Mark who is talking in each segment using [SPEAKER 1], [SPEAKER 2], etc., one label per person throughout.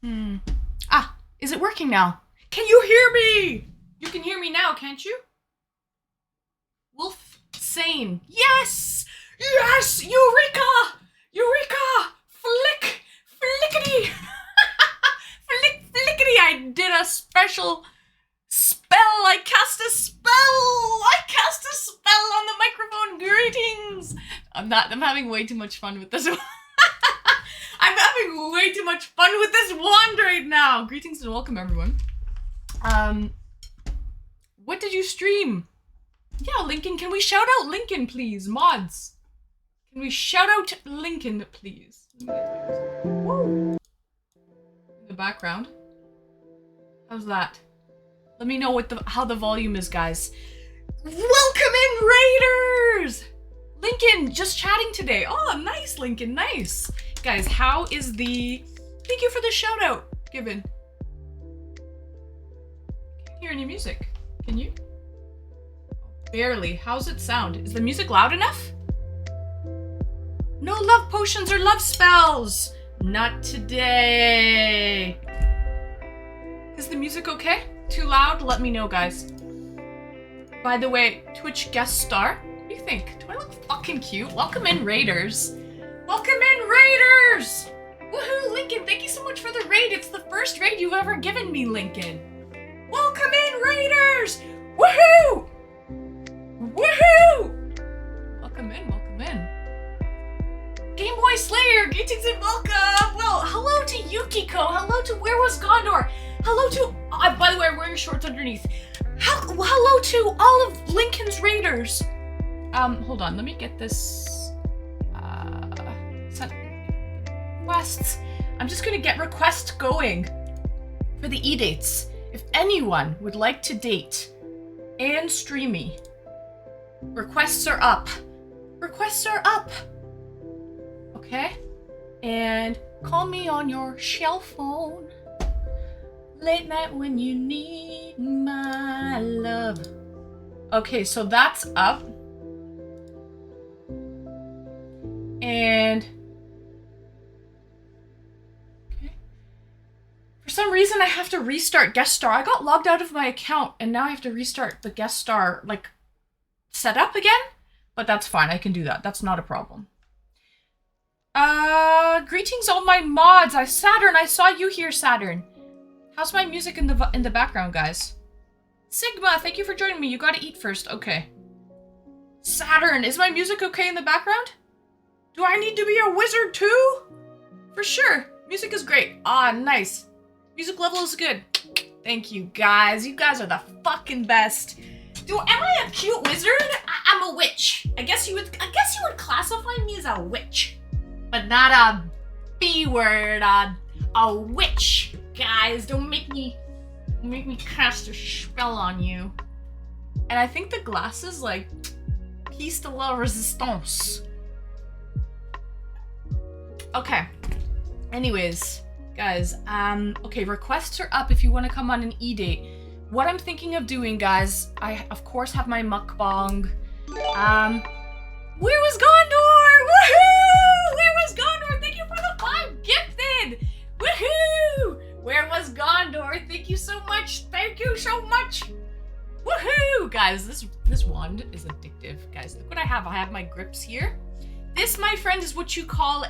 [SPEAKER 1] Ah, is it working now? Can you hear me? You can hear me now, can't you? Wolf Sane. Yes! Yes! Eureka! Eureka! Flickety! Flickety! I did a special spell! I cast a spell on the microphone. Greetings! I'm having way too much fun with this one. I'm having way too much fun with this wand right now. Greetings and welcome, everyone. What did you stream? Yeah, Lincoln, can we shout out Lincoln, please? Mods. Can we shout out Lincoln, please? Woo! In the background. How's that? Let me know how the volume is, guys. Welcome in, Raiders! Lincoln, just chatting today. Oh, nice, Lincoln, nice. Guys, how is the... Thank you for the shout out given. Can't hear any music. Can you? Barely. How's it sound? Is the music loud enough? No love potions or love spells! Not today. Is the music okay? Too loud? Let me know, guys. By the way, Twitch guest star. What do you think? Do I look fucking cute? Welcome in, Raiders. Welcome in, Raiders! Woohoo, Lincoln, thank you so much for the raid. It's the first raid you've ever given me, Lincoln. Welcome in, Raiders! Woohoo! Woohoo! Welcome in, welcome in. Game Boy Slayer, greetings and welcome! Well, hello to Yukiko, hello to Where Was Gondor, hello to... by the way, I'm wearing shorts underneath. Hello to all of Lincoln's Raiders. Hold on, let me get this... requests. I'm just gonna get requests going for the eDates. If anyone would like to date and stream me, requests are up. Requests are up. Okay? And call me on your cell phone. Late night when you need my love. Okay, so that's up. And okay. For some reason I have to restart guest star. I got logged out of my account and now I have to restart the guest star like set up again, but that's fine. I can do that. That's not a problem. Greetings all my mods. Saturn, I saw you here, Saturn. How's my music in the background, guys? Sigma, thank you for joining me. You gotta eat first. Okay. Saturn, is my music okay in the background? Do I need to be a wizard too? For sure. Music is great. Ah, nice. Music level is good. Thank you, guys. You guys are the fucking best. Am I a cute wizard? I'm a witch. I guess you would classify me as a witch, but not a B word. A witch, guys. Don't make me cast a spell on you. And I think the glasses like piece de la resistance. Okay. Anyways, guys. Okay. Requests are up if you want to come on an eDate. What I'm thinking of doing, guys, I, of course, have my mukbang. Where Was Gondor? Woohoo! Where Was Gondor? Thank you for the 5 gifted! Woohoo! Where Was Gondor? Thank you so much. Thank you so much. Woohoo! Guys, this wand is addictive. Guys, look what I have. I have my grips here. This, my friend, is what you call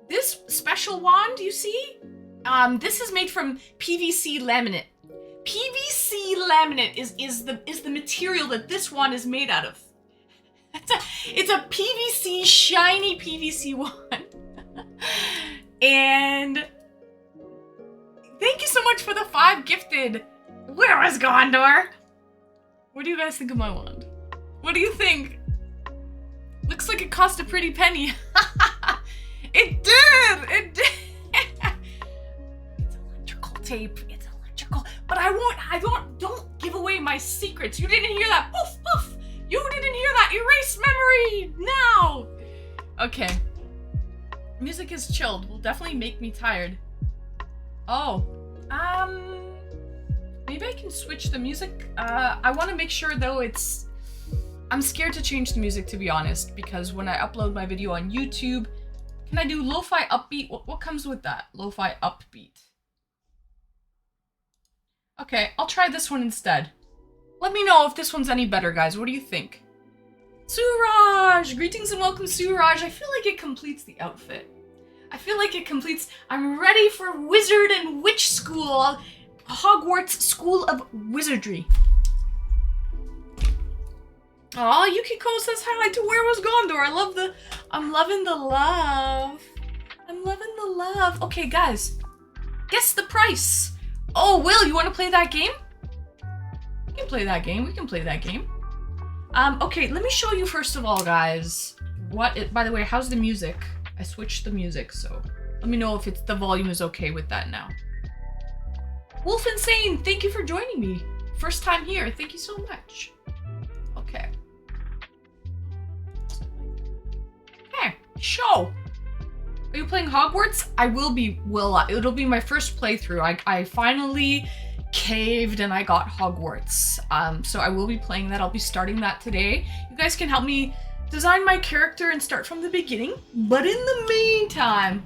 [SPEAKER 1] this special wand, you see? This is made from PVC laminate. PVC laminate is the material that this wand is made out of. It's a PVC, shiny PVC wand. And thank you so much for the 5 gifted. Where Was Gondor? What do you guys think of my wand? What do you think? Looks like it cost a pretty penny. It did! It did! It's electrical tape. It's electrical. But don't give away my secrets. You didn't hear that. Poof, poof. You didn't hear that. Erase memory now. Okay. Music is chilled. Will definitely make me tired. Oh. Maybe I can switch the music. I want to make sure though I'm scared to change the music, to be honest, because when I upload my video on YouTube, Can I do lo-fi upbeat? What comes with that? Lo-fi upbeat. Okay, I'll try this one instead. Let me know if this one's any better, guys. What do you think? Suraj! Greetings and welcome, Suraj. I feel like it completes the outfit. I feel like it completes... I'm ready for wizard and witch school. Hogwarts School of Wizardry. Aw, Yukiko says hi to Where Was Gondor. I'm loving the love. I'm loving the love. Okay, guys. Guess the price. Oh, Will, you want to play that game? We can play that game. We can play that game. Okay, let me show you first of all, guys. By the way, how's the music? I switched the music, so let me know if the volume is okay with that now. Wolf Insane, thank you for joining me. First time here. Thank you so much. Okay. Okay, show. Are you playing Hogwarts? I will be, it'll be my first playthrough. I finally caved and I got Hogwarts. So I will be playing that. I'll be starting that today. You guys can help me design my character and start from the beginning. But in the meantime,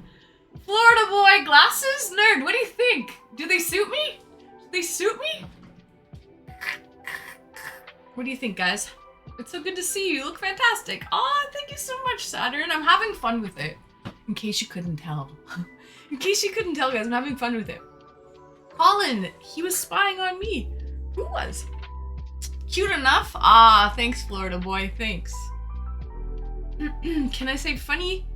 [SPEAKER 1] Florida boy glasses? Nerd, what do you think? Do they suit me? Do they suit me? What do you think, guys? It's so good to see you. You look fantastic. Aw, thank you so much, Saturn. I'm having fun with it. In case you couldn't tell. In case you couldn't tell, guys, I'm having fun with it. Colin, he was spying on me. Who was? Cute enough? Ah, thanks, Florida boy. Thanks. Can I say funny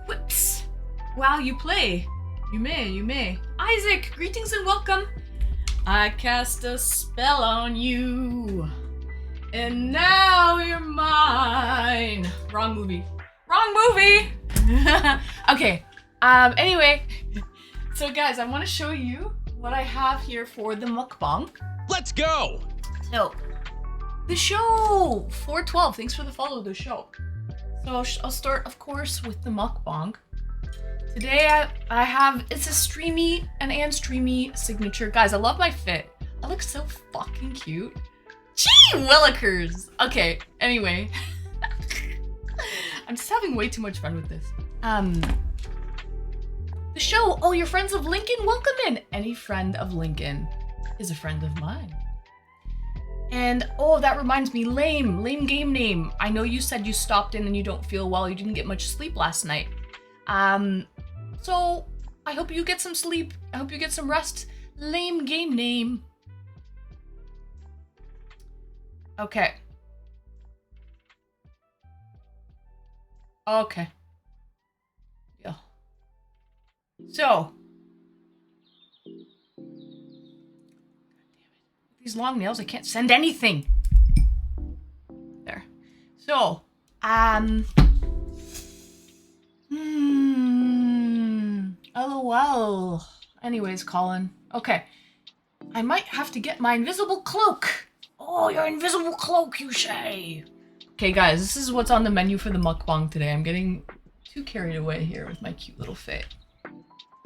[SPEAKER 1] quips while you play? You may, you may. Isaac, greetings and welcome. I cast a spell on you. And now you're mine. Wrong movie. Wrong movie! Okay, anyway. So guys, I want to show you what I have here for the mukbang.
[SPEAKER 2] Let's go!
[SPEAKER 1] So, the show 412. Thanks for the follow, the show. So I'll start, of course, with the mukbang. Today I have, it's a streamy, an and streamy signature. Guys, I love my fit. I look so fucking cute. Gee willikers! Okay, anyway. I'm just having way too much fun with this. The show, oh, you're friends of Lincoln? Welcome in. Any friend of Lincoln is a friend of mine. And, oh, that reminds me, lame game name. I know you said you stopped in and you don't feel well. You didn't get much sleep last night. So I hope you get some sleep. I hope you get some rest. Lame game name. Okay. Okay. Yeah. So. These long nails, I can't send anything. There. So, LOL. Anyways, Colin. Okay. I might have to get my invisible cloak. Oh, your invisible cloak, you say? Okay, guys, this is what's on the menu for the mukbang today. I'm getting too carried away here with my cute little fit.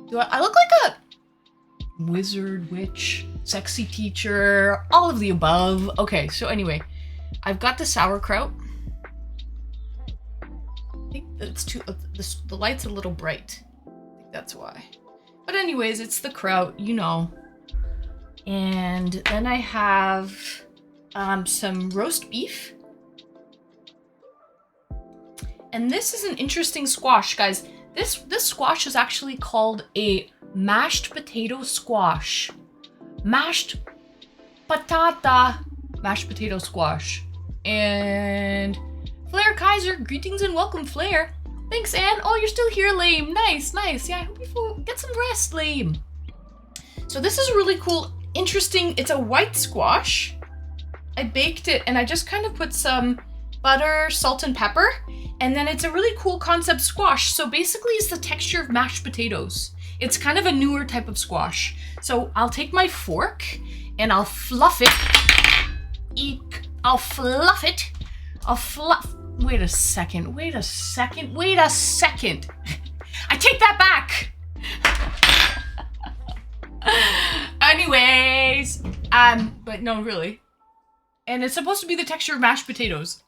[SPEAKER 1] Do I look like a wizard, witch, sexy teacher, all of the above? Okay, so anyway, I've got the sauerkraut. I think it's too, the light's a little bright. I think that's why. But anyways, it's the kraut, you know. And then I have some roast beef. And this is an interesting squash, guys. This squash is actually called a mashed potato squash. Mashed potato squash. And Flair Kaiser, greetings and welcome, Flair. Thanks, Anne. Oh, you're still here, Lame. Nice, nice. Yeah, I hope you get some rest, Lame. So this is really cool, interesting. It's a white squash. I baked it and I just kind of put some butter, salt, and pepper. And then it's a really cool concept squash. So basically it's the texture of mashed potatoes. It's kind of a newer type of squash. So I'll take my fork and I'll fluff it. Eek. I'll fluff it. Wait a second. I take that back. Anyways, but no, really. And it's supposed to be the texture of mashed potatoes.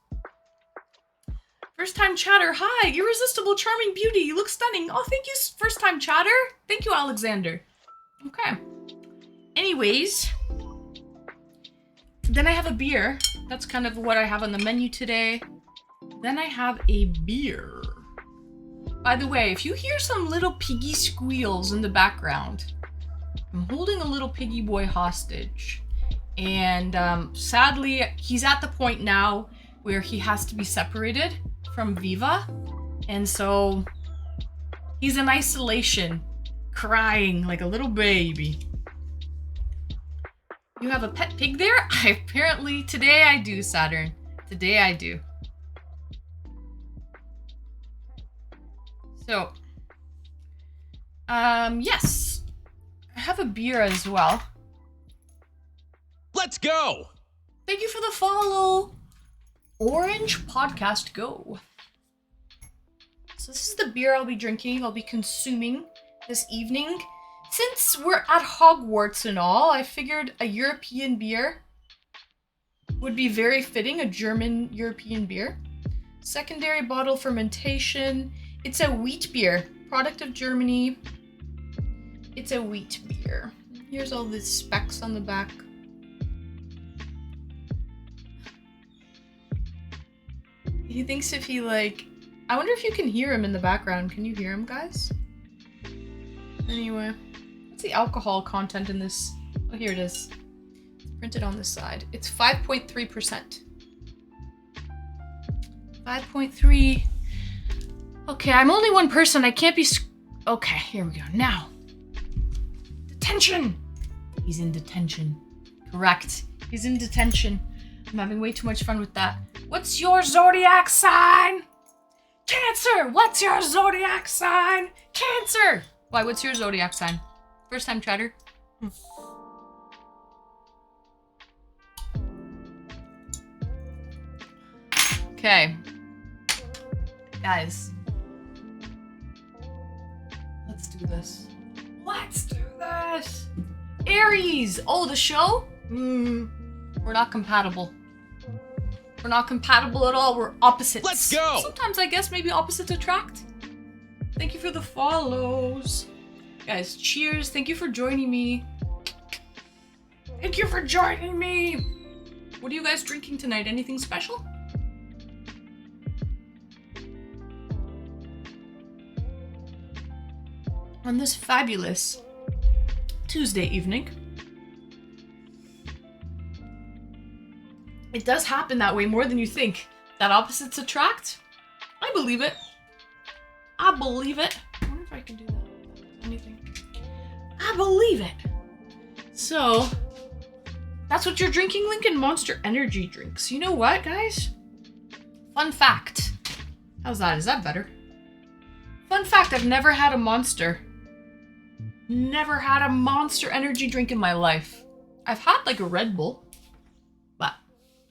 [SPEAKER 1] First time chatter. Hi, irresistible, charming beauty. You look stunning. Oh, thank you, first time chatter. Thank you, Alexander. Okay. Anyways, then I have a beer. That's kind of what I have on the menu today. Then I have a beer. By the way, if you hear some little piggy squeals in the background, I'm holding a little piggy boy hostage. And sadly, he's at the point now where he has to be separated from Viva. And so he's in isolation, crying like a little baby. You have a pet pig there? Apparently, today I do, Saturn. Today I do. So, yes. I have a beer as well.
[SPEAKER 2] Let's go!
[SPEAKER 1] Thank you for the follow. Orange Podcast Go. So this is the beer I'll be drinking, I'll be consuming this evening. Since we're at Hogwarts and all, I figured a European beer would be very fitting, a German European beer. Secondary bottle fermentation. It's a wheat beer, product of Germany. It's a wheat beer. Here's all the specs on the back. He thinks if he I wonder if you can hear him in the background. Can you hear him, guys? Anyway, what's the alcohol content in this? Oh, here it is. It's printed on this side. It's 5.3%. 5.3. Okay, I'm only one person. I can't be. Okay, here we go. Now. Detention! He's in detention. Correct. He's in detention. I'm having way too much fun with that. What's your zodiac sign? Cancer! What's your zodiac sign? Cancer! Why, what's your zodiac sign? First time chatter. Okay. Guys. Let's do this. Let's do this! Aries! Oh, the show? We're not compatible. We're not compatible at all. We're opposites.
[SPEAKER 2] Let's go!
[SPEAKER 1] Sometimes I guess maybe opposites attract. Thank you for the follows. Guys, cheers. Thank you for joining me. Thank you for joining me. What are you guys drinking tonight? Anything special? On this fabulous Tuesday evening. It does happen that way more than you think. That opposites attract? I believe it. I believe it. I wonder if I can do that. Anything. I believe it. So, that's what you're drinking, Lincoln? Monster Energy drinks. You know what, guys? Fun fact. How's that? Is that better? Fun fact, I've never had a Monster. Never had a Monster Energy drink in my life. I've had like a Red Bull. But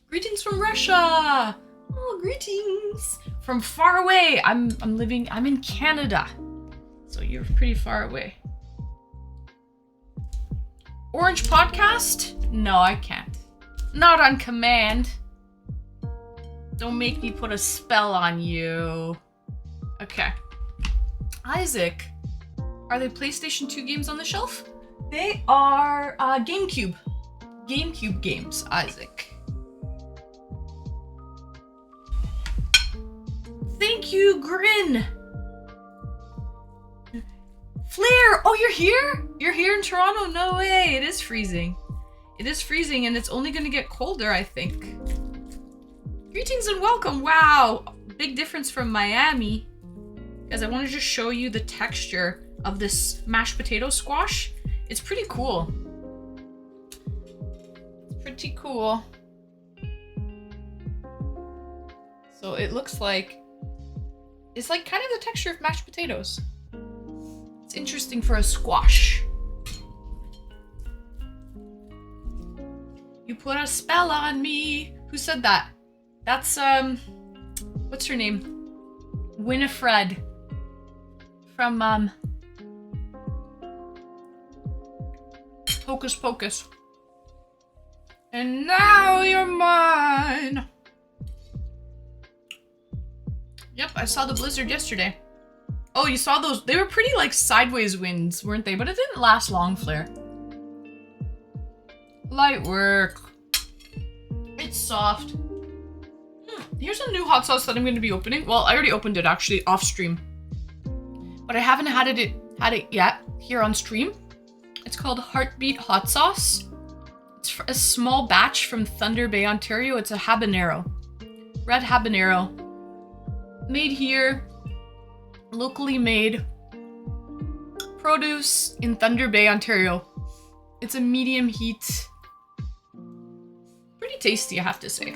[SPEAKER 1] greetings from Russia. Oh, greetings from far away. I'm in Canada. So you're pretty far away. Orange Podcast? No, I can't. Not on command. Don't make me put a spell on you. Okay. Isaac. Are they PlayStation 2 games on the shelf? They are GameCube. GameCube games, Isaac. Thank you, Grin. Flair! Oh, you're here? You're here in Toronto? No way. It is freezing. It is freezing and it's only going to get colder, I think. Greetings and welcome. Wow. Big difference from Miami. Guys, I want to just show you the texture of this mashed potato squash. It's pretty cool. It's pretty cool. So it looks like it's like kind of the texture of mashed potatoes. It's interesting for a squash. You put a spell on me. Who said that? That's what's her name? Winifred from Hocus Pocus. And now you're mine. Yep, I saw the blizzard yesterday. Oh, you saw those? They were pretty like sideways winds, weren't they? But it didn't last long, Flare. Light work. It's soft. Here's a new hot sauce that I'm going to be opening. Well, I already opened it actually off stream, but I haven't had it yet here on stream. It's called Heartbeat Hot Sauce. It's a small batch from Thunder Bay, Ontario. It's a habanero, red habanero, made here, locally made produce in Thunder Bay, Ontario. It's a medium heat. Pretty tasty, I have to say.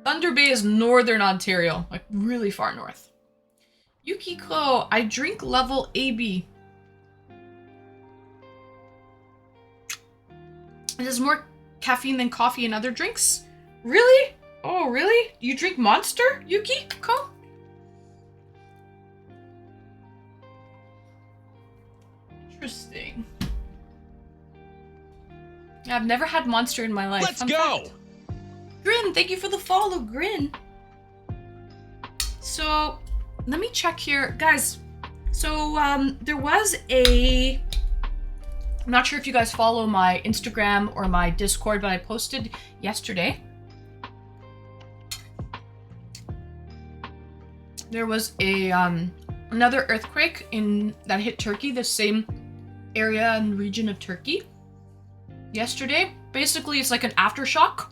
[SPEAKER 1] Thunder Bay is northern Ontario, like really far north. Yukiko, I drink level AB. It has more caffeine than coffee and other drinks. Really? Oh, really? You drink Monster, Yukiko? Interesting. Yeah, I've never had Monster in my life.
[SPEAKER 2] Let's go!
[SPEAKER 1] Grin, thank you for the follow, Grin. So, let me check here. Guys, so there was a... I'm not sure if you guys follow my Instagram or my Discord, but I posted yesterday. There was a another earthquake that hit Turkey, the same area and region of Turkey yesterday. Basically, it's like an aftershock.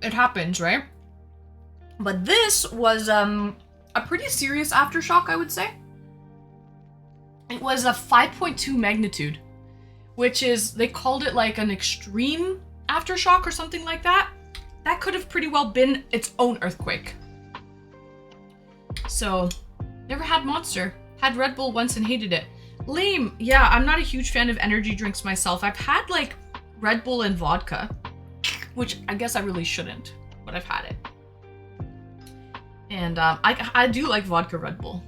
[SPEAKER 1] It happens, right? But this was a pretty serious aftershock, I would say. It was a 5.2 magnitude, which is, they called it like an extreme aftershock or something like that. That could have pretty well been its own earthquake. So, never had Monster. Had Red Bull once and hated it. Lame. Yeah, I'm not a huge fan of energy drinks myself. I've had like Red Bull and vodka, which I guess I really shouldn't, but I've had it. And I do like vodka Red Bull.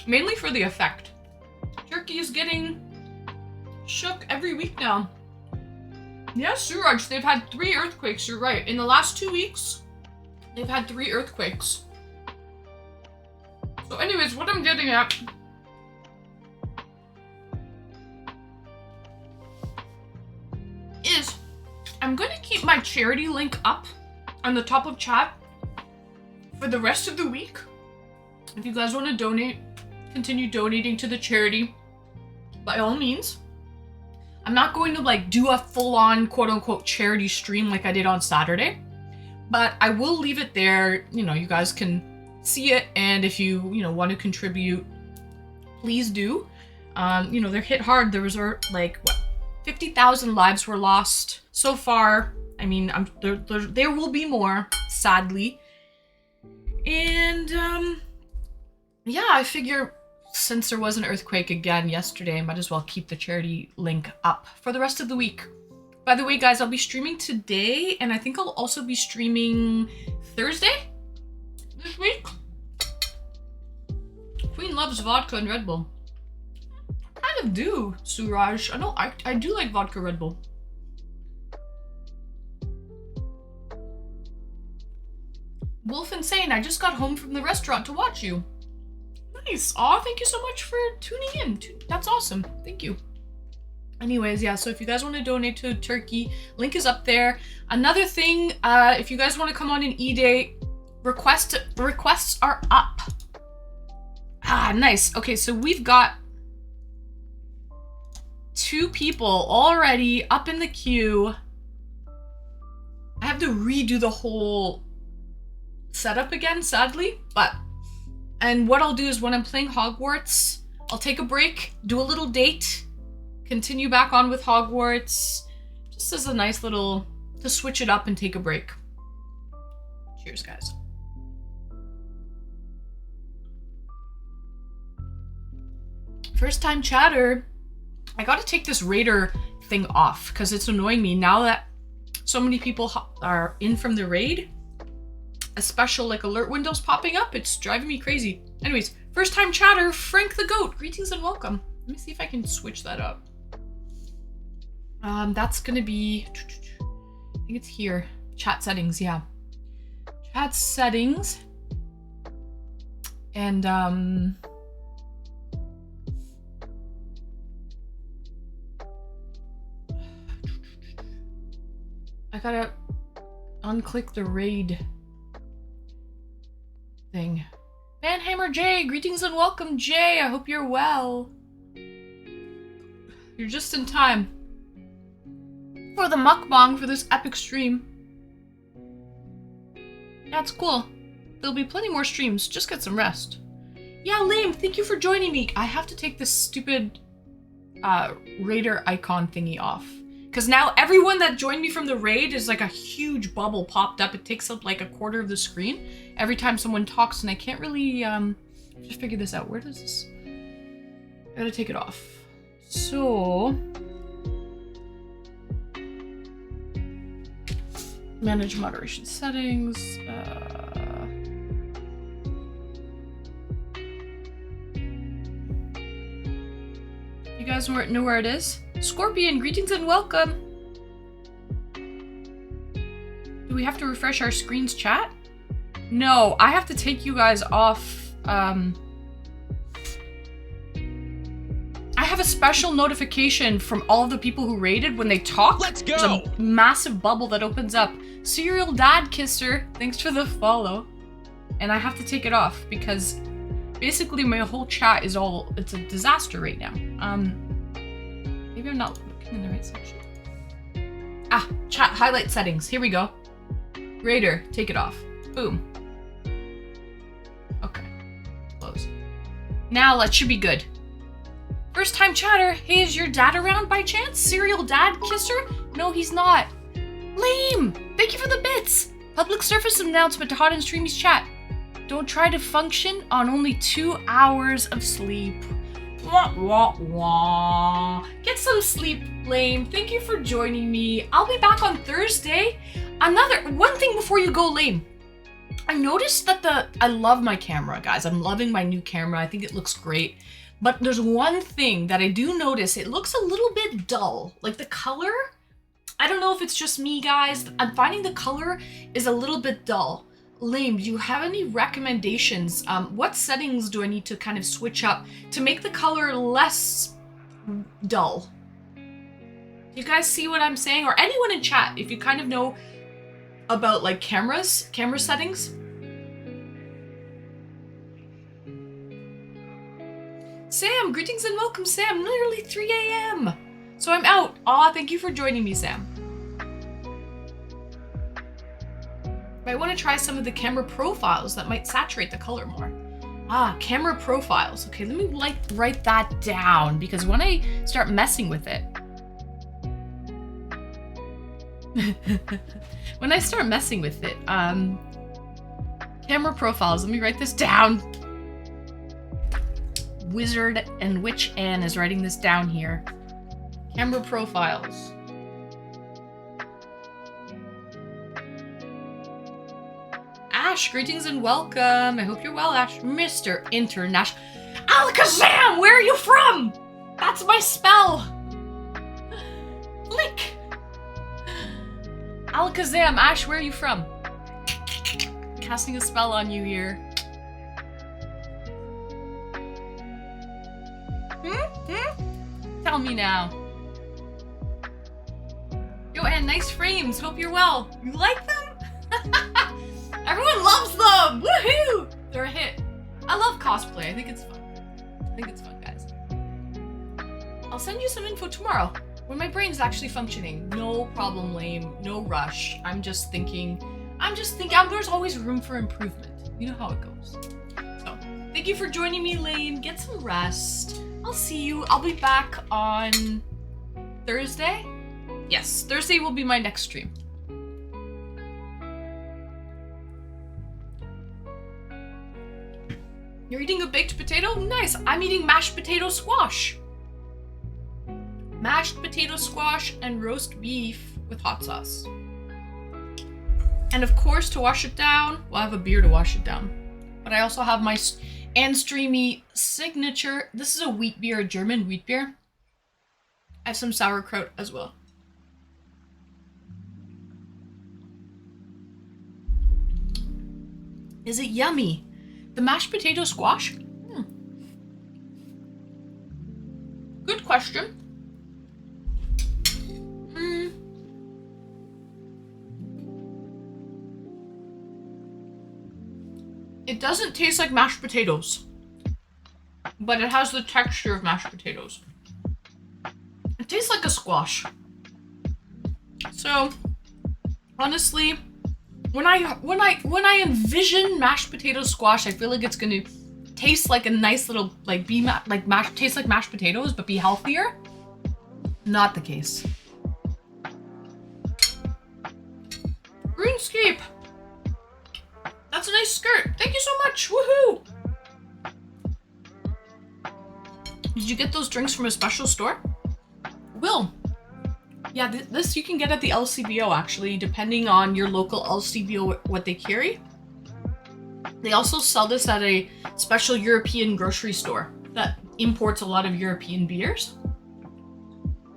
[SPEAKER 1] Mainly for the effect. Turkey is getting shook every week now. Yes, Suraj, they've had 3 earthquakes, you're right. In the last 2 weeks, they've had 3 earthquakes. So anyways, what I'm getting at is I'm going to keep my charity link up on the top of chat for the rest of the week. If you guys want to donate, continue donating to the charity, by all means. I'm not going to like do a full-on quote-unquote charity stream like I did on Saturday, but I will leave it there. You know, you guys can see it, and if you want to contribute, please do. You know, they're hit hard. There was like what, 50,000 lives were lost so far. I mean, there will be more, sadly. And yeah, I figure since there was an earthquake again yesterday, I might as well keep the charity link up for the rest of the week. By the way, guys, I'll be streaming today, and I think I'll also be streaming Thursday this week. Queen loves vodka and Red Bull. I kind of do, Suraj. I do like vodka Red Bull. Wolf Insane, I just got home from the restaurant to watch you. Nice. Aw, thank you so much for tuning in. That's awesome. Thank you. Anyways, yeah, so if you guys want to donate to Turkey, link is up there. Another thing, if you guys want to come on an eDate, requests are up. Ah, nice. Okay, so we've got 2 people already up in the queue. I have to redo the whole setup again, sadly, and what I'll do is when I'm playing Hogwarts, I'll take a break, do a little date, continue back on with Hogwarts, just as a nice little, to switch it up and take a break. Cheers, guys. First time chatter. I gotta take this raider thing off because it's annoying me now that so many people are in from the raid. A special like alert window's popping up. It's driving me crazy. Anyways, first time chatter, Frank the Goat. Greetings and welcome. Let me see if I can switch that up. That's gonna be, I think it's here. Chat settings, yeah. Chat settings. And, I gotta unclick the raid thing. Vanhammer J, greetings and welcome, Jay. I hope you're well. You're just in time for the mukbang for this epic stream. That's cool. There'll be plenty more streams. Just get some rest. Yeah, Lame, thank you for joining me. I have to take this stupid raider icon thingy off. Because now everyone that joined me from the raid is like a huge bubble popped up. It takes up like a quarter of the screen every time someone talks, and I can't really just figure this out. Where does this? I gotta take it off. So manage moderation settings. You guys know where it is? Scorpion, greetings and welcome. Do we have to refresh our screen's chat? No, I have to take you guys off. I have a special notification from all of the people who raided when they talk.
[SPEAKER 2] Let's go!
[SPEAKER 1] There's a massive bubble that opens up. Serial Dad Kisser, thanks for the follow. And I have to take it off because basically my whole chat is it's a disaster right now. Maybe I'm not looking in the right section. Ah, chat highlight settings. Here we go. Raider, take it off. Boom. Okay. Close. Now that should be good. First time chatter. Hey, is your dad around by chance? Serial Dad Kisser? No, he's not. Lame! Thank you for the bits! Public service announcement to Hot and Streamy's chat. Don't try to function on only 2 hours of sleep. Wah, wah, wah. Get some sleep, Lame. Thank you for joining me. I'll be back on Thursday. One thing before you go, Lame. I noticed that I love my camera, guys. I'm loving my new camera. I think it looks great. But there's one thing that I do notice. It looks a little bit dull. Like the color, I don't know if it's just me, guys. I'm finding the color is a little bit dull. Lame, do you have any recommendations? What settings do I need to kind of switch up to make the color less dull? Do you guys see what I'm saying? Or anyone in chat, if you kind of know about like camera settings? Sam, greetings and welcome, Sam. Nearly 3 a.m. So I'm out. Aw, thank you for joining me, Sam. I want to try some of the camera profiles that might saturate the color more. Ah, camera profiles. Okay, let me write that down because when I start messing with it, camera profiles, let me write this down. Wizard and Witch Anne is writing this down here. Camera profiles. Ash, greetings and welcome. I hope you're well, Ash. Mr. International. Alakazam, where are you from? That's my spell. Flick. Alakazam, Ash, where are you from? Casting a spell on you here. Tell me now. Yo, and nice frames. Hope you're well. You like them? Everyone loves them! Woohoo! They're a hit. I love cosplay. I think it's fun. Guys. I'll send you some info tomorrow when my brain's actually functioning. No problem, Lame. No rush. I'm just thinking there's always room for improvement. You know how it goes. So, thank you for joining me, Lame. Get some rest. I'll see you. I'll be back on Thursday. Yes, Thursday will be my next stream. You're eating a baked potato? Nice. I'm eating mashed potato squash. Mashed potato squash and roast beef with hot sauce. And of course, to wash it down, well, I have a beer to wash it down. But I also have my and Streamy signature. This is a wheat beer, a German wheat beer. I have some sauerkraut as well. Is it yummy? The mashed potato squash? Good question. It doesn't taste like mashed potatoes, but it has the texture of mashed potatoes. It tastes like a squash. So, honestly, when I envision mashed potato squash, I feel like it's gonna taste like a nice little taste like mashed potatoes, but be healthier. Not the case. Greenscape. That's a nice skirt. Thank you so much. Woohoo! Did you get those drinks from a special store? Will. Yeah, this you can get at the LCBO actually, depending on your local LCBO what they carry. They also sell this at a special European grocery store that imports a lot of European beers.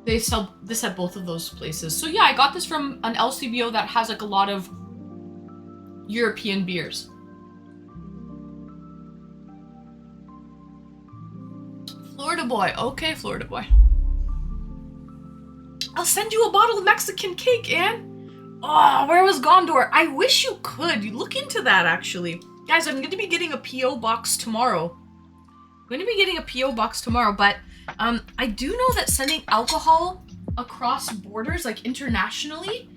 [SPEAKER 1] They sell this at both of those places. So yeah, I got this from an LCBO that has like a lot of European beers. Florida boy. Okay, Florida boy. I'll send you a bottle of Mexican cake, Anne. Oh, where was Gondor? I wish you could. You look into that, actually. Guys, I'm going to be getting a P.O. box tomorrow. But I do know that sending alcohol across borders, like internationally,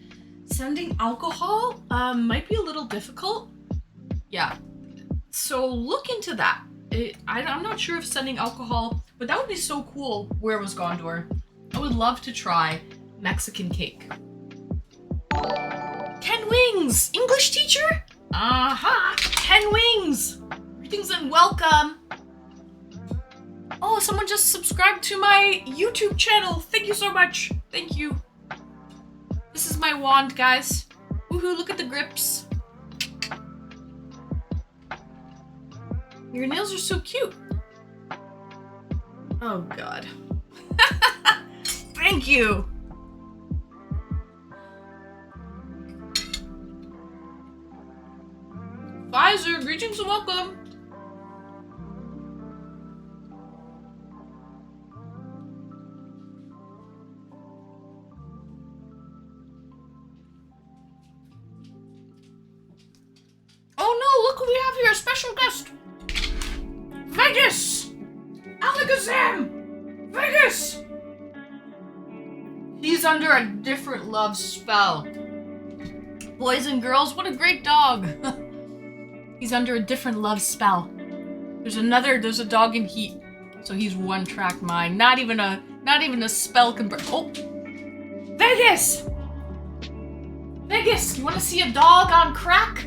[SPEAKER 1] sending alcohol might be a little difficult. Yeah. So look into that. I'm not sure if sending alcohol, but that would be so cool. Where was Gondor? I would love to try Mexican cake. Ken Wings! English teacher? Aha! Ken Wings! Greetings and welcome! Oh, someone just subscribed to my YouTube channel. Thank you so much. Thank you. This is my wand, guys. Woohoo, look at the grips. Your nails are so cute. Oh, God. Thank you. Pfizer, greetings and welcome. Oh no, look who we have here, a special guest. Vegas! Alakazam! Vegas! He's under a different love spell. Boys and girls, what a great dog. He's under a different love spell. There's a dog in Heat. So he's one track mind. Not even a spell can break. Oh! Vegas! Vegas, you wanna see a dog on crack?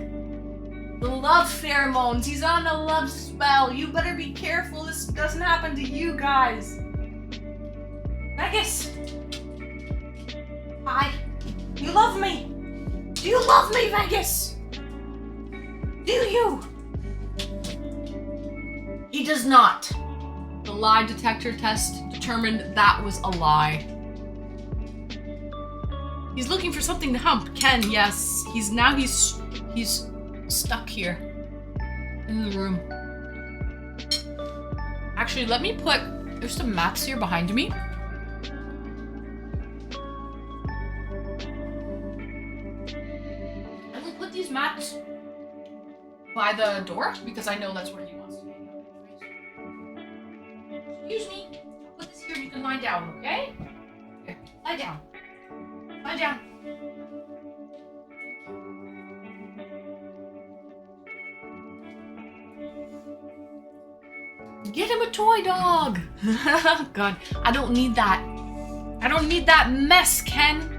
[SPEAKER 1] The love pheromones. He's on a love spell. You better be careful this doesn't happen to you guys. Vegas! Hi. You love me? Do you love me, Vegas? Do you? He does not. The lie detector test determined that was a lie. He's looking for something to hump. Ken, yes. He's stuck here in the room. Actually, there's some mats here behind me. I will put these mats by the door because I know that's where he wants to be. Excuse me. I'll put this here and you can lie down, okay? Here, lie down. Lie down. Get him a toy dog! God, I don't need that. I don't need that mess, Ken.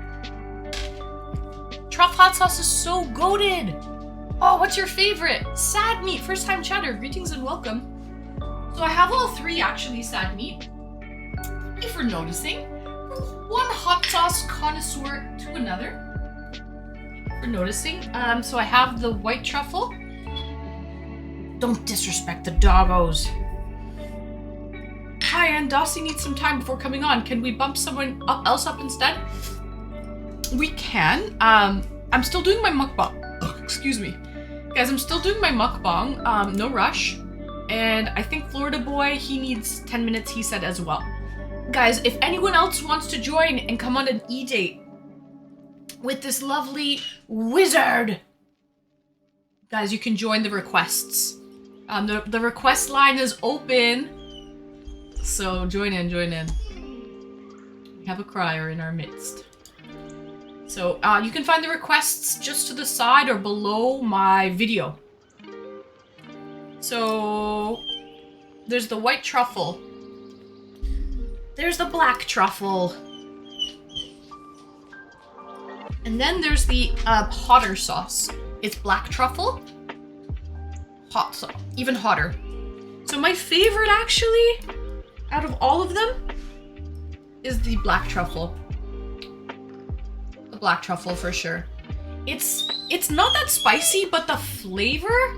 [SPEAKER 1] Truff hot sauce is so goated. Oh, what's your favorite? Sad meat, first time chatter. Greetings and welcome. So I have all three actually sad meat. Thank you for noticing. One hot sauce connoisseur to another. Thank you for noticing. So I have the white truffle. Don't disrespect the doggos. Hi, and Dossie needs some time before coming on. Can we bump someone else up instead? We can. I'm still doing my mukbang. Oh, excuse me. Guys, I'm still doing my mukbang. No rush. And I think Florida Boy, he needs 10 minutes, he said as well. Guys, if anyone else wants to join and come on an e-date with this lovely wizard, guys, you can join the requests. The request line is open. So join in, join in. We have a crier in our midst. So you can find the requests just to the side or below my video. So there's the white truffle. There's the black truffle. And then there's the hotter sauce. It's black truffle. Hot sauce, even hotter. So my favorite actually, out of all of them, is the black truffle. The black truffle for sure. It's not that spicy, but the flavor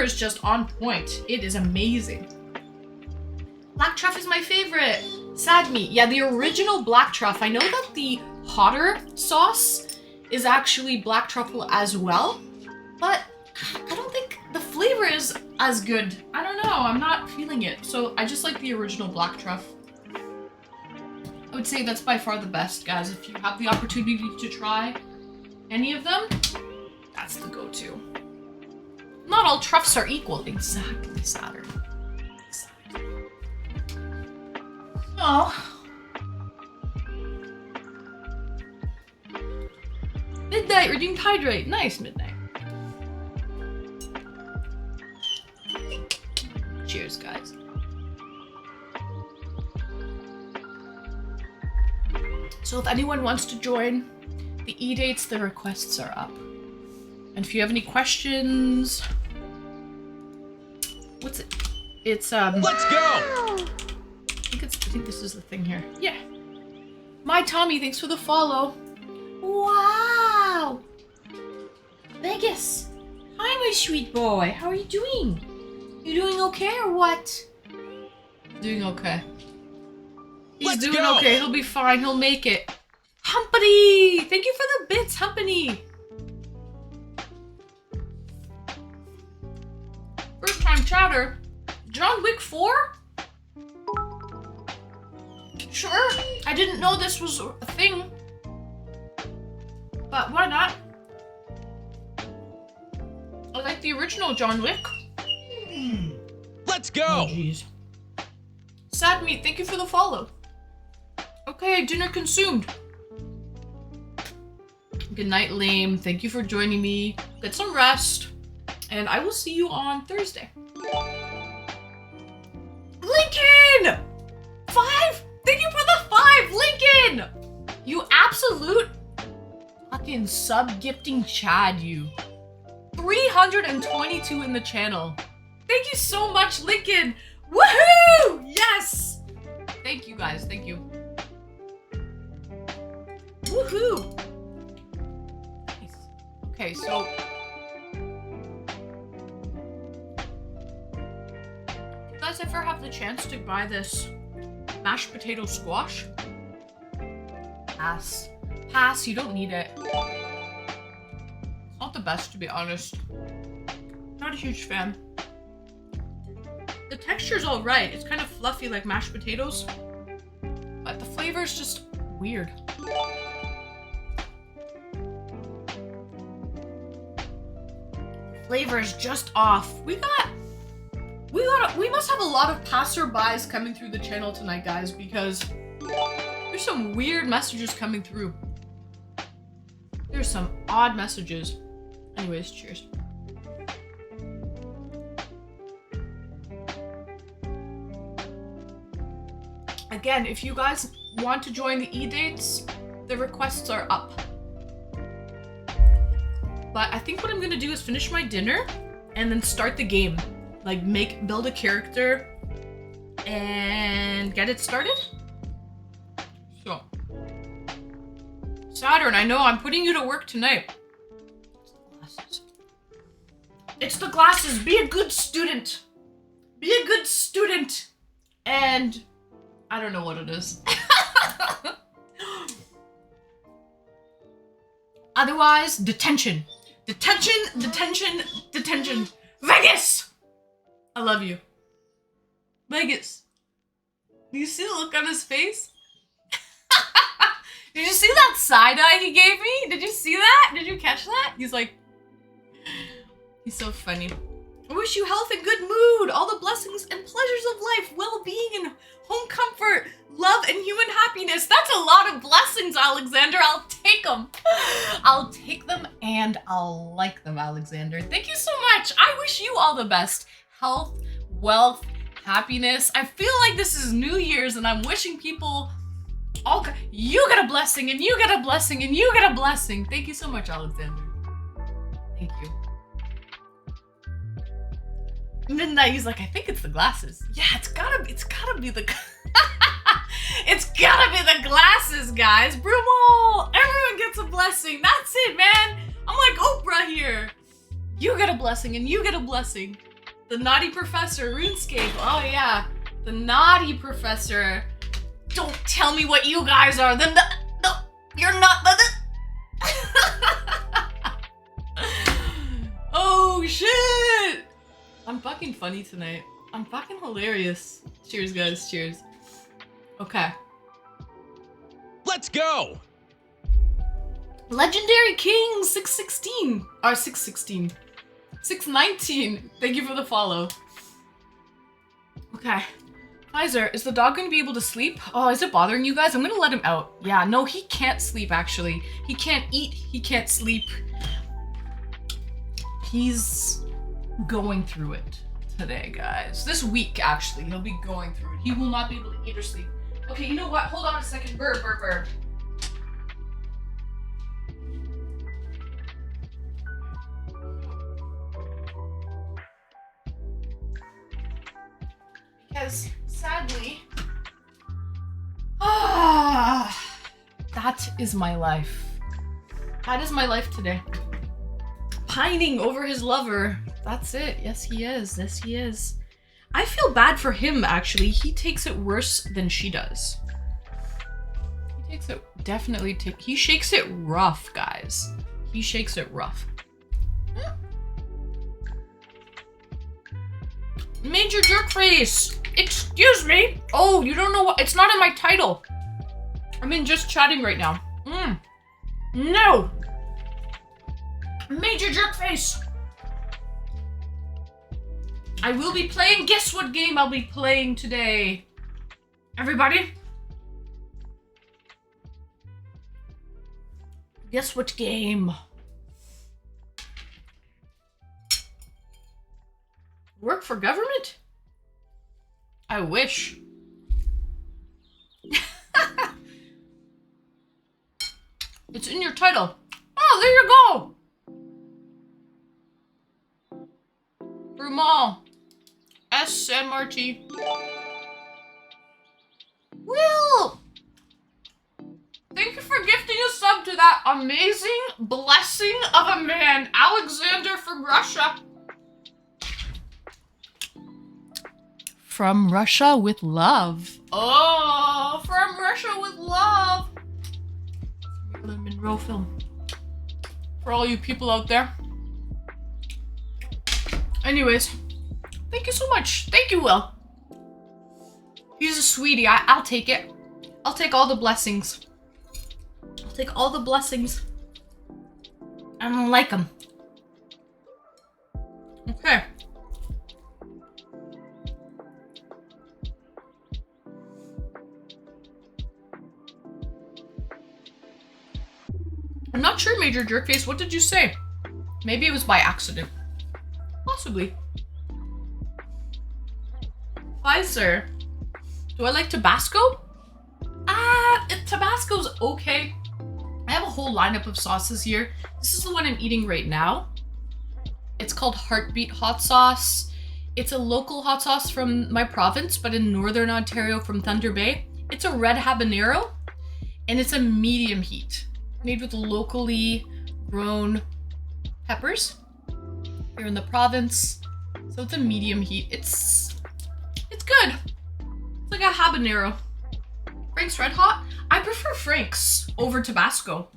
[SPEAKER 1] is just on point. It is amazing. Black truffle is my favorite. Sad meat. Yeah, the original black truffle. I know that the hotter sauce is actually black truffle as well, but I don't think the flavor is as good. I don't know. I'm not feeling it. So I just like the original black truffle. I would say that's by far the best, guys. If you have the opportunity to try any of them, that's the go-to. Not all truffles are equal. Exactly, Saturn. Oh. Midnight, redeemed hydrate. Nice, Midnight. Cheers, guys. So if anyone wants to join the eDates, the requests are up. And if you have any questions... What's it? It's,
[SPEAKER 2] Let's go!
[SPEAKER 1] I think this is the thing here. Yeah. My Tommy, thanks for the follow. Wow! Vegas! Hi, my sweet boy. How are you doing? You doing okay or what? Doing okay. He's doing okay. He'll be fine. He'll make it. Humpany! Thank you for the bits, Humpany! First time chatter. John Wick 4? Sure. I didn't know this was a thing. But why not? I like the original John Wick.
[SPEAKER 2] Let's go!
[SPEAKER 1] Oh, jeez. Sad meat, thank you for the follow. Okay, dinner consumed. Good night, lame. Thank you for joining me. Get some rest. And I will see you on Thursday. Lincoln! 5! Thank you for the 5, Lincoln! You absolute fucking sub-gifting Chad, you. 322 in the channel. Thank you so much, Lincoln! Woohoo! Yes! Thank you, guys. Thank you. Woohoo! Nice. Okay, so... If you guys ever have the chance to buy this mashed potato squash, pass. Pass, you don't need it. It's not the best, to be honest. Not a huge fan. The texture's alright. It's kind of fluffy like mashed potatoes. But the flavor's just weird. Flavor is just off. We must have a lot of passerbys coming through the channel tonight, guys, because there's some weird messages coming through. There's some odd messages. Anyways, cheers. Again, if you guys want to join the eDates, the requests are up. But I think what I'm gonna do is finish my dinner and then start the game. Like build a character and get it started. So, Saturn, I know I'm putting you to work tonight. It's the glasses. Be a good student. Be a good student. And I don't know what it is. Otherwise, detention. Detention, detention, detention. Vegas! I love you. Vegas. Do you see the look on his face? Did you see that side eye he gave me? Did you see that? Did you catch that? He's like, he's so funny. I wish you health and good mood, all the blessings and pleasures of life, well-being and home comfort, love and human happiness. That's a lot of blessings, Alexander. I'll take them. I'll take them and I'll like them, Alexander. Thank you so much. I wish you all the best. Health, wealth, happiness. I feel like this is New Year's and I'm wishing people all, you get a blessing and you get a blessing and you get a blessing. Thank you so much, Alexander. Thank you. Midnight, he's like, I think it's the glasses. Yeah, it's gotta be the it's gotta be the glasses, guys. Brumal! Everyone gets a blessing. That's it, man. I'm like Oprah here. You get a blessing and you get a blessing. The naughty professor, RuneScape. Oh yeah. The naughty professor. Don't tell me what you guys are. No, you're not the Oh shit! I'm fucking funny tonight. I'm fucking hilarious. Cheers, guys. Cheers. Okay.
[SPEAKER 2] Let's go!
[SPEAKER 1] Legendary King 616. Or 616. 619. Thank you for the follow. Okay. Kaiser, is the dog going to be able to sleep? Oh, is it bothering you guys? I'm going to let him out. Yeah, no, he can't sleep, actually. He can't eat. He can't sleep. He's going through it today, guys. This week, actually, he'll be going through it. He will not be able to eat or sleep. Okay, you know what? Hold on a second. Burp, burp, burp. Because, sadly, that is my life. That is my life today. Pining over his lover. That's it. Yes, he is. Yes, he is. I feel bad for him, actually. He takes it worse than she does. He takes it, definitely, he shakes it rough, guys. He shakes it rough. Major Jerkface! Excuse me! Oh, you don't know what? It's not in my title. I'm in just chatting right now. No! Major Jerkface! I will be playing. Guess what game I'll be playing today? Everybody? Guess what game? Work for government? I wish. It's in your title. Oh, there you go. Brumal. SMRT. Will! Thank you for gifting a sub to that amazing blessing of a man, Alexander from Russia. From Russia with love. Oh, from Russia with love. Marilyn Monroe film. For all you people out there. Anyways, thank you so much. Thank you, Will. He's a sweetie. I'll take it. I'll take all the blessings. I'll take all the blessings. I don't like them. Okay. I'm not sure, Major Jerkface. What did you say? Maybe it was by accident. Possibly. Pfizer. Do I like Tabasco? Tabasco's okay. I have a whole lineup of sauces here. This is the one I'm eating right now. It's called Heartbeat Hot Sauce. It's a local hot sauce from my province, but in Northern Ontario from Thunder Bay. It's a red habanero, and it's a medium heat. Made with locally grown peppers here in the province. So it's a medium heat. It's good. It's like a habanero. Frank's Red Hot. I prefer Frank's over Tabasco.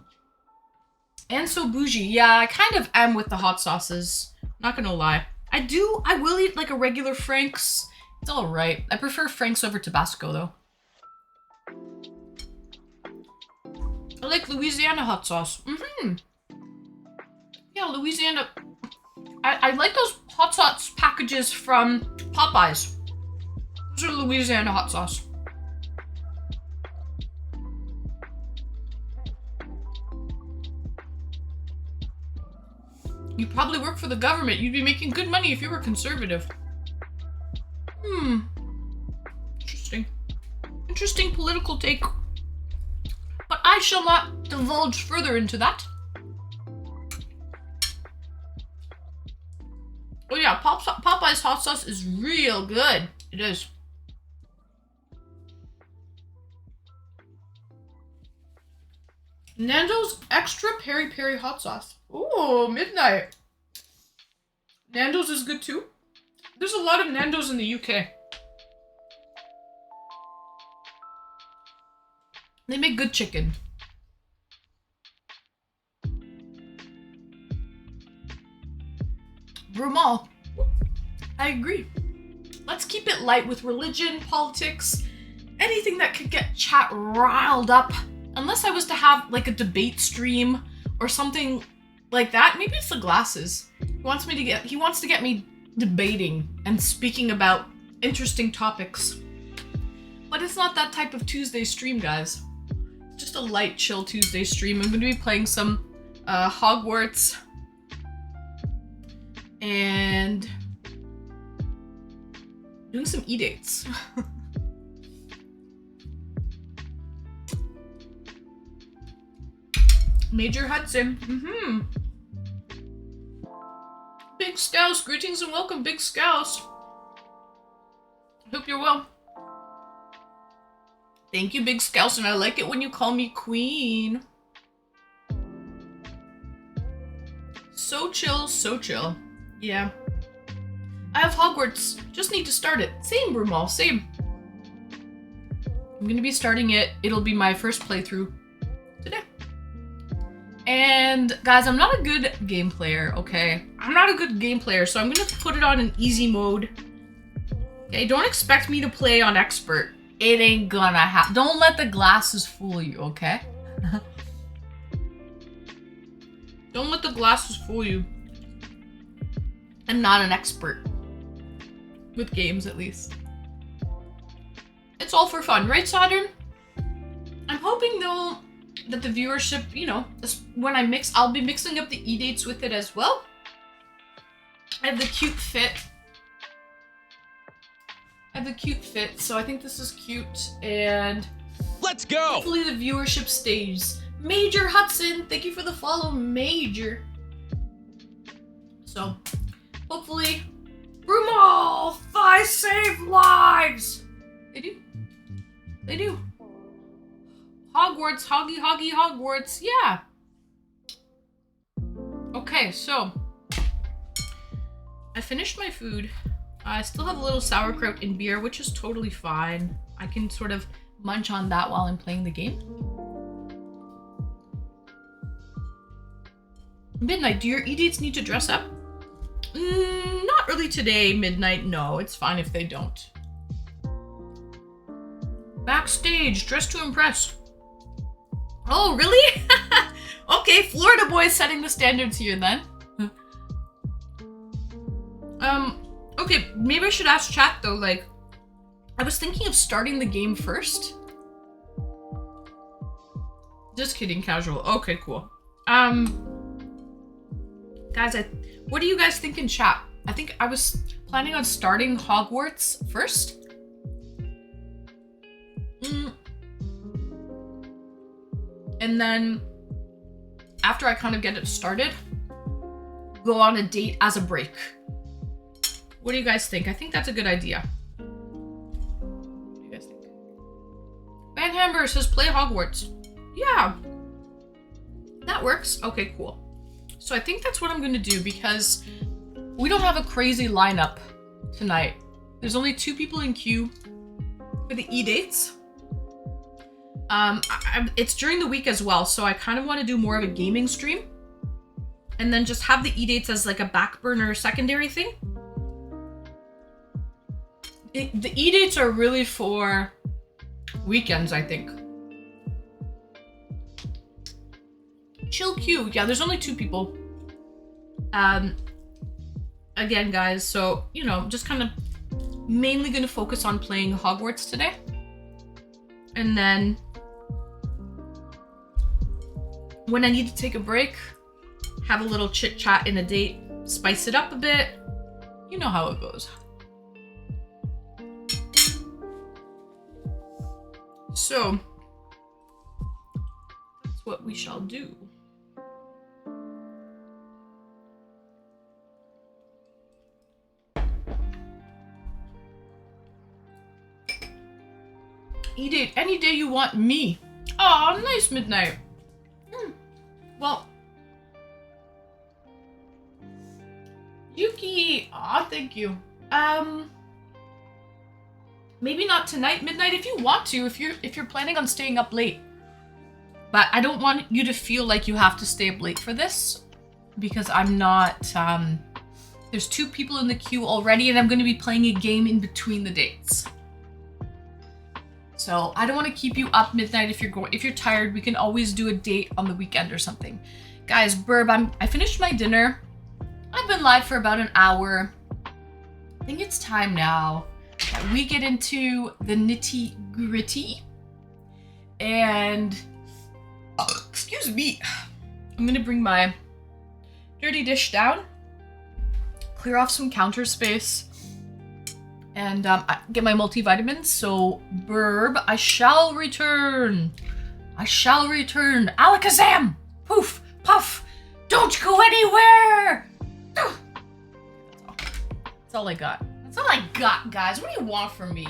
[SPEAKER 1] And so bougie. Yeah, I kind of am with the hot sauces. Not gonna lie. I will eat like a regular Frank's. It's alright. I prefer Frank's over Tabasco though. I like Louisiana hot sauce. Yeah, Louisiana. I like those hot sauce packages from Popeyes. Those are Louisiana hot sauce. You probably work for the government. You'd be making good money if you were conservative. Interesting. Interesting political take. But I shall not divulge further into that. Oh yeah, Popeye's hot sauce is real good. It is. Nando's extra peri peri hot sauce. Ooh, midnight. Nando's is good too. There's a lot of Nando's in the UK. They make good chicken. Brumal. I agree. Let's keep it light with religion, politics, anything that could get chat riled up. Unless I was to have like a debate stream or something like that. Maybe it's the glasses. He wants to get me debating and speaking about interesting topics. But it's not that type of Tuesday stream, guys. It's just a light, chill Tuesday stream. I'm going to be playing some Hogwarts and doing some eDates. Major Hudson. Big Scouse, greetings and welcome, Big Scouse. Hope you're well. Thank you, Big Scouse, and I like it when you call me Queen. So chill, so chill. Yeah. I have Hogwarts. Just need to start it. Same, Brumal, same. I'm gonna be starting it. It'll be my first playthrough today. And guys, I'm not a good game player, okay? I'm not a good game player, so I'm gonna put it on an easy mode. Okay, don't expect me to play on expert. It ain't gonna happen. Don't let the glasses fool you, okay? Don't let the glasses fool you. I'm not an expert. With games, at least. It's all for fun, right, Saturn? I'm hoping though that the viewership, you know, when I mix, I'll be mixing up the eDates with it as well. I have the cute fit. So I think this is cute, and
[SPEAKER 2] let's go!
[SPEAKER 1] Hopefully the viewership stays. Major Hudson, thank you for the follow, Major. So, hopefully, Brumal, I save lives! They do. They do. Hogwarts, Hoggy, Hogwarts, yeah. Okay, so, I finished my food. I still have a little sauerkraut and beer, which is totally fine. I can sort of munch on that while I'm playing the game. Midnight, do your eDates need to dress up? Not really today, Midnight. No, it's fine if they don't. Backstage, dress to impress. Oh, really? Okay, Florida boy setting the standards here then. Okay, maybe I should ask chat though, like, I was thinking of starting the game first. Just kidding, casual. Okay, cool. Guys, what do you guys think in chat? I think I was planning on starting Hogwarts first. And then, after I kind of get it started, go on a date as a break. What do you guys think? I think that's a good idea. What do you guys think? Van Hamber says play Hogwarts. Yeah. That works. Okay, cool. So I think that's what I'm gonna do because we don't have a crazy lineup tonight. There's only 2 people in queue for the eDates. It's during the week as well, so I kind of want to do more of a gaming stream. and then just have the eDates as like a back burner secondary thing. The eDates are really for weekends, I think. Chill queue. Yeah, there's only 2 people. Again, guys, so, you know, just kind of mainly gonna focus on playing Hogwarts today. And then when I need to take a break, have a little chit chat in a date, spice it up a bit. You know how it goes. So that's what we shall do. eDate any day you want me. Oh, nice, Midnight. Well, Yuki. Aw, thank you. Maybe not tonight, Midnight, if you want to, if you're planning on staying up late. But I don't want you to feel like you have to stay up late for this, because I'm not. There's 2 people in the queue already, and I'm going to be playing a game in between the dates. So I don't want to keep you up, Midnight. If you're tired, we can always do a date on the weekend or something. Guys, Burb, I finished my dinner. I've been live for about an hour. I think it's time now that we get into the nitty-gritty. And excuse me, I'm gonna bring my dirty dish down, clear off some counter space, and get my multivitamins. So, Burb, I shall return. I shall return. Alakazam! Poof! Puff! Don't go anywhere! That's all I got. That's all I got, guys. What do you want from me?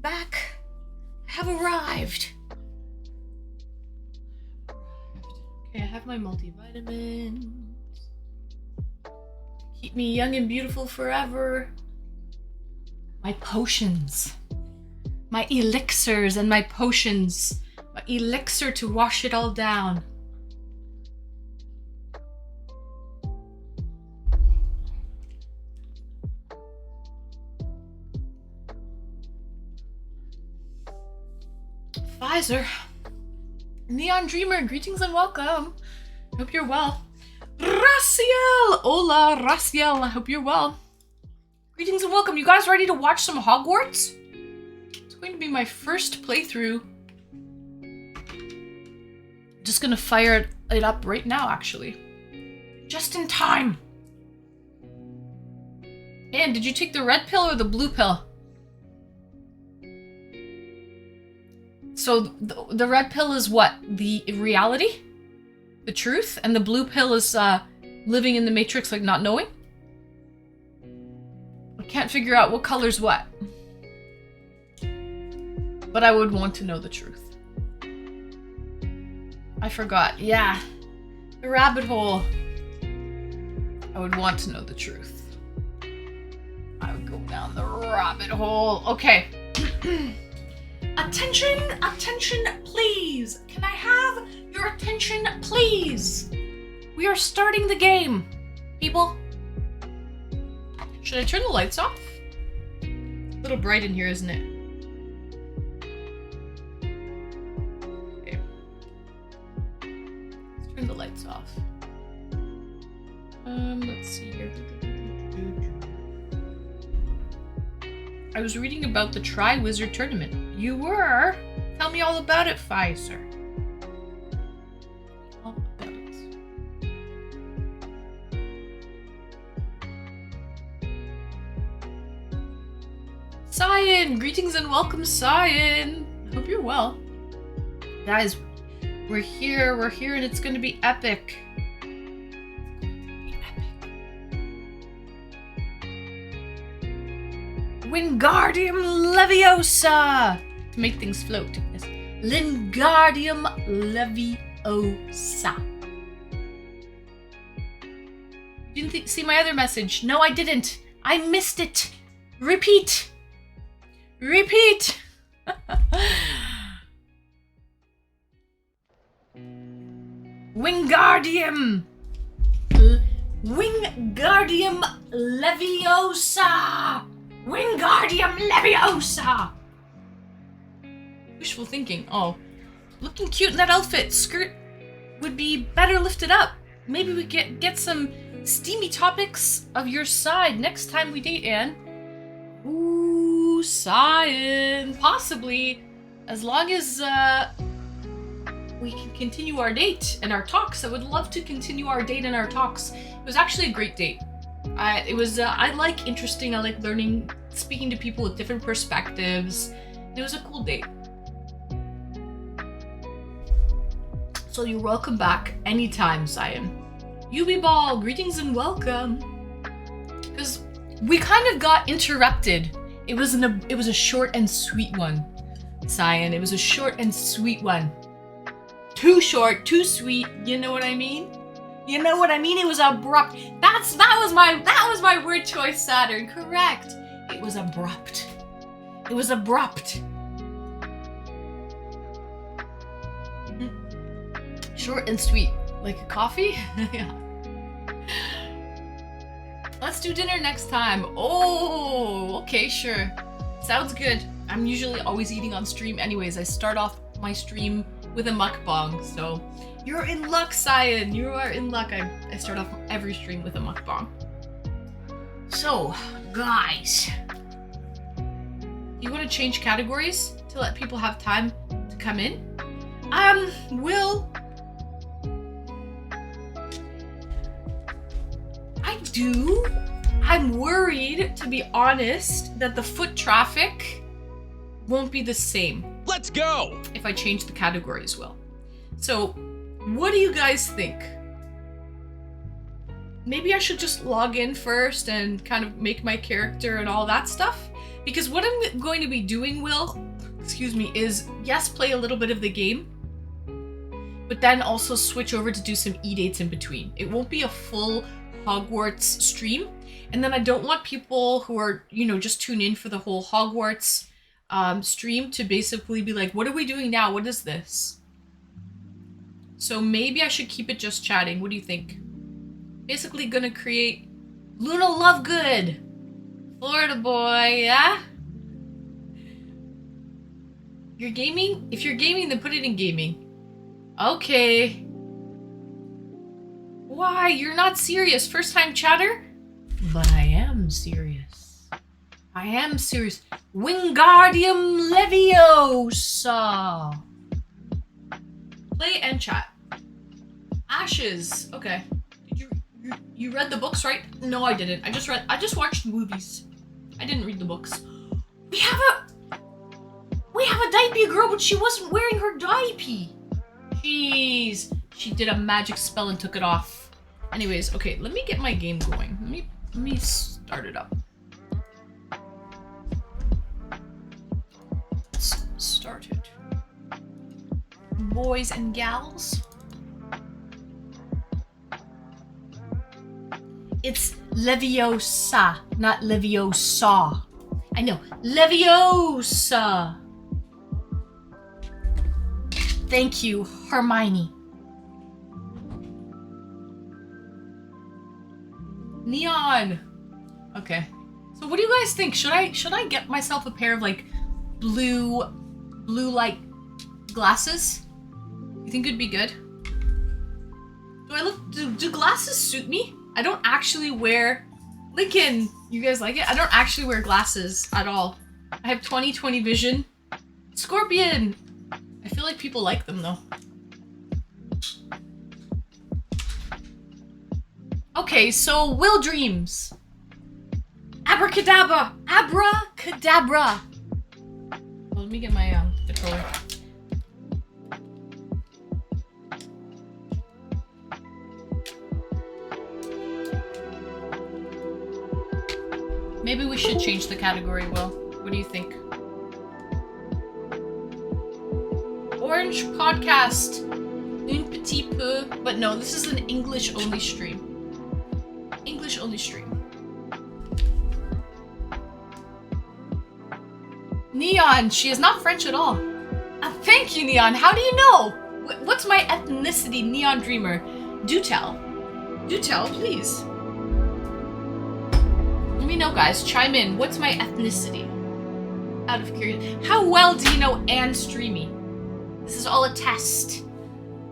[SPEAKER 1] Back. I have arrived. Okay, I have my multivitamins. Keep me young and beautiful forever. My potions. My elixirs and my potions. My elixir to wash it all down. Pfizer. Neon Dreamer, greetings and welcome. Hope you're well. Raciel! Hola, Raciel. I hope you're well. Greetings and welcome. You guys ready to watch some Hogwarts? It's going to be my first playthrough. Just gonna fire it up right now, actually. Just in time. And did you take the red pill or the blue pill? So the red pill is what? The reality? The truth? And the blue pill is living in the Matrix, like not knowing? I can't figure out what color's what. But I would want to know the truth. I forgot. Yeah. The rabbit hole. I would want to know the truth. I would go down the rabbit hole. Okay. Attention, attention, please. Can I have your attention, please? We are starting the game, people. Should I turn the lights off? A little bright in here, isn't it? Okay. Let's turn the lights off. Let's see here. I was reading about the Tri-Wizard Tournament. You were? Tell me all about it, Pfizer. All about it. Cyan! Greetings and welcome, Cyan! I hope you're well. Guys, we're here, and it's gonna be epic. Wingardium Leviosa! To make things float. Yes. Wingardium Leviosa. You didn't see my other message? No, I didn't. I missed it. Repeat. Repeat. Wingardium. Wingardium Leviosa. Wingardium Leviosa! Wishful thinking. Oh. Looking cute in that outfit. Skirt would be better lifted up. Maybe we get some steamy topics of your side next time we date, Anne. Ooh, Cyan. Possibly. As long as we can continue our date and our talks. I would love to continue our date and our talks. It was actually a great date. I like interesting, I like learning, speaking to people with different perspectives. It was a cool date. So you're welcome back anytime, Cyan. Yubi Ball, greetings and welcome. Because we kind of got interrupted. It was a short and sweet one, Cyan. It was a short and sweet one. Too short, too sweet, you know what I mean? You know what I mean? It was abrupt. That was my word choice, Saturn. Correct. It was abrupt. It was abrupt. Short and sweet. Like a coffee? Yeah. Let's do dinner next time. Oh, okay, sure. Sounds good. I'm usually always eating on stream anyways. I start off my stream with a mukbang, so you're in luck, Cyan. You are in luck. I start off every stream with a mukbang. So, guys, you want to change categories to let people have time to come in? Will, I do. I'm worried, to be honest, that the foot traffic won't be the same.
[SPEAKER 2] Let's go!
[SPEAKER 1] If I change the categories, Will. So, what do you guys think? Maybe I should just log in first and kind of make my character and all that stuff? Because what I'm going to be doing, Will, is, yes, play a little bit of the game, but then also switch over to do some eDates in between. It won't be a full Hogwarts stream. And then I don't want people who are, just tune in for the whole Hogwarts stream to basically be like, what are we doing now? What is this? So maybe I should keep it just chatting. What do you think? Basically gonna create Luna Lovegood. Florida boy, yeah? You're gaming? If you're gaming, then put it in gaming. Okay. Why? You're not serious. First time chatter? But I am serious. I am serious. Wingardium Leviosa. Play and chat. Ashes. Okay. Did you read the books, right? No, I didn't. I just watched the movies. I didn't read the books. We have a diaper girl, but she wasn't wearing her diaper. Jeez. She did a magic spell and took it off. Anyways, okay, let me get my game going. Let me start it up. Let's start it. Boys and gals. It's Leviosa, not Leviosa. I know, Leviosa. Thank you, Hermione. Neon. Okay. So what do you guys think? Should I get myself a pair of like blue light glasses? You think it'd be good? Do glasses suit me? I don't actually wear Lincoln. You guys like it? I don't actually wear glasses at all. I have 20/20 vision. Scorpion. I feel like people like them though. Okay, so Will Dreams. Abracadabra! Abracadabra! Well, let me get my controller. Maybe we should change the category, Will. What do you think? Orange podcast. Un petit peu. But no, this is an English only stream. English only stream. Neon, she is not French at all. Thank you, Neon. How do you know? What's my ethnicity, Neon Dreamer? Do tell. Do tell, please. Let me know, guys. Chime in. What's my ethnicity? Out of curiosity. How well do you know Anne Streamy? This is all a test.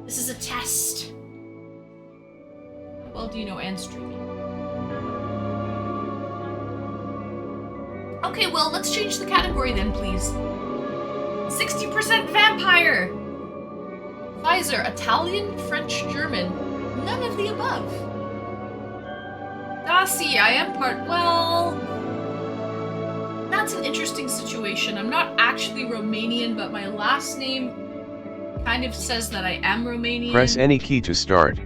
[SPEAKER 1] This is a test. How well do you know Anne Streamy? Okay, well, let's change the category then, please. 60% vampire. Pfizer, Italian, French, German. None of the above. Dasi, I am part, well... That's an interesting situation. I'm not actually Romanian, but my last name kind of says that I am Romanian.
[SPEAKER 3] Press any key to start.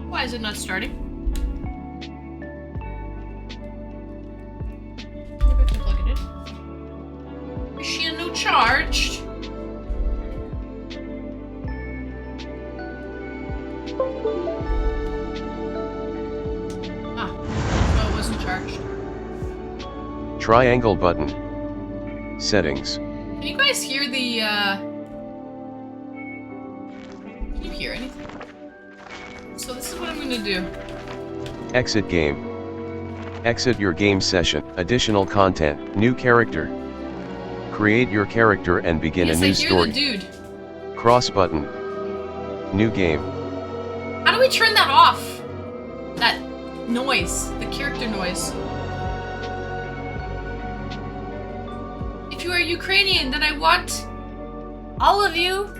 [SPEAKER 1] Why is it not starting? Maybe I can plug it in. Is she a new charged? Ah, so it wasn't charged.
[SPEAKER 3] Triangle button. Settings.
[SPEAKER 1] Can you guys hear the, Can you hear anything? So this is what I'm gonna do.
[SPEAKER 3] Exit game. Exit your game session. Additional content. New character. Create your character and begin
[SPEAKER 1] Yes,
[SPEAKER 3] a new
[SPEAKER 1] I hear
[SPEAKER 3] story.
[SPEAKER 1] the dude.
[SPEAKER 3] Cross button. New game.
[SPEAKER 1] How do we turn that off? That noise, the character noise. If you are Ukrainian, then I want all of you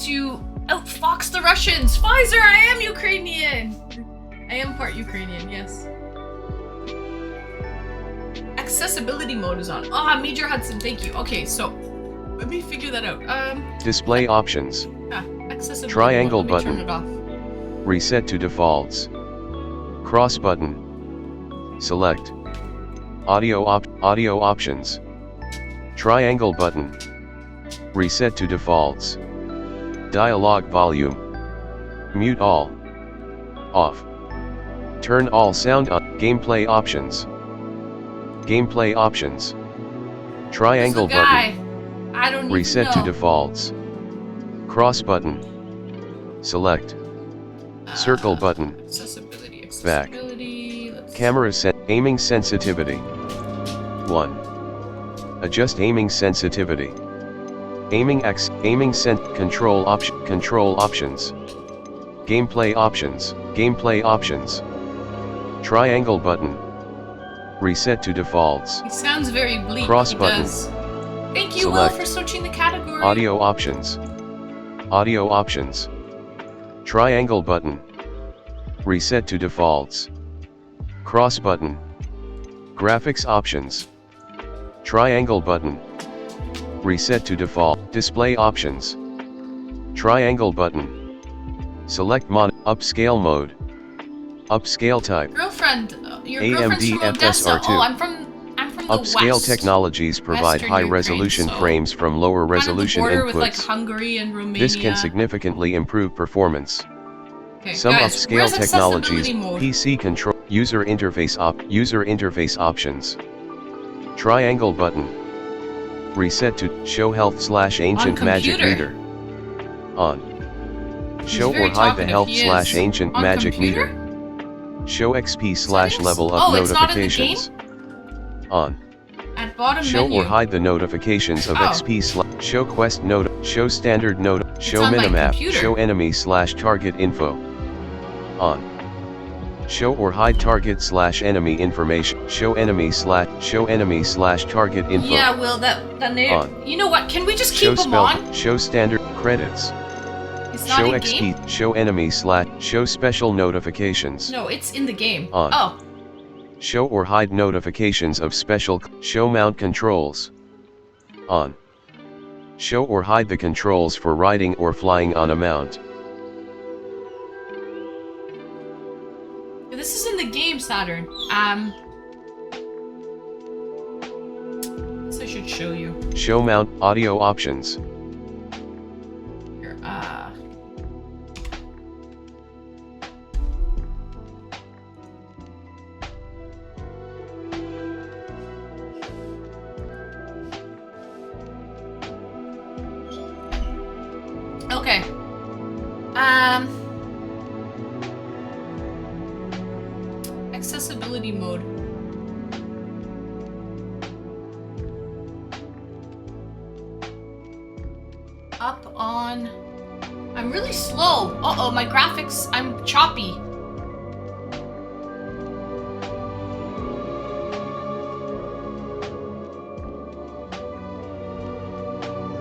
[SPEAKER 1] to outfox the Russians. Pfizer, I am Ukrainian. I am part Ukrainian, yes. Accessibility mode is on. Ah, Major Hudson, thank you. Okay, so let me figure that out.
[SPEAKER 3] Display options.
[SPEAKER 1] Accessibility
[SPEAKER 3] Triangle
[SPEAKER 1] mode. Let me
[SPEAKER 3] button.
[SPEAKER 1] turn it off.
[SPEAKER 3] Reset to defaults. Cross button. Select. Audio options. Triangle button. Reset to defaults. Dialog volume. Mute all. Off. Turn all sound on. Gameplay options. Gameplay options. Triangle button.
[SPEAKER 1] I don't
[SPEAKER 3] Reset to
[SPEAKER 1] know.
[SPEAKER 3] defaults. Cross button. Select. Circle button.
[SPEAKER 1] Accessibility.
[SPEAKER 3] Back.
[SPEAKER 1] Let's
[SPEAKER 3] Camera set. Aiming sensitivity. 1. Adjust aiming sensitivity. Aiming control options. Gameplay options. Gameplay options. Triangle button. Reset to defaults.
[SPEAKER 1] He sounds very bleak.
[SPEAKER 3] Cross
[SPEAKER 1] he
[SPEAKER 3] button.
[SPEAKER 1] Does. Thank you,
[SPEAKER 3] Select.
[SPEAKER 1] Will, for switching the category.
[SPEAKER 3] Audio options. Audio options. Triangle button. Reset to defaults. Cross button. Graphics options. Triangle button. Reset to default. Display options. Triangle button. Select upscale mode. Upscale type.
[SPEAKER 1] Girlfriend, your
[SPEAKER 3] AMD
[SPEAKER 1] girlfriend's from Odessa.
[SPEAKER 3] FSR2.
[SPEAKER 1] Oh, I'm from the
[SPEAKER 3] Upscale
[SPEAKER 1] west.
[SPEAKER 3] technologies provide
[SPEAKER 1] Western
[SPEAKER 3] high-resolution
[SPEAKER 1] Ukraine, so
[SPEAKER 3] frames from lower resolution
[SPEAKER 1] kind of the border with like
[SPEAKER 3] inputs.
[SPEAKER 1] Hungary and Romania.
[SPEAKER 3] This can significantly improve performance.
[SPEAKER 1] Okay,
[SPEAKER 3] Some
[SPEAKER 1] guys,
[SPEAKER 3] upscale
[SPEAKER 1] where's
[SPEAKER 3] technologies,
[SPEAKER 1] accessibility mode?
[SPEAKER 3] PC control, user interface options. Triangle button. Reset to show health/ancient magic
[SPEAKER 1] computer.
[SPEAKER 3] meter. On.
[SPEAKER 1] He's
[SPEAKER 3] Show or
[SPEAKER 1] very
[SPEAKER 3] hide the
[SPEAKER 1] talkative, he is.
[SPEAKER 3] health/ancient
[SPEAKER 1] On
[SPEAKER 3] magic
[SPEAKER 1] computer?
[SPEAKER 3] meter. Show XP/level up
[SPEAKER 1] Oh, it's not in the
[SPEAKER 3] notifications. On.
[SPEAKER 1] At bottom
[SPEAKER 3] Show
[SPEAKER 1] menu.
[SPEAKER 3] or hide the notifications of
[SPEAKER 1] Oh.
[SPEAKER 3] show quest note, show standard note, show
[SPEAKER 1] on my
[SPEAKER 3] minimap,
[SPEAKER 1] computer.
[SPEAKER 3] show enemy/target info. On. Show or hide target/enemy information, show enemy/target info.
[SPEAKER 1] Yeah, Will, that name.
[SPEAKER 3] On.
[SPEAKER 1] You know what? Can we just
[SPEAKER 3] Show
[SPEAKER 1] keep them
[SPEAKER 3] spell,
[SPEAKER 1] on?
[SPEAKER 3] show standard credits,
[SPEAKER 1] It's not
[SPEAKER 3] show
[SPEAKER 1] in
[SPEAKER 3] XP,
[SPEAKER 1] game.
[SPEAKER 3] show enemy/show special notifications.
[SPEAKER 1] No, it's in the game.
[SPEAKER 3] On.
[SPEAKER 1] Oh,
[SPEAKER 3] Show or hide notifications of special show mount controls. On. Show or hide the controls for riding or flying on a mount.
[SPEAKER 1] this is in the game, Saturn. Guess I should show you.
[SPEAKER 3] Show mount audio options.
[SPEAKER 1] Here, Okay. Accessibility mode. Up on. I'm really slow. Uh-oh, my graphics, I'm choppy.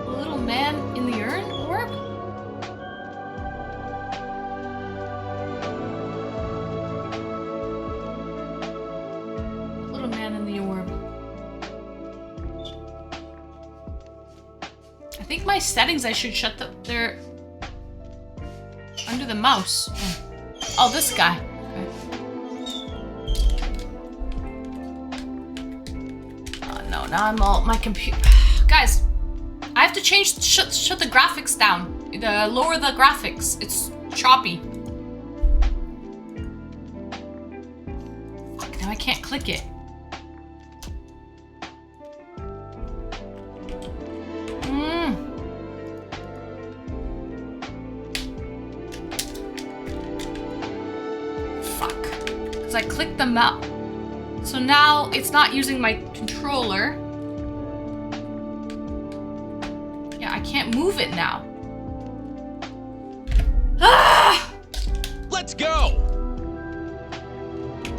[SPEAKER 1] Little man in the urn orb? Little man in the orb. I think my settings, I should shut they're under the mouse. Oh, this guy. Okay. Oh no, now I'm all my computer. Guys, I have to shut the graphics down. Lower the graphics. It's choppy. Fuck, now I can't click it. Because I clicked the mouse. So now it's not using my controller. Yeah, I can't move it now. Ah!
[SPEAKER 2] Let's go!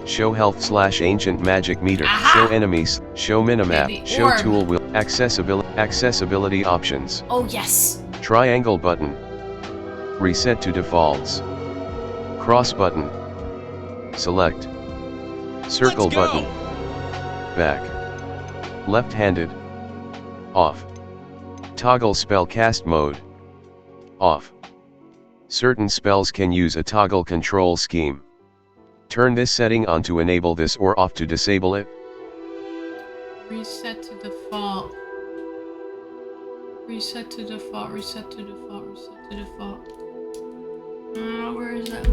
[SPEAKER 3] Show health/ancient magic meter.
[SPEAKER 1] Aha!
[SPEAKER 3] Show enemies. Show minimap.
[SPEAKER 1] Okay, the
[SPEAKER 3] Show
[SPEAKER 1] orb.
[SPEAKER 3] tool wheel. Accessibility options.
[SPEAKER 1] Oh, yes.
[SPEAKER 3] Triangle button. Reset to defaults. Cross button. Select. Circle
[SPEAKER 2] Let's go!
[SPEAKER 3] button. Back. Left-handed. Off. Toggle spell cast mode. Off. Certain spells can use a toggle control scheme. Turn this setting on to enable this or off to disable it.
[SPEAKER 1] Reset to default. Reset to default, reset to default, reset to default. Where is that?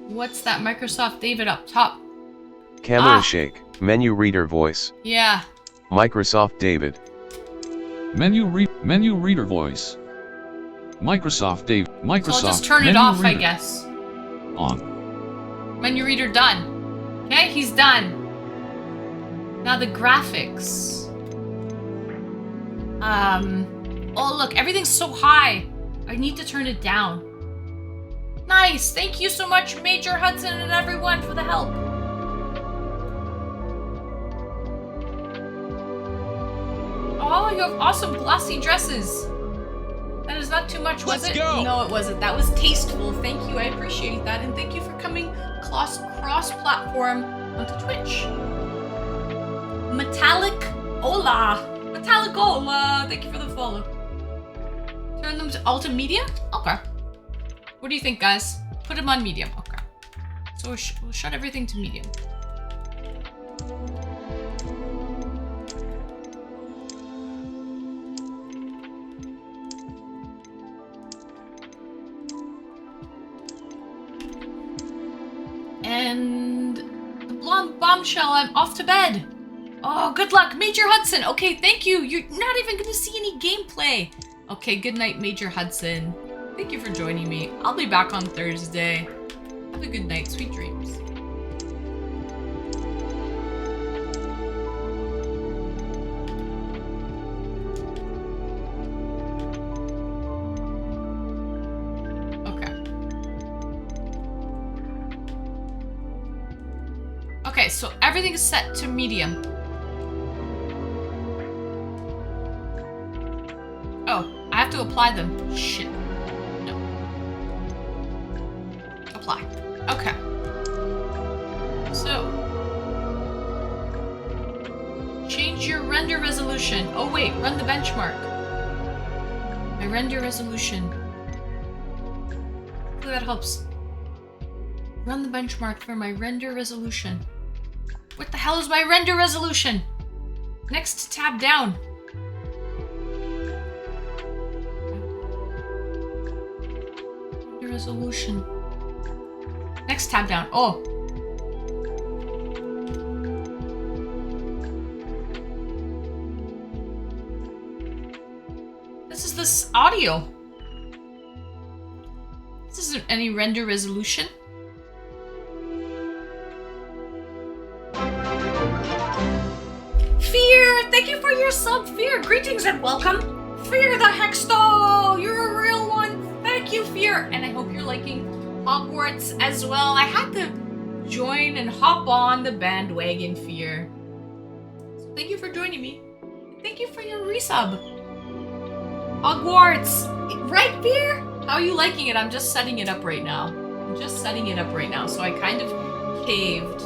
[SPEAKER 1] What's that Microsoft David up top?
[SPEAKER 3] Camera shake, menu reader voice.
[SPEAKER 1] Yeah.
[SPEAKER 3] Microsoft David.
[SPEAKER 2] Menu reader voice. Microsoft David. Microsoft.
[SPEAKER 1] So I'll just turn it off, I guess.
[SPEAKER 2] On.
[SPEAKER 1] Menu reader done. Okay, he's done. Now the graphics. Oh look, everything's so high. I need to turn it down. Nice, thank you so much, Major Hudson and everyone for the help. Oh, you have awesome glossy dresses. That is not too much, was it?
[SPEAKER 2] Let's go.
[SPEAKER 1] No, it wasn't. That was tasteful. Thank you, I appreciate that. And thank you for coming cross-platform onto Twitch. Metallic Ola. Thank you for the follow. Turn them to all to medium? Okay. What do you think, guys? Put them on medium. Okay. So we'll shut everything to medium. And the blonde bombshell, I'm off to bed. Oh, good luck, Major Hudson. Okay, thank you. You're not even gonna see any gameplay. Okay, good night, Major Hudson. Thank you for joining me. I'll be back on Thursday. Have a good night, sweet dreams. Okay, so everything is set to medium. Oh, I have to apply them. Shit. No. Apply. Okay. So. Change your render resolution. Oh wait, run the benchmark. My render resolution. Hopefully that helps. Run the benchmark for my render resolution. What the hell is my render resolution? Next tab down. Render resolution. Next tab down. Oh. This is this audio. This isn't any render resolution. Fear! Thank you for your sub, Fear! Greetings and welcome! Fear the Hexto! You're a real one! Thank you, Fear! And I hope you're liking Hogwarts as well. I had to join and hop on the bandwagon, Fear. So thank you for joining me. Thank you for your resub. Hogwarts! Right, Fear? How are you liking it? I'm just setting it up right now. So I kind of caved.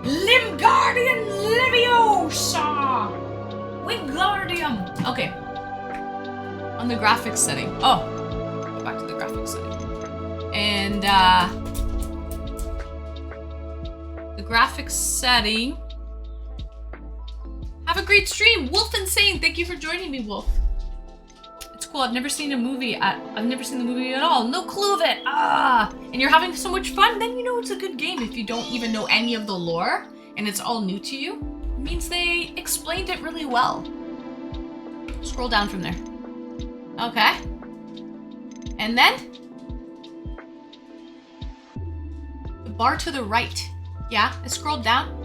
[SPEAKER 1] Limgardium Leviosa! Wingardium! Okay. On the graphics setting. Oh. Go back to the graphics setting. And, the graphics setting. Have a great stream! Wolf Insane! Thank you for joining me, Wolf. It's cool. I've never seen the movie at all. No clue of it. And you're having so much fun, then you know it's a good game. If you don't even know any of the lore and it's all new to you, it means they explained it really well. Scroll down from there. Okay. And then the bar to the right. Yeah, I scrolled down.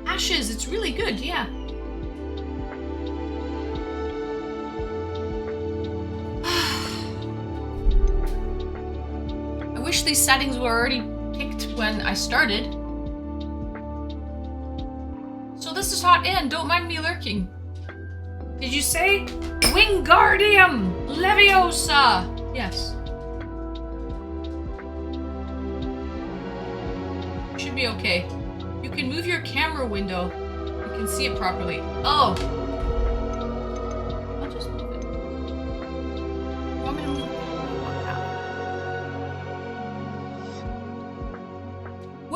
[SPEAKER 1] Ashes, it's really good, yeah. I wish these settings were already picked when I started. So this is hot in, don't mind me lurking. Did you say Wingardium Leviosa? Yes. Should be okay. You can move your camera window. You can see it properly. Oh.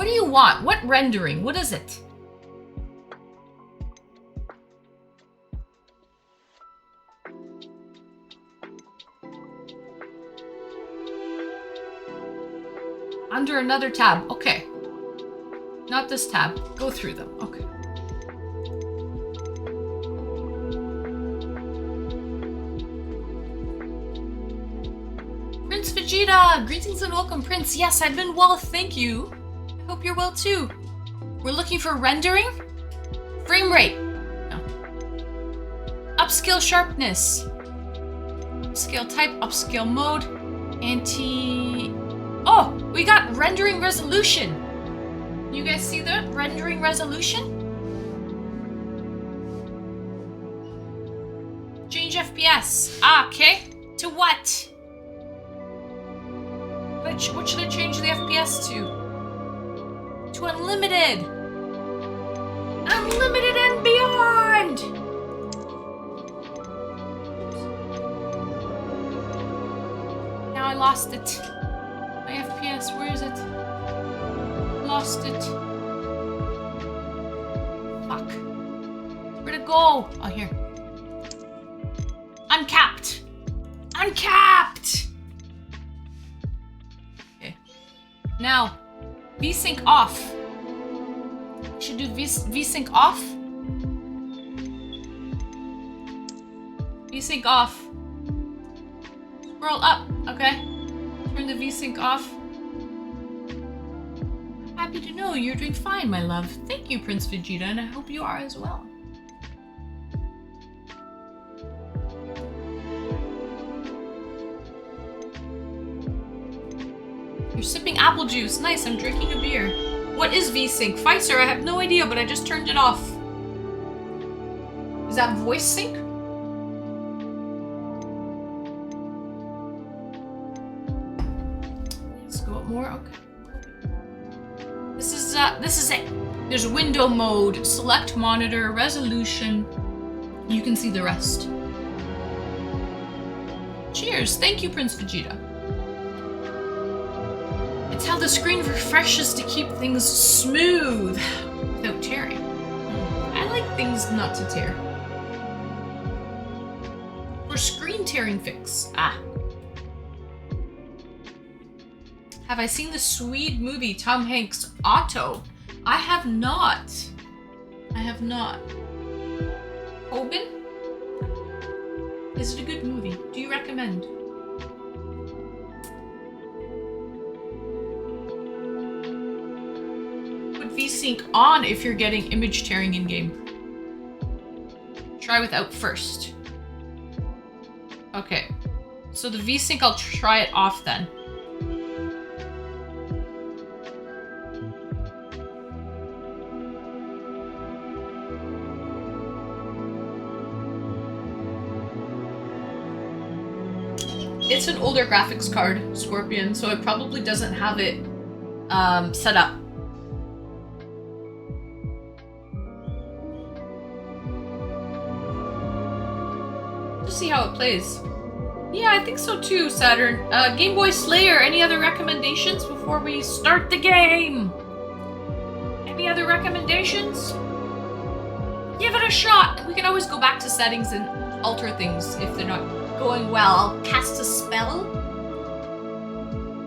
[SPEAKER 1] What do you want? What rendering? What is it? Under another tab. Okay. Not this tab. Go through them. Okay. Prince Vegeta! Greetings and welcome, Prince. Yes, I've been well, thank you. I hope you're well too. We're looking for rendering? Frame rate. No. Upscale sharpness. Upscale type, upscale mode. Anti... Oh! We got rendering resolution! You guys see the rendering resolution? Change FPS. Ah, okay. To what? What should I change the FPS to? To unlimited! Unlimited and beyond! Now I lost it. My FPS, where is it? Lost it. Fuck. Where'd it go? Oh, here. Uncapped! Uncapped! Okay. Now, VSync off. Should do VSync off. VSync off. Scroll up, okay. Turn the VSync off. Happy to know you're doing fine, my love. Thank you, Prince Vegeta, and I hope you are as well. You're sipping apple juice. Nice, I'm drinking a beer. What is VSync? Ficer, I have no idea, but I just turned it off. Is that voice sync? Let's go up more, okay. This is it. There's window mode, select monitor, resolution. You can see the rest. Cheers. Thank you, Prince Vegeta. It's how the screen refreshes to keep things smooth without tearing. I like things not to tear. For screen tearing fix. Ah. Have I seen the Swede movie Tom Hanks' Otto? I have not. I have not. Hogan? Is it a good movie? Do you recommend? Put VSync on if you're getting image tearing in game. Try without first. Okay. So the VSync, I'll try it off then. It's an older graphics card, Scorpion, so it probably doesn't have it set up. Just see how it plays. Yeah, I think so too, Saturn. Game Boy Slayer, any other recommendations before we start the game? Any other recommendations? Give it a shot! We can always go back to settings and alter things if they're not going well. I'll cast a spell.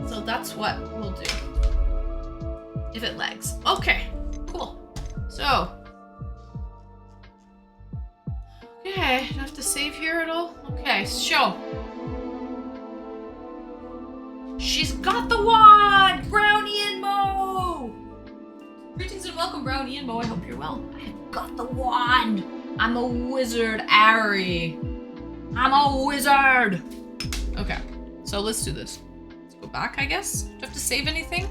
[SPEAKER 1] So that's what we'll do. If it lags. Okay, cool. So. Okay, do I have to save here at all? Okay, show. She's got the wand! Brownie and Mo! Greetings and welcome, Brownie and Mo. I hope you're well. I have got the wand! I'm a wizard, Ari. I'm a wizard! Okay, so let's do this. Let's go back, I guess. Do I have to save anything?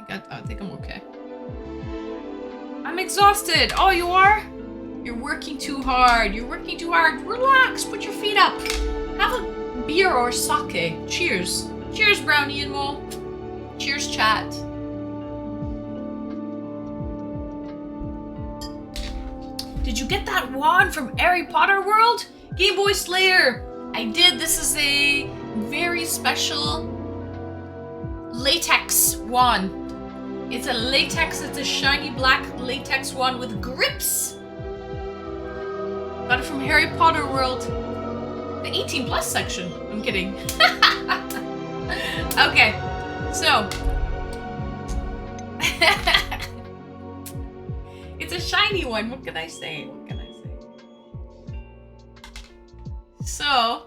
[SPEAKER 1] I think I'm okay. I'm exhausted! Oh, you are? You're working too hard. You're working too hard. Relax, put your feet up. Have a beer or sake. Cheers. Cheers, Brownie and Mo. Cheers, chat. Did you get that wand from Harry Potter World? Game Boy Slayer. I did. This is a very special latex wand. It's a latex, it's a shiny black latex one with grips. Got it from Harry Potter World. The 18 plus section. I'm kidding. Okay, so. It's a shiny one. What can I say? What can I say? So,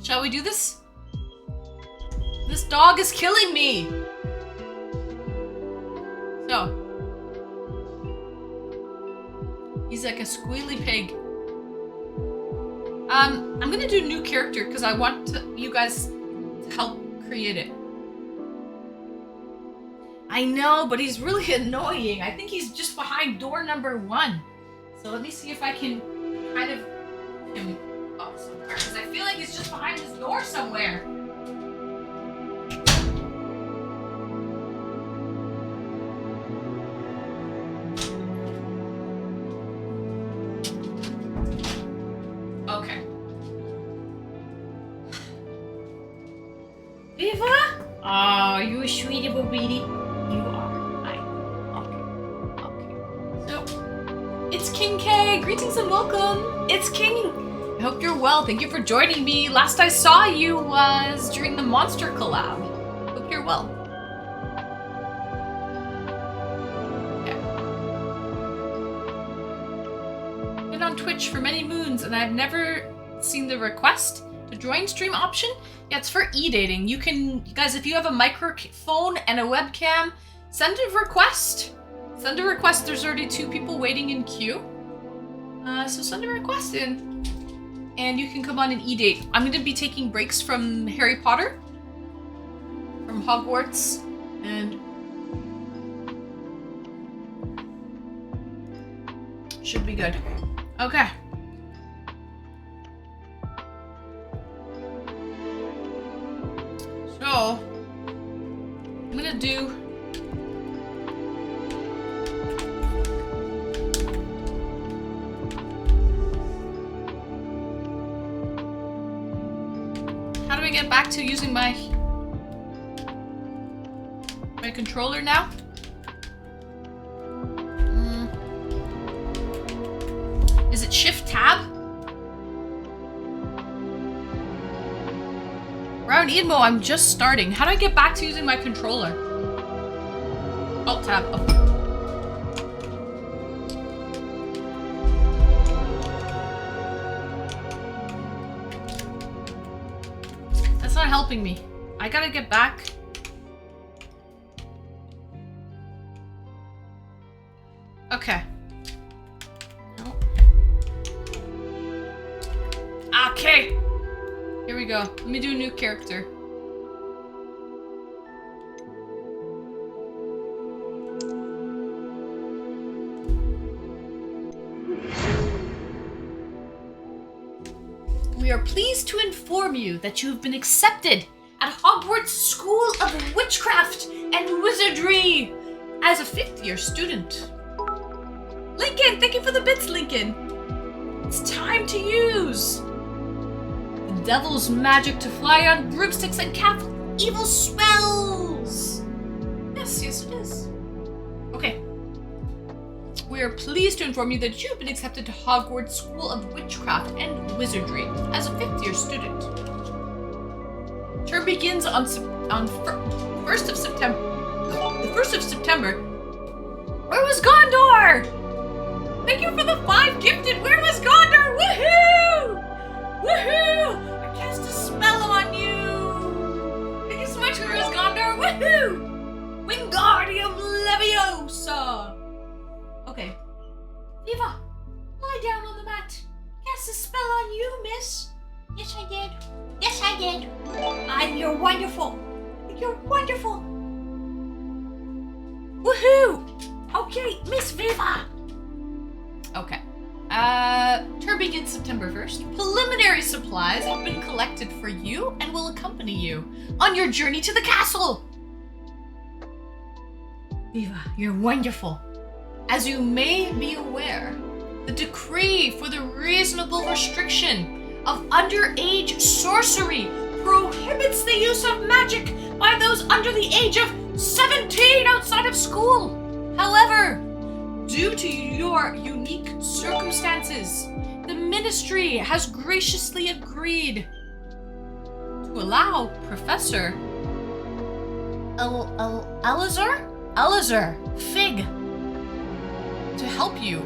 [SPEAKER 1] shall we do this? This dog is killing me. So, he's like a squealy pig. I'm gonna do new character because I want you guys to help create it. I know, but he's really annoying. I think he's just behind door number 1. So let me see if I can kind of him up somewhere because I feel like he's just behind this door somewhere. Okay. Viva? Oh, you a sweetie baby. You are. Okay. So, it's King K. Greetings and welcome. It's King. I hope you're well. Thank you for joining me. Last I saw you was during the Monster collab. Hope you're well. Yeah. Been on Twitch for many moons and I've never seen the request to join stream option. Yeah, it's for eDating. You can, guys, if you have a microphone and a webcam, send a request. Send a request. There's already 2 people waiting in queue. So send a request in. And you can come on and eDate. I'm going to be taking breaks from Harry Potter. From Hogwarts. And should be good. Okay. So, I'm gonna do how do I get back to using my controller now? Is it Shift Tab? Brown Emo, I'm just starting. How do I get back to using my controller? Alt tab. Oh. That's not helping me. I gotta get back. Okay. No. Okay. Here we go. Let me do a new character. We are pleased to inform you that you have been accepted at Hogwarts School of Witchcraft and Wizardry as a 5th-year student. Lincoln, thank you for the bits, Lincoln. It's time to use the devil's magic to fly on broomsticks and cast evil spells. Yes, yes it is. Okay. We are pleased to inform you that you've been accepted to Hogwarts School of Witchcraft and Wizardry as a 5th-year student. Term begins on 1st of September. The 1st of September. Where was Gondor? Thank you for the 5 gifted. Where was Gondor? Woohoo! Woohoo! I cast a spell on you. Thank you so much, Where was Gondor? Woohoo! Wingardium Leviosa. Okay. Viva, lie down on the mat. Cast a spell on you, miss. Yes, I did. Yes, I did. And you're wonderful. You're wonderful. Woohoo! Okay, Miss Viva. Okay. Term begins September 1st. Preliminary supplies have been collected for you and will accompany you on your journey to the castle. Viva, you're wonderful. As you may be aware, the decree for the reasonable restriction of underage sorcery prohibits the use of magic by those under the age of 17 outside of school. However, due to your unique circumstances, the ministry has graciously agreed to allow Professor Elazar Fig to help you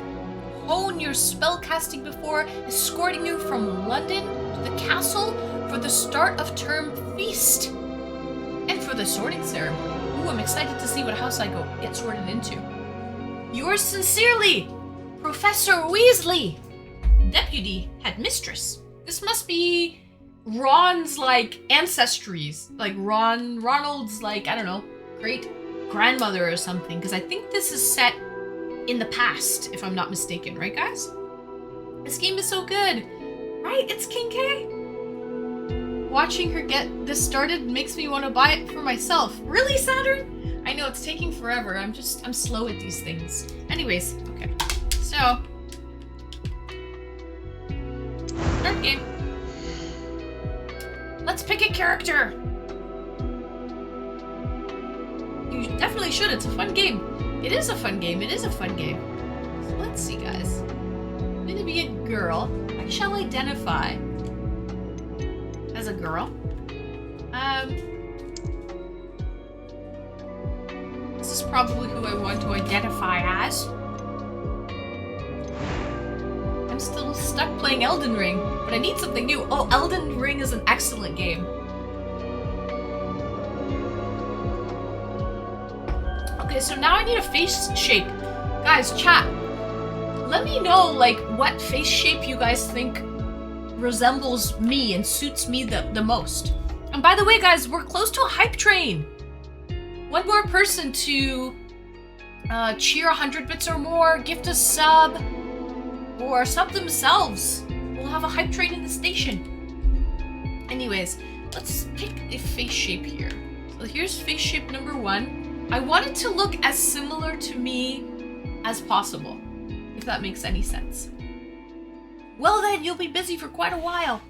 [SPEAKER 1] hone your spellcasting before escorting you from London to the castle for the start of term feast and for the sorting ceremony. Ooh, I'm excited to see what house I get sorted into. Yours sincerely, Professor Weasley, Deputy Headmistress. This must be Ron's, like, ancestries. Like, Ronald's, like, I don't know, great-grandmother or something. Because I think this is set in the past, if I'm not mistaken. Right, guys? This game is so good. Right? It's King K. Watching her get this started makes me want to buy it for myself. Really, Saturn? I know it's taking forever. I'm slow at these things. Anyways, okay. So, start game. Let's pick a character. You definitely should. It's a fun game. It is a fun game. It is a fun game. So let's see, guys. I'm gonna be a girl. I shall identify as a girl. This is probably who I want to identify as. I'm still stuck playing Elden Ring, but I need something new. Oh, Elden Ring is an excellent game. Okay, so now I need a face shape. Guys, chat. Let me know, like, what face shape you guys think resembles me and suits me the most. And by the way, guys, we're close to a hype train. One more person to cheer 100 bits or more, gift a sub, or sub themselves. We'll have a hype train in the station. Anyways, let's pick a face shape here. So here's face shape number 1. I want it to look as similar to me as possible, if that makes any sense. Well then, you'll be busy for quite a while.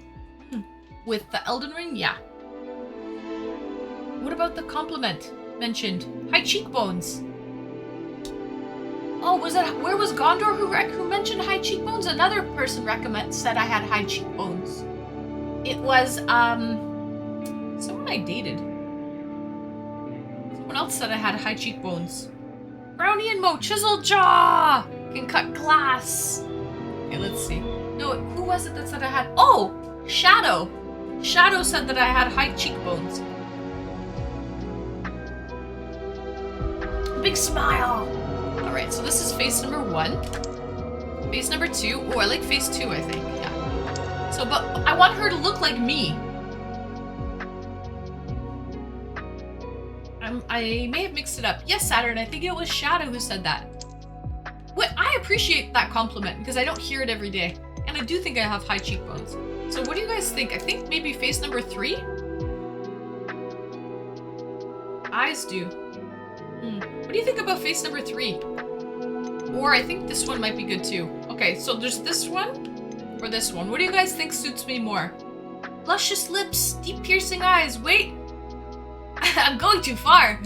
[SPEAKER 1] With the Elden Ring, yeah. What about the compliment mentioned? High cheekbones. Oh, where was Gondor who mentioned high cheekbones? Another person said I had high cheekbones. It was, someone I dated. Someone else said I had high cheekbones. Brownie and Mo, chiseled jaw! Can cut glass. Okay, let's see. No, who was it that said I had... Oh! Shadow! Shadow said that I had high cheekbones. Big smile! Alright, so this is face number 1. Face number 2. Oh, I like face 2, I think. Yeah. So, but I want her to look like me. I may have mixed it up. Yes, Saturn, I think it was Shadow who said that. Wait, I appreciate that compliment because I don't hear it every day. And I do think I have high cheekbones. So what do you guys think? I think maybe face number 3? Eyes do. What do you think about face number 3? Or I think this one might be good too. Okay, so there's this one or this one. What do you guys think suits me more? Luscious lips, deep piercing eyes. Wait, I'm going too far.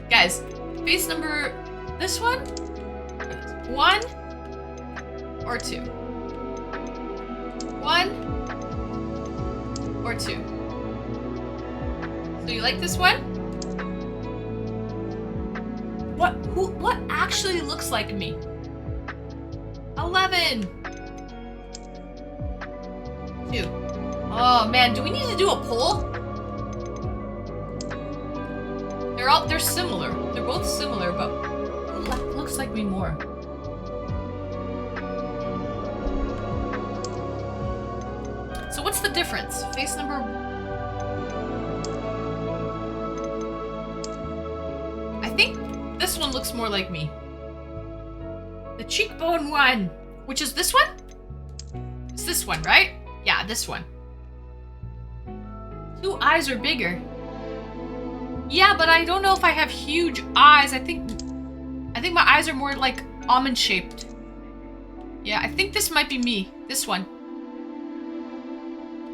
[SPEAKER 1] Guys, face number... This one? 1 or 2? 1 or 2? So you like this one? What actually looks like me? 11. 2. Oh man, do we need to do a poll? They're similar. They're both similar, but who looks like me more? So what's the difference? Face number... I think this one looks more like me. The cheekbone one, which is this one? It's this one, right? Yeah, this one. 2 eyes are bigger. Yeah, but I don't know if I have huge eyes. I think my eyes are more like almond shaped. Yeah, I think this might be me. This one.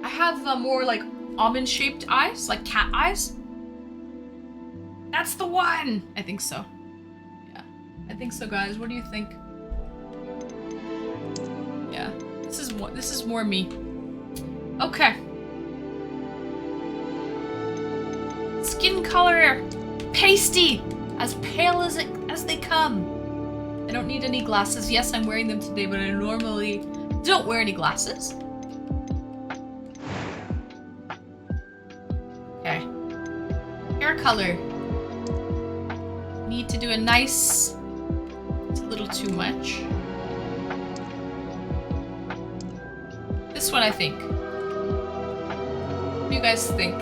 [SPEAKER 1] I have more like almond shaped eyes, like cat eyes. That's the one! I think so. Yeah. I think so, guys. What do you think? Yeah. This is more me. Okay. Skin color. Pasty. As pale as they come. I don't need any glasses. Yes, I'm wearing them today, but I normally don't wear any glasses. Okay. Hair color. Need to do a nice... It's a little too much. This one, I think. What do you guys think?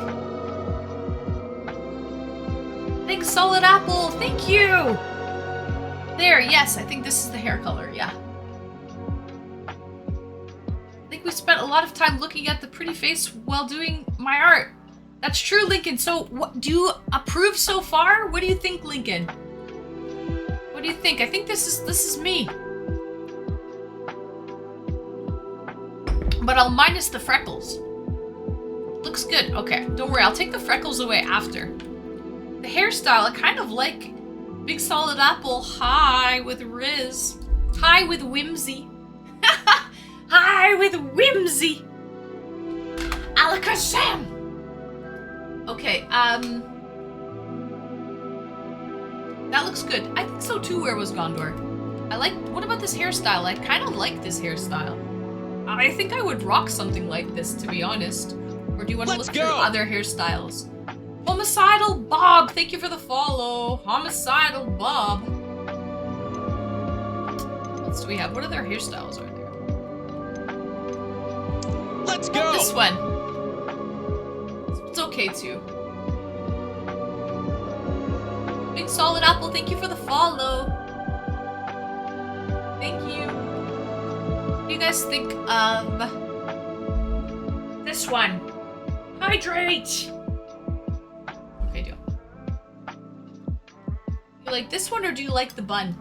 [SPEAKER 1] Big solid apple, thank you! There, yes, I think this is the hair color, yeah. I think we spent a lot of time looking at the pretty face while doing my art. That's true, Lincoln. So, what do you approve so far? What do you think, Lincoln? What do you think? I think this is me. But I'll minus the freckles. Looks good. Okay, don't worry. I'll take the freckles away after. The hairstyle, I kind of like big solid apple. Hi with Riz. Hi with whimsy. Hi with whimsy. Alakazam. Okay, that looks good. I think so too, where was Gondor? I like, what about this hairstyle? I kind of like this hairstyle. I think I would rock something like this, to be honest. Or do you want to look through other hairstyles? Homicidal Bob, thank you for the follow. Homicidal Bob. What else do we have? What other hairstyles are there?
[SPEAKER 4] Let's go!
[SPEAKER 1] This one. It's okay too. Big solid apple, thank you for the follow. Thank you. What do you guys think of this one? Hydrate! Okay, deal. You like this one or do you like the bun?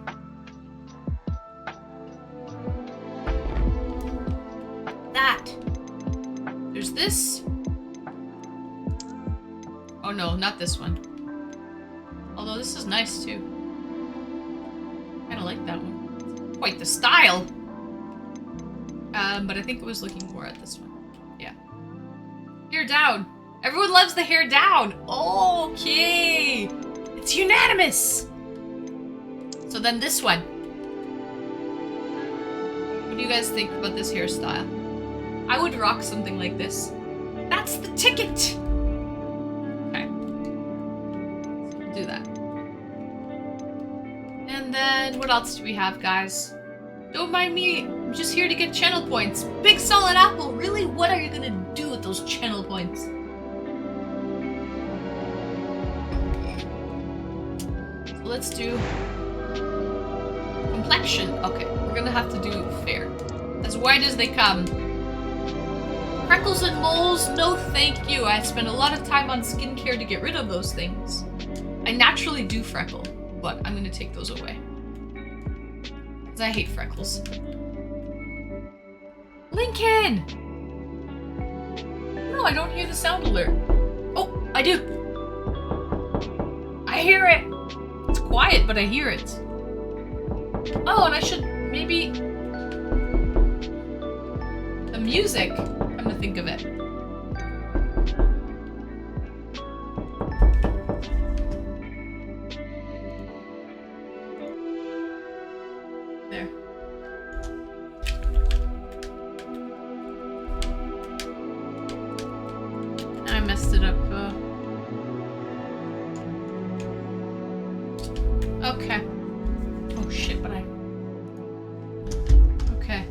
[SPEAKER 1] That. There's this. Oh no, not this one. Although this is nice too. Kinda like that one. Quite the style! But I think I was looking more at this one. Yeah. Hair down! Everyone loves the hair down! Okay! It's unanimous! So then this one. What do you guys think about this hairstyle? I would rock something like this. That's the ticket! Okay. So we'll do that. And then, what else do we have, guys? Don't mind me, I'm just here to get channel points. Big solid apple, really? What are you gonna do with those channel points? So let's do complexion. Okay, we're gonna have to do fair. As white as they come. Freckles and moles, no thank you. I spend a lot of time on skincare to get rid of those things. I naturally do freckle, but I'm gonna take those away. Because I hate freckles. Lincoln! No, I don't hear the sound alert. Oh, I do. I hear it. It's quiet, but I hear it. Oh, and I should maybe... The music, come to think of it. There. I messed it up. Okay. Oh shit, but I... Okay.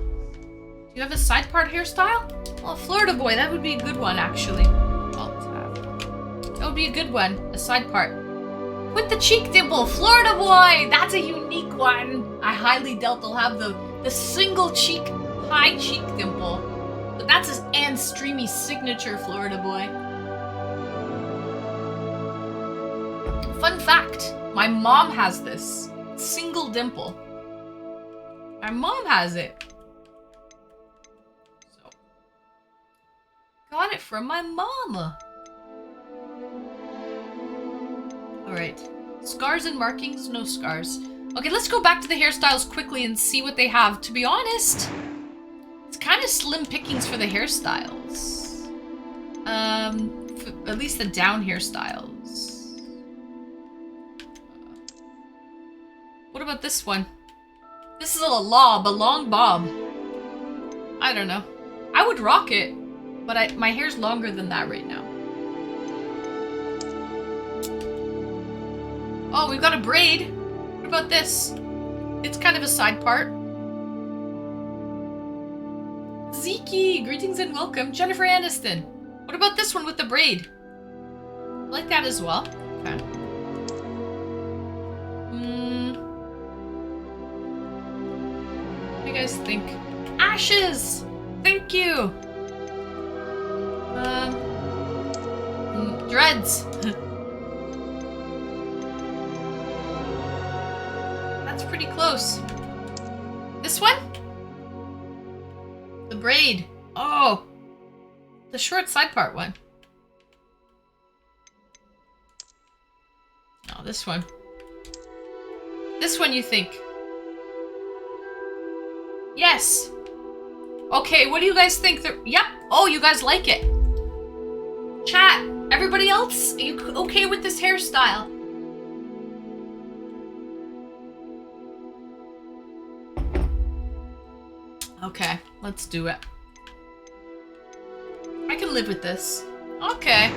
[SPEAKER 1] Do you have a side part hairstyle? Oh, Florida boy, that would be a good one, actually. Alt-tab. That would be a good one. A side part. With the cheek dimple, Florida boy! That's a unique one. I highly doubt they'll have the single cheek, high cheek dimple. But that's his Ann Streamy signature, Florida boy. Fun fact, my mom has this. Single dimple. My mom has it. So, got it from my mama. Alright. Scars and markings? No scars. Okay, let's go back to the hairstyles quickly and see what they have. To be honest, it's kind of slim pickings for the hairstyles. At least the down hairstyles. What about this one? This is a long bob. I don't know. I would rock it, but my hair's longer than that right now. Oh, we've got a braid. What about this? It's kind of a side part. Zeke, greetings and welcome. Jennifer Aniston. What about this one with the braid? I like that as well. Okay. What do you guys think? Ashes! Thank you! Dreads. That's pretty close. This one? The braid. Oh! The short side part one. Oh, this one. This one you think? Yes! Okay, what do you guys think? Yep! Oh, you guys like it! Chat! Everybody else? Are you okay with this hairstyle? Okay, let's do it. I can live with this. Okay.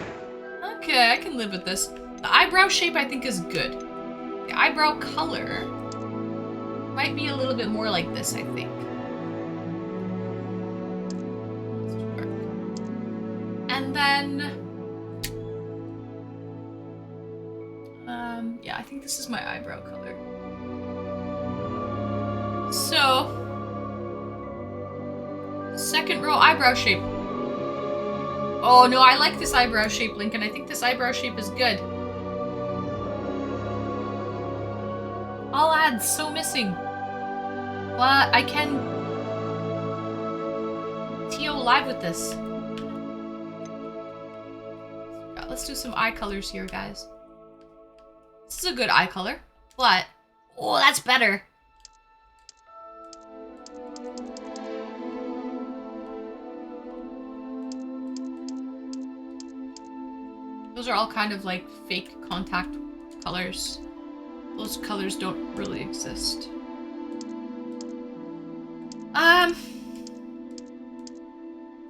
[SPEAKER 1] Okay, I can live with this. The eyebrow shape I think is good. The eyebrow color might be a little bit more like this, I think. And then... yeah, I think this is my eyebrow color. So... second row eyebrow shape. Oh no, I like this eyebrow shape, Lincoln. I think this eyebrow shape is good. All ads, so missing. But I can TO live with this. Yeah, let's do some eye colors here, guys. This is a good eye color, but oh, that's better. Those are all kind of like fake contact colors. Those colors don't really exist.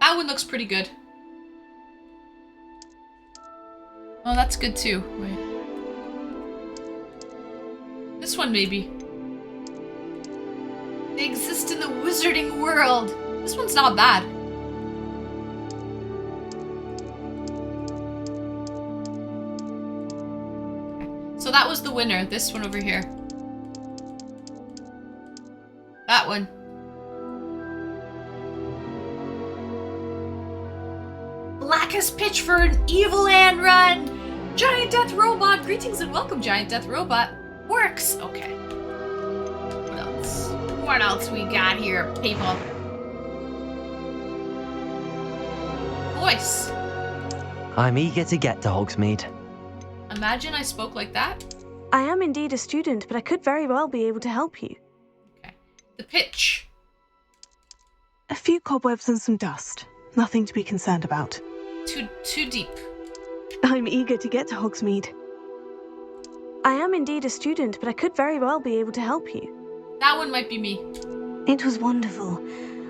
[SPEAKER 1] That one looks pretty good. Oh, that's good too. Wait. This one maybe. They exist in the wizarding world. This one's not bad. So that was the winner, this one over here. That one. Blackest pitch for an evil Ann run! Giant Death Robot! Greetings and welcome, Giant Death Robot. Works! Okay. What else? What else we got here, people? Voice.
[SPEAKER 4] I'm eager to get to Hogsmeade.
[SPEAKER 1] Imagine I spoke like that.
[SPEAKER 5] I am indeed a student, but I could very well be able to help you.
[SPEAKER 1] Okay. The pitch.
[SPEAKER 5] A few cobwebs and some dust. Nothing to be concerned about.
[SPEAKER 1] Too deep.
[SPEAKER 5] I'm eager to get to Hogsmeade. I am indeed a student, but I could very well be able to help you.
[SPEAKER 1] That one might be me.
[SPEAKER 5] It was wonderful.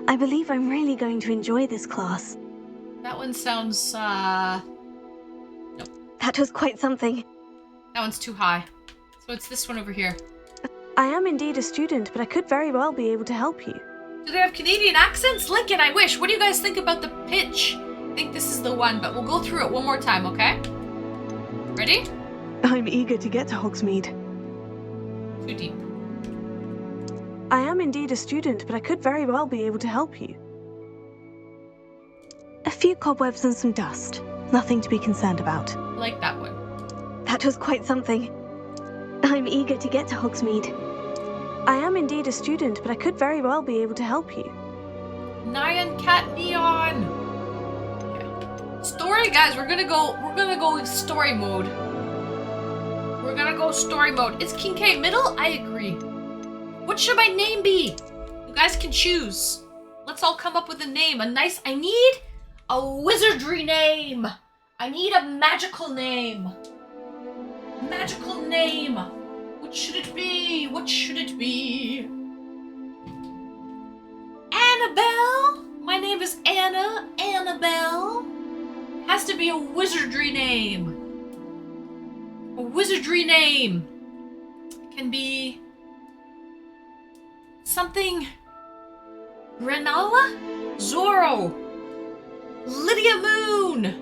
[SPEAKER 5] I believe I'm really going to enjoy this class.
[SPEAKER 1] That one sounds, nope.
[SPEAKER 5] That was quite something.
[SPEAKER 1] That one's too high. So it's this one over here.
[SPEAKER 5] I am indeed a student, but I could very well be able to help you.
[SPEAKER 1] Do they have Canadian accents? Lincoln, I wish. What do you guys think about the pitch? I think this is the one, but we'll go through it one more time, okay? Ready?
[SPEAKER 5] I'm eager to get to Hogsmeade.
[SPEAKER 1] Too deep.
[SPEAKER 5] I am indeed a student, but I could very well be able to help you. A few cobwebs and some dust. Nothing to be concerned about.
[SPEAKER 1] I like that one.
[SPEAKER 5] That was quite something. I'm eager to get to Hogsmeade. I am indeed a student, but I could very well be able to help you.
[SPEAKER 1] Nyan Cat Neon. Okay. Story, guys. We're gonna go with story mode. We're We're gonna go story mode. Is King K middle? I agree. What should my name be? You guys can choose. Let's all come up with a name. I need a wizardry name. I need a magical name. Magical name. What should it be? What should it be? Annabelle? My name is Anna. Annabelle. Has to be a wizardry name. A wizardry name. It can be something. Renala? Zorro. Lydia Moon.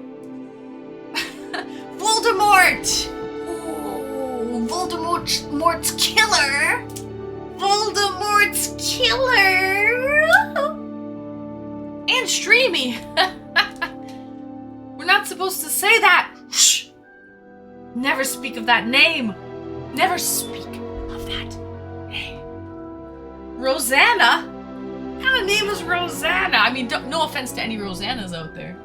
[SPEAKER 1] Voldemort. Ooh, Voldemort's killer. Voldemort's killer. And Streamy. We're not supposed to say that. Shh. Never speak of that name. Never speak of that name. Rosanna? What kind of name is Rosanna? I mean, no offense to any Rosannas out there.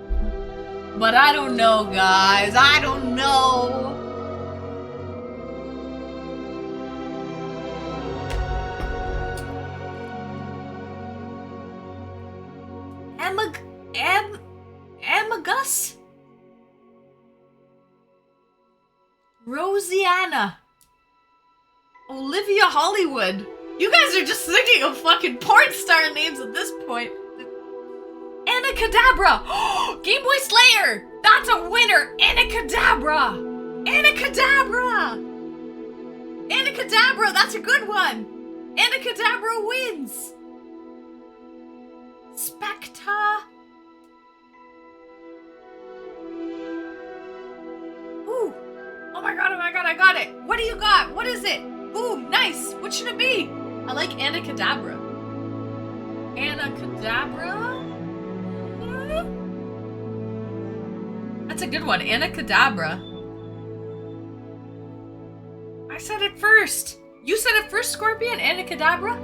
[SPEAKER 1] But I don't know, guys. I don't know. Amagus? Rosianna. Olivia Hollywood. You guys are just thinking of fucking porn star names at this point. Anna Kadabra. Game Boy Slayer. That's a winner. Anna Kadabra. Anna Kadabra. Anna Kadabra. That's a good one. Anna Kadabra wins. Specta. Ooh. Oh my god, I got it. What do you got? What is it? Boom, nice. What should it be? I like Anna Kadabra. Anna Kadabra? That's a good one. Anna Kadabra. I said it first. You said it first, Scorpion? Anna Kadabra?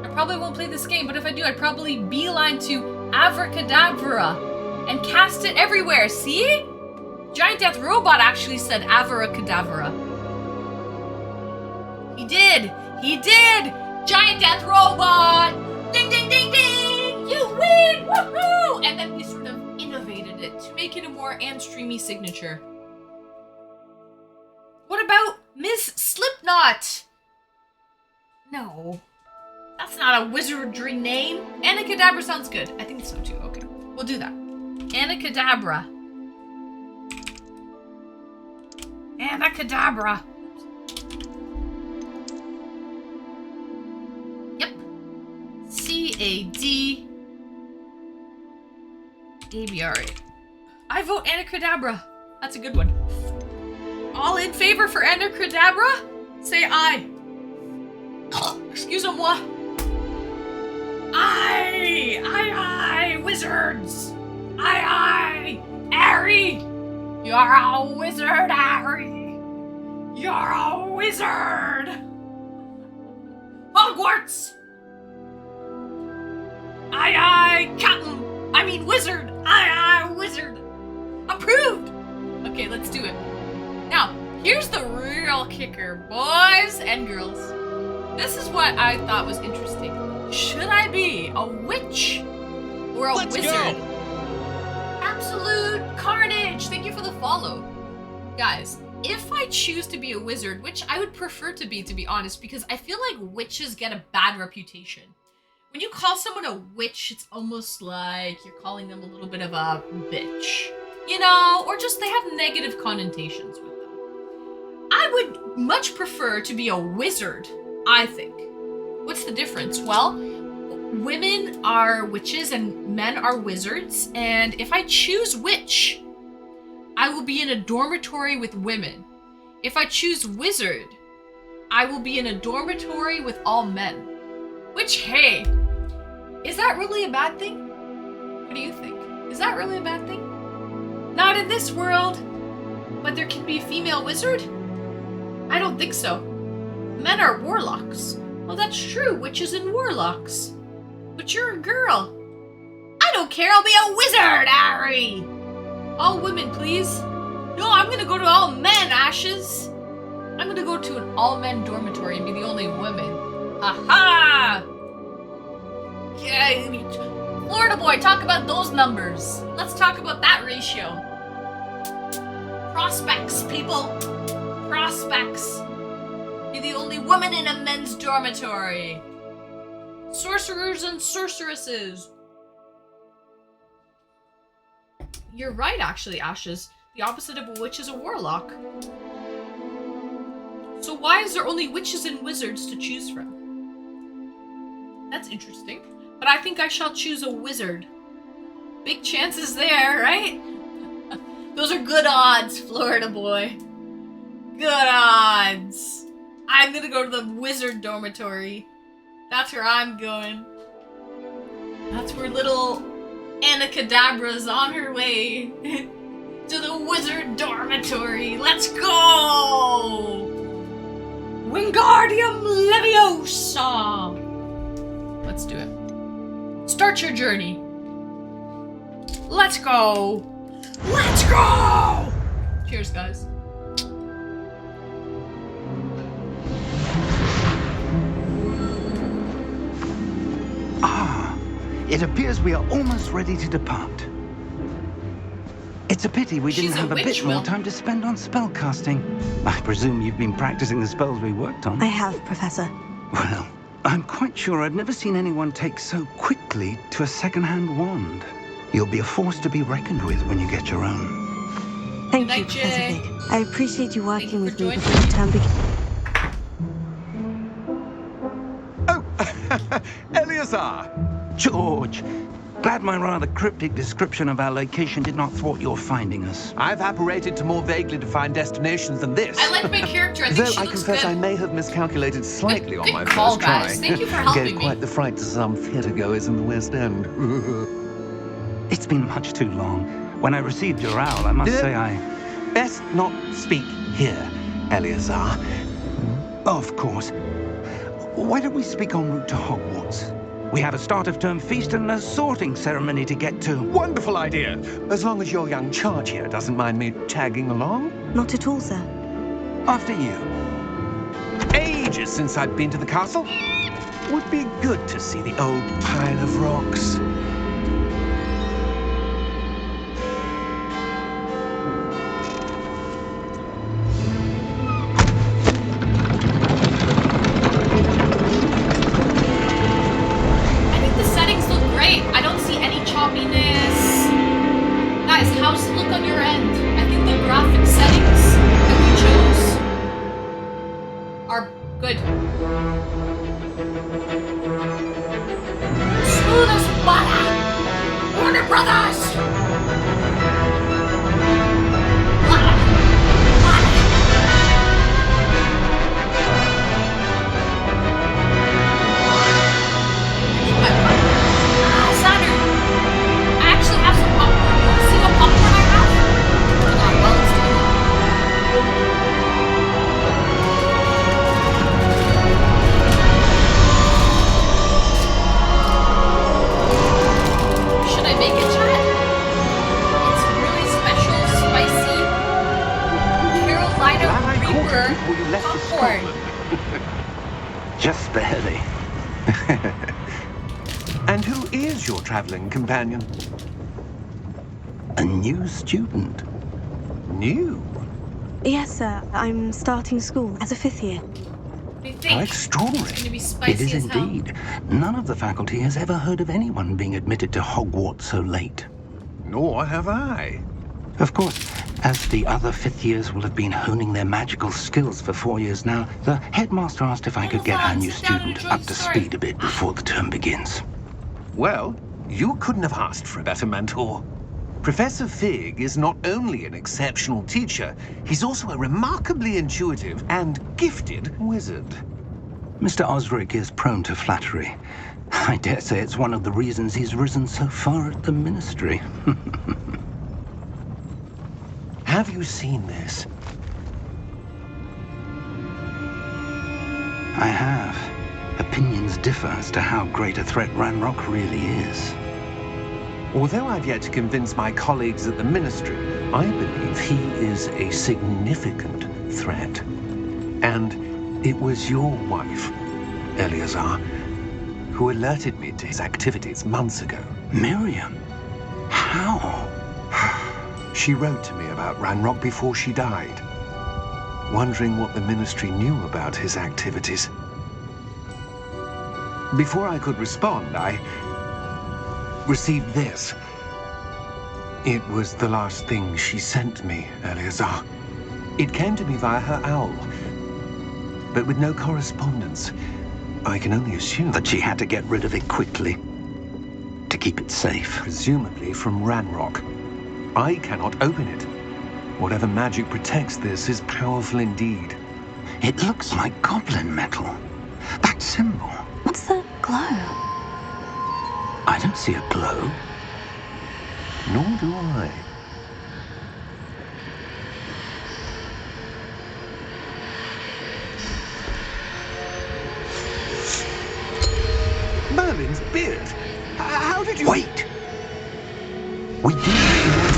[SPEAKER 1] I probably won't play this game, but if I do, I'd probably beeline to Avracadabra and cast it everywhere. See? Giant Death Robot actually said Avracadabra. He did! He did! Giant Death Robot! Ding, ding, ding, ding! You win! Woohoo! And then we sort of innovated it to make it a more and-streamy signature. What about Miss Slipknot? No. That's not a wizardry name. Anna Kadabra sounds good. I think so too. Okay. We'll do that. Anna Kadabra. Anna Kadabra. Yep. C-A-D-A-B-R-A. I vote Anna Kadabra. That's a good one. All in favor for Anna Kadabra? Say aye. Excusez-moi. Aye, wizards. Aye, Harry. You're a wizard, Harry. You're a wizard. Hogwarts. Aye, Captain. I mean wizard. Aye, wizard. Approved. Okay, let's do it. Now, here's the real kicker, boys and girls. This is what I thought was interesting. Should I be a witch or a wizard? Go. Absolute carnage! Thank you for the follow. Guys, if I choose to be a wizard, which I would prefer to be honest, because I feel like witches get a bad reputation. When you call someone a witch, it's almost like you're calling them a little bit of a bitch. You know, or just they have negative connotations with them. I would much prefer to be a wizard, I think. What's the difference? Well, women are witches and men are wizards, and if I choose witch, I will be in a dormitory with women. If I choose wizard, I will be in a dormitory with all men. Which, hey, is that really a bad thing? What do you think? Is that really a bad thing? Not in this world, but there can be a female wizard? I don't think so. Men are warlocks. Well, that's true, witches and warlocks. But you're a girl. I don't care, I'll be a wizard, Harry! All women, please. No, I'm gonna go to all men, Ashes. I'm gonna go to an all-men dormitory and be the only woman. Aha! Yeah, Florida boy, talk about those numbers. Let's talk about that ratio. Prospects, people. Prospects. Be the only woman in a men's dormitory. Sorcerers and sorceresses. You're right, actually, Ashes. The opposite of a witch is a warlock. So why is there only witches and wizards to choose from? That's interesting. But I think I shall choose a wizard. Big chances there, right? Those are good odds, Florida boy. Good odds. I'm gonna go to the wizard dormitory. That's where I'm going. That's where little Anna Cadabra's on her way to the wizard dormitory. Let's go! Wingardium Leviosa! Let's do it. Start your journey. Let's go! Let's go! Cheers, guys.
[SPEAKER 6] It appears we are almost ready to depart. It's a pity we didn't have a bit more time to spend on spellcasting. I presume you've been practicing the spells we worked on.
[SPEAKER 5] I have, Professor.
[SPEAKER 6] Well, I'm quite sure I've never seen anyone take so quickly to a second-hand wand. You'll be a force to be reckoned with when you get your own.
[SPEAKER 5] Thank you, Professor Fig. I appreciate you working with me before the term begins.
[SPEAKER 6] Oh, Eleazar! George, glad my rather cryptic description of our location did not thwart your finding us.
[SPEAKER 7] I've apparated to more vaguely defined destinations than this.
[SPEAKER 1] I like my character. I think
[SPEAKER 7] Though
[SPEAKER 1] she
[SPEAKER 7] I
[SPEAKER 1] looks
[SPEAKER 7] confess
[SPEAKER 1] good.
[SPEAKER 7] I may have miscalculated slightly on my
[SPEAKER 1] call,
[SPEAKER 7] first try.
[SPEAKER 1] guys. Thank you for helping
[SPEAKER 7] Gave
[SPEAKER 1] me.
[SPEAKER 7] quite the fright to some theatregoers in the West End.
[SPEAKER 6] It's been much too long. When I received your owl, I must say I...
[SPEAKER 7] Best not speak here, Eleazar.
[SPEAKER 6] Of course. Why don't we speak en route to Hogwarts? We have a start-of-term feast and a sorting ceremony to get to.
[SPEAKER 7] Wonderful idea. As long as your young charge here doesn't mind me tagging along.
[SPEAKER 5] Not at all, sir.
[SPEAKER 6] After you.
[SPEAKER 7] Ages since I've been to the castle. Would be good to see the old pile of rocks.
[SPEAKER 1] I don't see any choppiness. Guys, how's it look on your end? I think the graphic settings that we chose are good. Smooth as butter! Warner Brothers!
[SPEAKER 6] Just barely.
[SPEAKER 7] And who is your traveling companion?
[SPEAKER 6] A new student.
[SPEAKER 7] New?
[SPEAKER 5] Yes, sir. I'm starting school as a 5th year.
[SPEAKER 6] How extraordinary.
[SPEAKER 1] It's gonna be spicy
[SPEAKER 6] It is
[SPEAKER 1] as hell.
[SPEAKER 6] indeed. None of the faculty has ever heard of anyone being admitted to Hogwarts so late.
[SPEAKER 7] Nor have I.
[SPEAKER 6] Of course, as the other 5th years will have been honing their magical skills for 4 years now, the headmaster asked if I could get our new student up to speed a bit before the term begins.
[SPEAKER 7] Well, you couldn't have asked for a better mentor. Professor Fig is not only an exceptional teacher, he's also a remarkably intuitive and gifted wizard.
[SPEAKER 6] Mr. Osric is prone to flattery. I dare say it's one of the reasons he's risen so far at the ministry.
[SPEAKER 7] Have you seen this?
[SPEAKER 6] I have. Opinions differ as to how great a threat Ranrock really is.
[SPEAKER 7] Although I've yet to convince my colleagues at the ministry, I believe he is a significant threat. And it was your wife, Eleazar, who alerted me to his activities months ago.
[SPEAKER 6] Miriam? How?
[SPEAKER 7] She wrote to me about Ranrock before she died, wondering what the Ministry knew about his activities. Before I could respond, I received this. It was the last thing she sent me, Eleazar. It came to me via her owl, but with no correspondence. I can only assume
[SPEAKER 6] That she had to get rid of it quickly to keep it safe.
[SPEAKER 7] presumably from Ranrock. I cannot open it. Whatever magic protects this is powerful indeed.
[SPEAKER 6] It looks like goblin metal. That symbol.
[SPEAKER 5] What's the glow?
[SPEAKER 6] I don't see a glow.
[SPEAKER 7] Nor do I. Merlin's beard. How did you...
[SPEAKER 6] Wait! We did.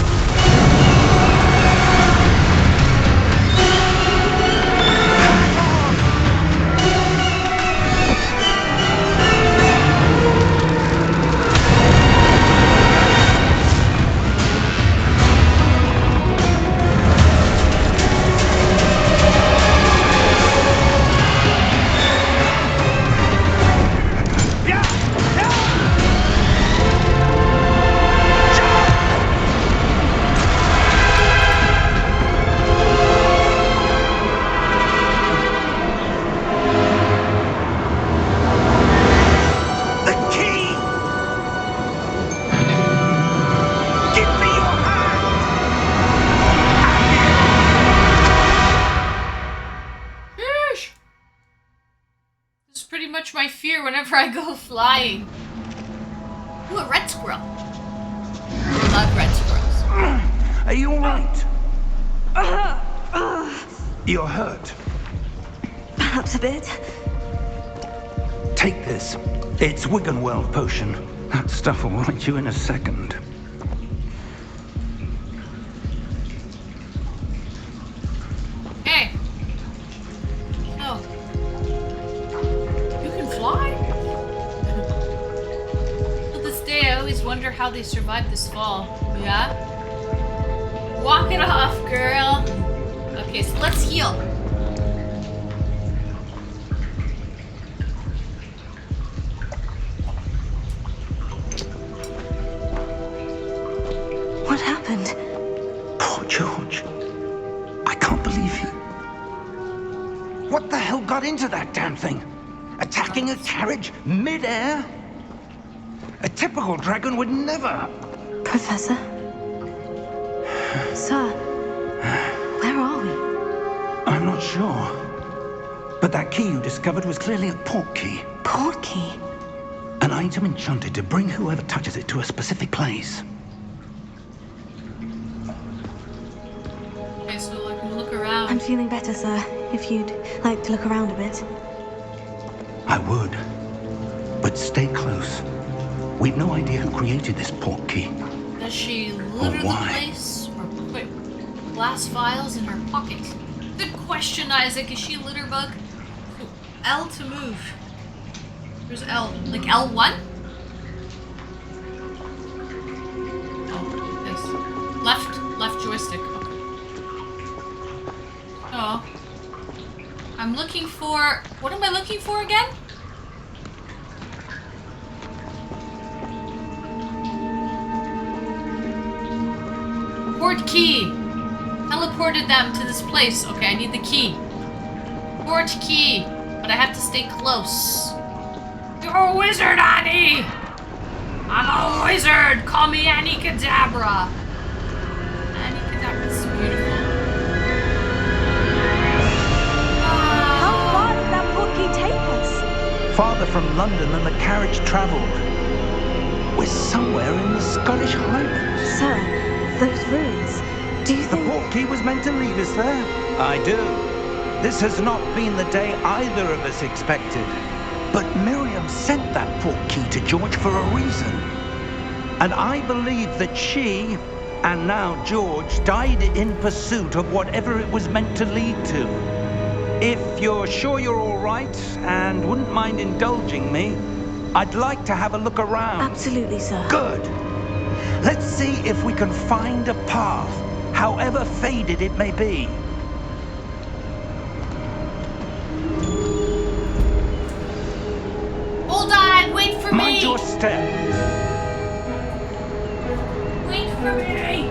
[SPEAKER 1] My fear whenever I go flying. Ooh, a red squirrel. I love red squirrels.
[SPEAKER 6] Are you alright? You're hurt.
[SPEAKER 5] Perhaps a bit.
[SPEAKER 6] Take this. It's Wiggenweld potion. That stuff will right you in a second.
[SPEAKER 1] Hey. Oh. You can fly? To this day, I always wonder how they survived this fall. Yeah? Walk it off, girl. Okay, so let's heal.
[SPEAKER 5] What happened?
[SPEAKER 6] Poor George. I can't believe he... What the hell got into that damn thing? Attacking a carriage mid-air? A typical dragon would never...
[SPEAKER 5] Professor? Sir? Where are we?
[SPEAKER 6] I'm not sure. But that key you discovered was clearly a port key.
[SPEAKER 5] Port key?
[SPEAKER 6] An item enchanted to bring whoever touches it to a specific place.
[SPEAKER 1] Okay, so I can look around.
[SPEAKER 5] I'm feeling better, sir. If you'd like to look around a bit.
[SPEAKER 6] I would. But stay close. We've no idea who created this port key.
[SPEAKER 1] Does she litter the
[SPEAKER 6] why?
[SPEAKER 1] place or put glass vials in her pocket? Good question, Isaac. Is she a litter bug? Ooh, L to move. Where's L? Like L1? Oh, this. Left joystick. Okay. Oh. I'm looking for... What am I looking for again? Port key. Teleported them to this place. Okay, I need the key. Port key. But I have to stay close. You're a wizard, Annie! I'm a wizard! Call me Annie Kadabra. Annie Kadabra is beautiful.
[SPEAKER 5] How far did that port key take us?
[SPEAKER 6] Farther from London than the carriage travelled. We're somewhere in the Scottish Highlands.
[SPEAKER 5] Sir, those ruins. Do you
[SPEAKER 6] The
[SPEAKER 5] think...
[SPEAKER 6] port key was meant to lead us there? I do. This has not been the day either of us expected. But Miriam sent that port key to George for a reason. And I believe that she And now George died in pursuit of whatever it was meant to lead to. If you're sure you're all right and wouldn't mind indulging me, I'd like to have a look around.
[SPEAKER 5] Absolutely, sir.
[SPEAKER 6] Good. Let's see if we can find a path, however faded it may be.
[SPEAKER 1] Hold on, wait for me!
[SPEAKER 6] Mind your step.
[SPEAKER 1] Wait for me!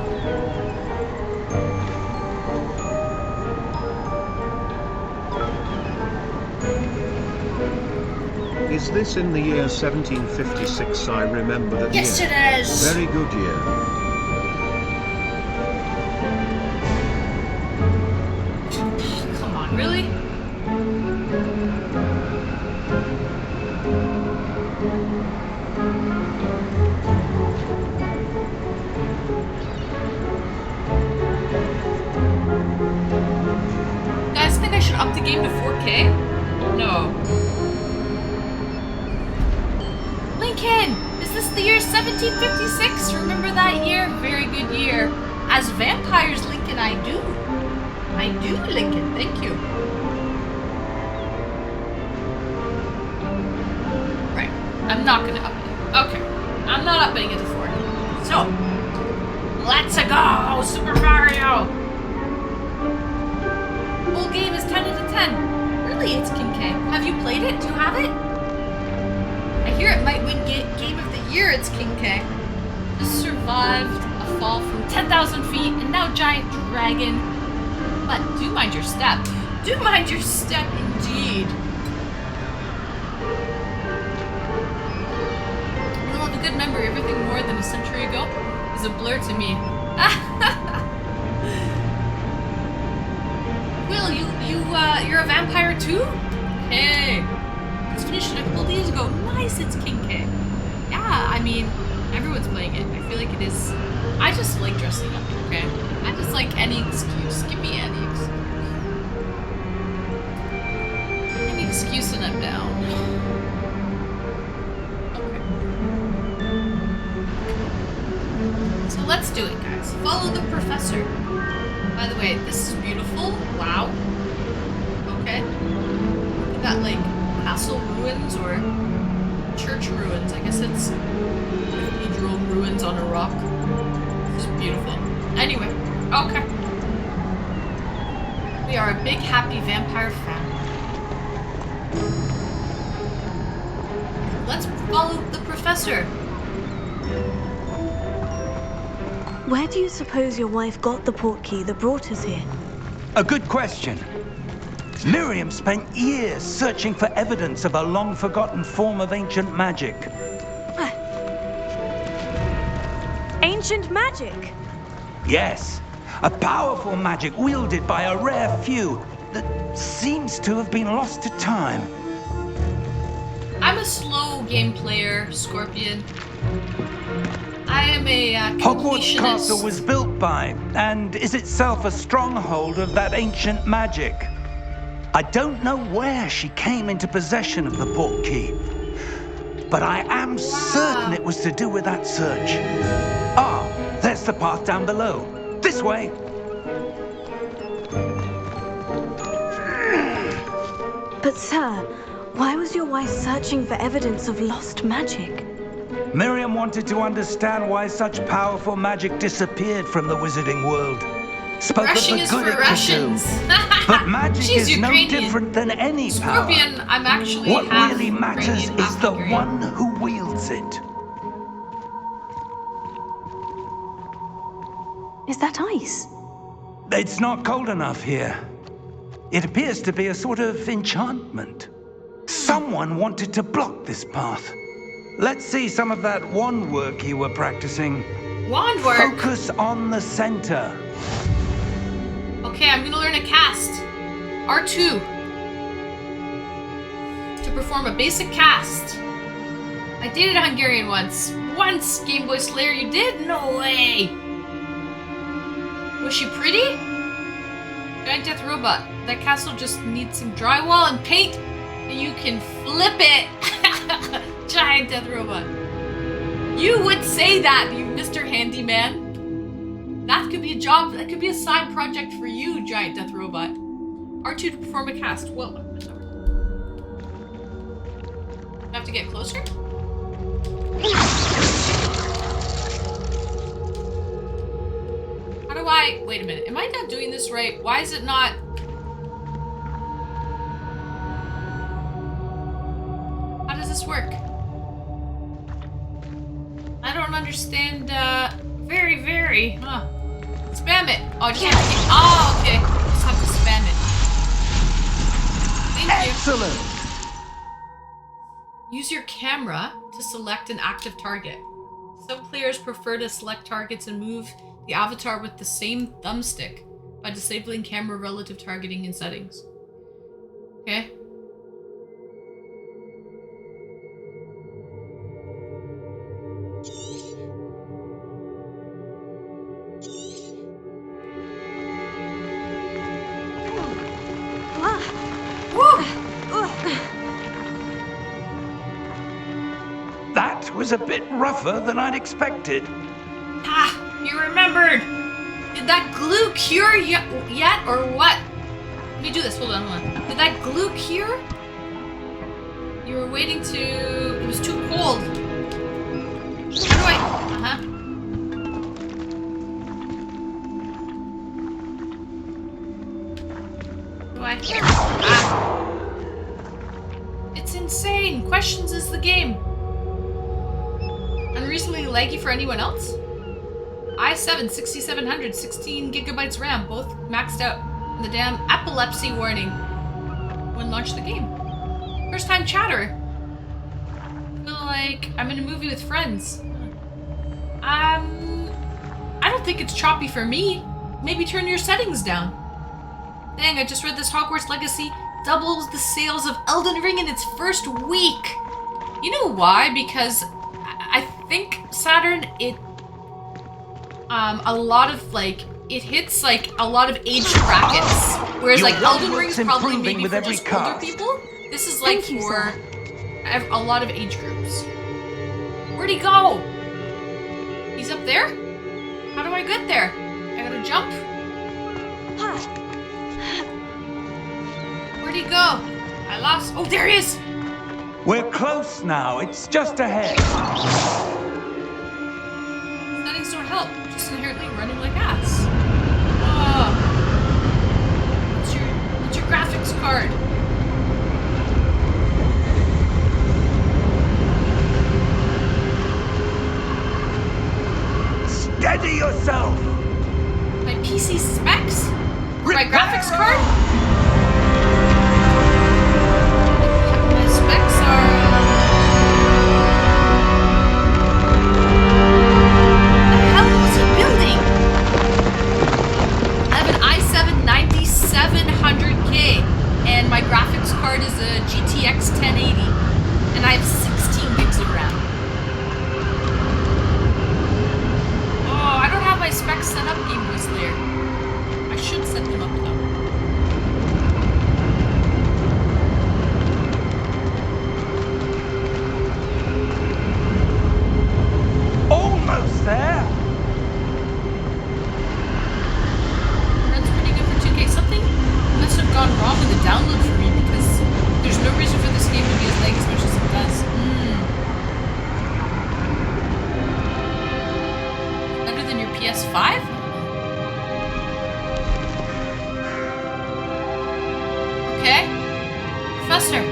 [SPEAKER 8] Is this in the year 1756? I remember that
[SPEAKER 1] Yes,
[SPEAKER 8] year.
[SPEAKER 1] it is!
[SPEAKER 8] Very good year.
[SPEAKER 1] Come on, really? You guys think I should up the game to 4K? No. Lincoln! Is this the year 1756? Remember that year? Very good year. As vampires, Lincoln, I do. I do, Lincoln. Thank you. Right. I'm not gonna up it. Okay. I'm not upping it to 4K. So, let's go! Super Mario! Full game is 10 out of 10. Really, it's King K. Have you played it? Do you have it? I hear it might win Game of the Year. It's King K. Just survived a fall from 10,000 feet and now giant dragon. But do mind your step. Do mind your step, indeed. You'll have a good memory. Everything more than a century ago is a blur to me. Will, you're a vampire too? Hey. It's finished a couple days ago. Nice, it's King K. Yeah, I mean, everyone's playing it. I feel like it is. I just like dressing up, okay? I just like any excuse. Give me any excuse. Any excuse and I'm down. Okay. So let's do it, guys. Follow the professor. By the way, this is beautiful. Wow. Okay. We got like castle ruins or church ruins. I guess it's cathedral ruins on a rock. This is beautiful. Anyway, okay. We are a big happy vampire family. Let's follow the professor.
[SPEAKER 5] Where do you suppose your wife got the portkey that brought us here?
[SPEAKER 6] A good question. Miriam spent years searching for evidence of a long-forgotten form of ancient magic.
[SPEAKER 5] Ancient magic?
[SPEAKER 6] Yes, a powerful magic wielded by a rare few that seems to have been lost to time.
[SPEAKER 1] I'm a slow game player, Scorpion. I am a
[SPEAKER 6] Hogwarts
[SPEAKER 1] completionist.
[SPEAKER 6] Castle was built by, and is itself a stronghold of that ancient magic. I don't know where she came into possession of the portkey, but I am certain it was to do with that search. Ah, there's the path down below. This way.
[SPEAKER 5] But sir, why was your wife searching for evidence of lost magic?
[SPEAKER 6] Miriam wanted to understand why such powerful magic disappeared from the wizarding world. Spoke
[SPEAKER 1] Russian
[SPEAKER 6] of the
[SPEAKER 1] is
[SPEAKER 6] good
[SPEAKER 1] for
[SPEAKER 6] it
[SPEAKER 1] Russians.
[SPEAKER 6] could do. But magic
[SPEAKER 1] She's
[SPEAKER 6] is no
[SPEAKER 1] Ukrainian.
[SPEAKER 6] different than any power.
[SPEAKER 1] Scorpion, I'm actually
[SPEAKER 6] What
[SPEAKER 1] half
[SPEAKER 6] really matters
[SPEAKER 1] Ukrainian,
[SPEAKER 6] is
[SPEAKER 1] half
[SPEAKER 6] the
[SPEAKER 1] Hungarian.
[SPEAKER 6] one who wields it.
[SPEAKER 5] Is that ice?
[SPEAKER 6] It's not cold enough here. It appears to be a sort of enchantment. Someone wanted to block this path. Let's see some of that wand work you were practicing.
[SPEAKER 1] Wand work.
[SPEAKER 6] Focus on the center.
[SPEAKER 1] Okay, I'm gonna learn a cast. R2. To perform a basic cast. I dated a Hungarian once. Once, Game Boy Slayer, you did? No way. Was she pretty? Giant Death Robot. That castle just needs some drywall and paint, and you can flip it. Giant Death Robot. You would say that, you Mr. Handyman. That could be a job. That could be a side project for you, giant death robot. R2 to perform a cast. Well, I have to get closer? How do I... Wait a minute. Am I not doing this right? Why is it not... How does this work? I don't understand, very, huh. Spam it. Oh, I just have to get... Oh, okay. Just have to spam it. Thank you.
[SPEAKER 6] Excellent!
[SPEAKER 1] Use your camera to select an active target. Some players prefer to select targets and move the avatar with the same thumbstick by disabling camera relative targeting in settings. Okay.
[SPEAKER 6] That was a bit rougher than I'd expected.
[SPEAKER 1] Ah, you remembered! Did that glue cure yet or what? Let me do this, hold on. Did that glue cure? You were waiting to... It was too cold. How do I... Uh-huh. Do I... Ah. It's insane! Questions is the game. Unreasonably laggy for anyone else? i7 6700, 16 gigabytes RAM, both maxed out. And the damn epilepsy warning when launched the game. First time chatter. I feel like I'm in a movie with friends. I don't think it's choppy for me. Maybe turn your settings down. Dang, I just read this Hogwarts Legacy doubles the sales of Elden Ring in its first week. You know why? Because I think Saturn, it a lot of like it hits like a lot of age brackets, whereas like Elden Ring's probably maybe for just older people. This is like for a lot of age groups. Where'd he go? He's up there? How do I get there? I gotta jump? Where'd he go? I lost. Oh, there he is!
[SPEAKER 6] We're close now. It's just ahead.
[SPEAKER 1] Settings don't help. Just inherently running like ass. Oh. What's your graphics card?
[SPEAKER 6] Steady yourself.
[SPEAKER 1] My PC specs? My graphics card? My specs are... The hell was he building? I have an i7 9700K and my graphics card is a GTX 1080 and I have 16 gigs of RAM. Oh, I don't have my specs set up, Game Boy Slayer. I should set them up though.
[SPEAKER 6] Almost there.
[SPEAKER 1] Runs pretty good for 2K. Something must have gone wrong in the download for me because there's no reason for this game to be as laggy as much as it does. Better than your PS5? Okay. Professor.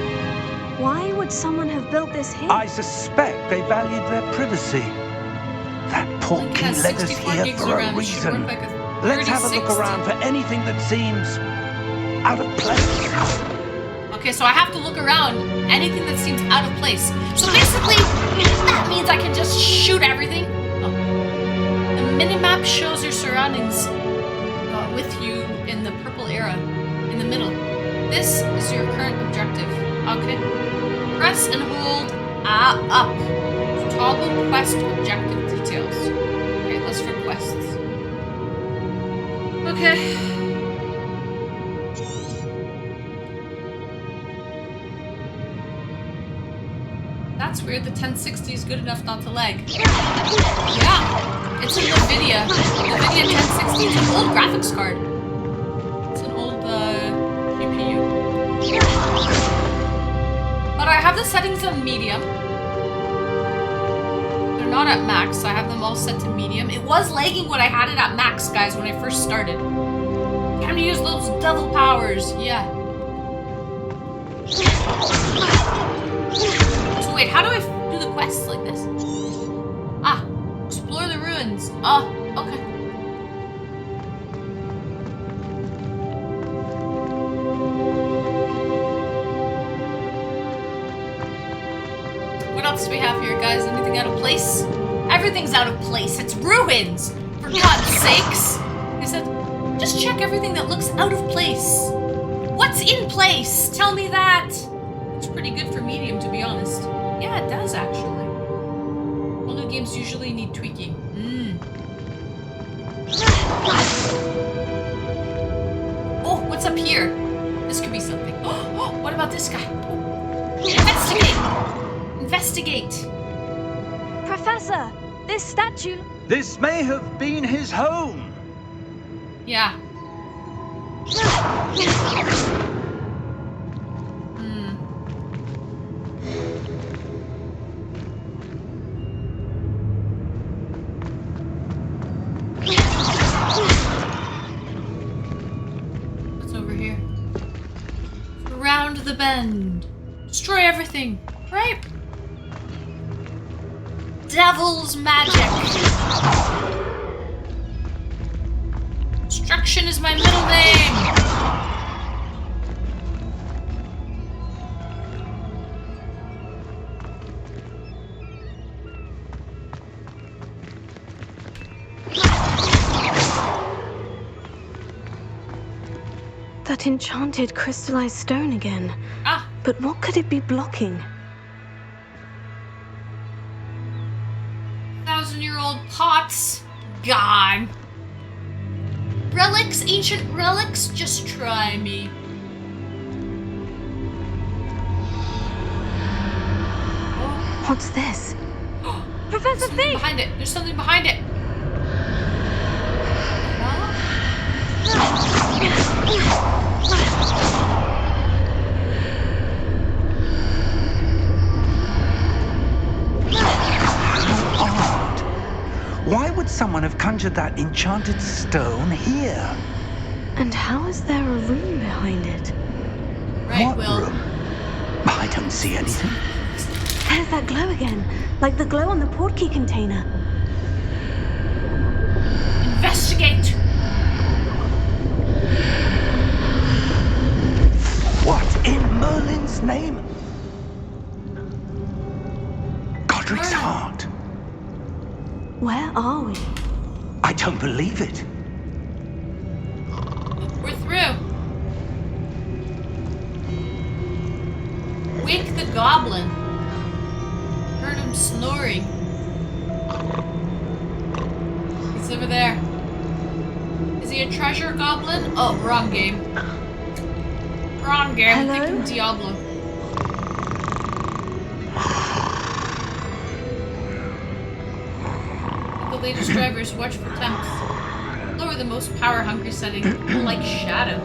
[SPEAKER 5] Why would someone have built this here?
[SPEAKER 6] I suspect they valued their privacy. That poor
[SPEAKER 1] Link
[SPEAKER 6] key
[SPEAKER 1] has
[SPEAKER 6] led us
[SPEAKER 1] 64
[SPEAKER 6] here
[SPEAKER 1] gigs
[SPEAKER 6] for
[SPEAKER 1] of
[SPEAKER 6] a
[SPEAKER 1] RAM. It should
[SPEAKER 6] reason.
[SPEAKER 1] work like a
[SPEAKER 6] Let's have a look
[SPEAKER 1] 3060.
[SPEAKER 6] around for anything that seems out of place.
[SPEAKER 1] Okay, so I have to look around anything that seems out of place. So basically, that means I can just shoot everything. Oh. The minimap shows your surroundings with you in the purple arrow in the middle. This is your current objective. Okay. Press and hold up to toggle quest objective details. Okay, let's for quests. Okay. That's weird. The 1060 is good enough not to lag. Yeah. It's an NVIDIA. NVIDIA 1060. It's an old graphics card. It's an old GPU. But I have the settings on medium. They're not at max. I have them all set to medium. It was lagging when I had it at max, guys, when I first started. Time to use those devil powers. Yeah. So wait, how do I do the quests like this? Ah, explore the ruins. Oh, okay. What else do we have here, guys? Anything out of place? Everything's out of place. It's ruins! For God's sakes! They said, just check everything that looks out of place. What's in place? Tell me that! It's pretty good for medium, to be honest. Yeah, it does, actually. All new games usually need tweaking. Oh, what's up here? This could be something. Oh, what about this guy? Investigate! Investigate!
[SPEAKER 5] Professor, this statue...
[SPEAKER 6] This may have been his home.
[SPEAKER 1] Yeah. What's over here? Around the bend. Destroy everything. Right? Devil's magic. Destruction is my middle name.
[SPEAKER 5] That enchanted crystallized stone again.
[SPEAKER 1] Ah.
[SPEAKER 5] But what could it be blocking?
[SPEAKER 1] 1,000-year-old pots. Gone. Relics, ancient relics, just try me.
[SPEAKER 5] What's this? Professor Fig!
[SPEAKER 1] Behind it. There's something behind it.
[SPEAKER 6] Why would someone have conjured that enchanted stone here?
[SPEAKER 5] And how is there a room behind it?
[SPEAKER 1] Right,
[SPEAKER 6] What
[SPEAKER 1] Will.
[SPEAKER 6] room? I don't see anything.
[SPEAKER 5] There's that glow again, like the glow on the portkey container.
[SPEAKER 1] Investigate.
[SPEAKER 6] What in Merlin's name? Godric's
[SPEAKER 1] Merlin.
[SPEAKER 6] heart.
[SPEAKER 5] Where are we?
[SPEAKER 6] I don't believe it.
[SPEAKER 1] We're through. Wake the goblin. Heard him snoring. He's over there. Is he a treasure goblin? Oh, wrong game. Wrong game. I'm
[SPEAKER 5] Hello?
[SPEAKER 1] thinking Diablo. The latest drivers, watch for temps. Lower the most power-hungry setting, like shadows.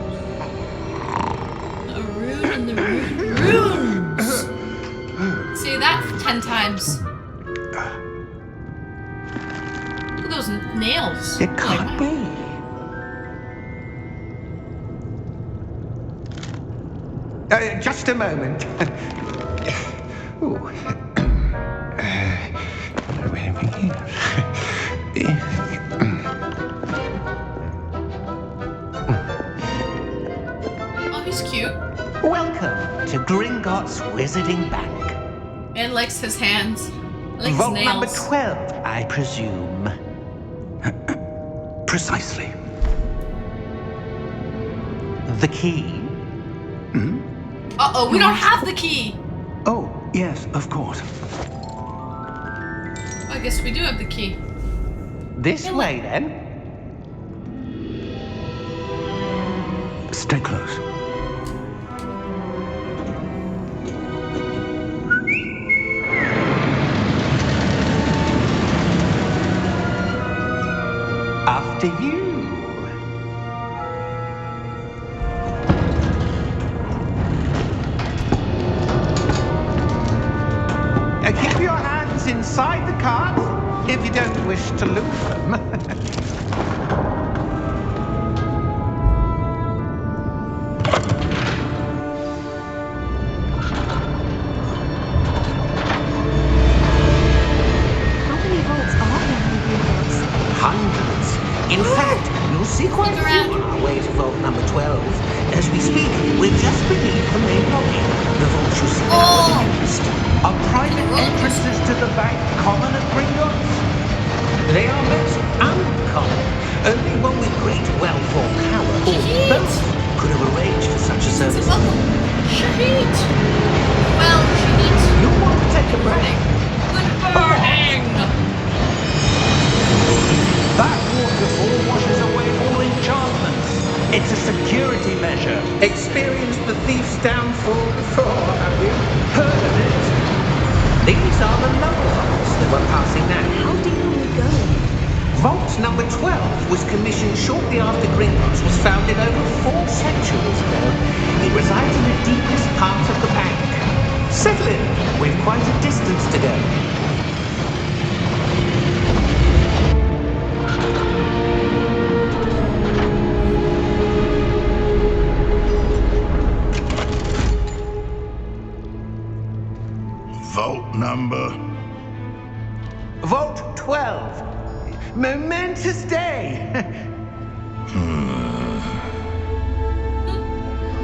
[SPEAKER 1] A rune in the runes. Say that 10 times. Look at those nails.
[SPEAKER 6] It can't be. Just a moment. Ooh.
[SPEAKER 1] Oh, he's cute.
[SPEAKER 7] Welcome to Gringotts Wizarding Bank.
[SPEAKER 1] And likes his hands. Likes
[SPEAKER 7] Vault
[SPEAKER 1] nails.
[SPEAKER 7] number 12, I presume.
[SPEAKER 6] Precisely.
[SPEAKER 7] The key?
[SPEAKER 1] Uh-oh, we don't have the key.
[SPEAKER 6] Oh, yes, of course.
[SPEAKER 1] I guess we do have the key.
[SPEAKER 7] This way, then.
[SPEAKER 6] Stay close. after you. Keep your hands inside the cart if you don't wish to lose them.
[SPEAKER 5] How many vaults are there in Hogwarts?
[SPEAKER 7] Hundreds. In fact, you'll see quite a few on our way to vault number 12. As we speak, we're just beneath the main lobby. The vault you see now in the east.
[SPEAKER 6] Are private entrances to the bank common at Gringotts?
[SPEAKER 7] They are most uncommon. Only one with great well-formed power or both could have arranged for such a service.
[SPEAKER 1] Shahid! Well, Shahid.
[SPEAKER 6] You want to take a break?
[SPEAKER 1] Good morning!
[SPEAKER 6] That waterfall washes away all enchantments. It's a security measure.
[SPEAKER 7] Experienced the thief's downfall before, have you? Heard of it? These are the lower vaults that we're passing now.
[SPEAKER 5] How deep will we go?
[SPEAKER 7] Vault number 12 was commissioned shortly after Gringotts was founded over 4 centuries ago. It resides in the deepest part of the bank. Settle in. We've quite a distance to go.
[SPEAKER 9] Vault number.
[SPEAKER 6] Vault 12. Momentous day.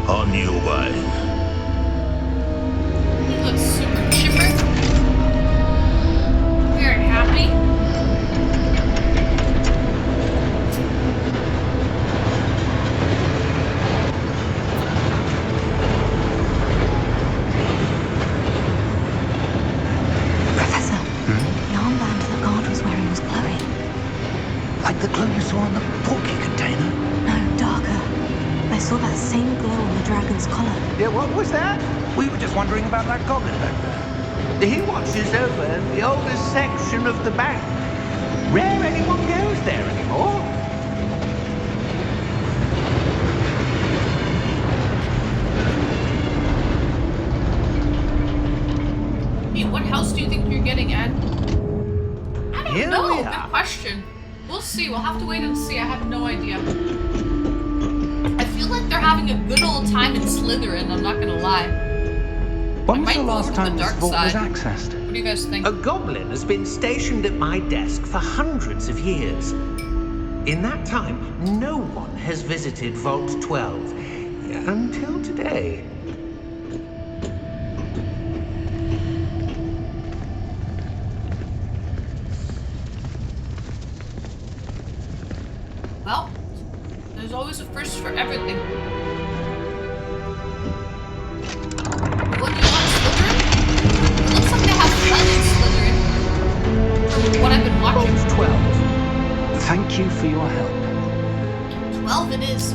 [SPEAKER 9] On your way.
[SPEAKER 1] He looks super chipper. Very happy.
[SPEAKER 5] Professor, the armband that guard was wearing was glowing.
[SPEAKER 6] Like the glow you saw on the porky container.
[SPEAKER 5] No, darker. I saw that same glow on the dragon's collar.
[SPEAKER 6] Yeah, what was that? We were just wondering about that goblin back there. He watches over the oldest section of the bank. Rare anyone goes there anymore.
[SPEAKER 1] Hey, what house do you think you're getting at? I don't
[SPEAKER 6] Here
[SPEAKER 1] know.
[SPEAKER 6] we
[SPEAKER 1] Good
[SPEAKER 6] are.
[SPEAKER 1] question. We'll see. We'll have to wait and see. I have no idea. I feel like they're having a good old time in Slytherin. I'm not gonna lie.
[SPEAKER 6] When
[SPEAKER 1] might
[SPEAKER 6] was the
[SPEAKER 1] go
[SPEAKER 6] last
[SPEAKER 1] over to the
[SPEAKER 6] time this
[SPEAKER 1] dark
[SPEAKER 6] vault was
[SPEAKER 1] side.
[SPEAKER 6] accessed?
[SPEAKER 1] What do you guys think?
[SPEAKER 7] A goblin has been stationed at my desk for hundreds of years. In that time, no one has visited Vault 12 until today.
[SPEAKER 1] Well, there's always a first for everything. What do you want, Slytherin? It looks like they have fun in Slytherin. From what I've been watching.
[SPEAKER 7] Vault 12.
[SPEAKER 6] Thank you for your help.
[SPEAKER 1] 12 it is.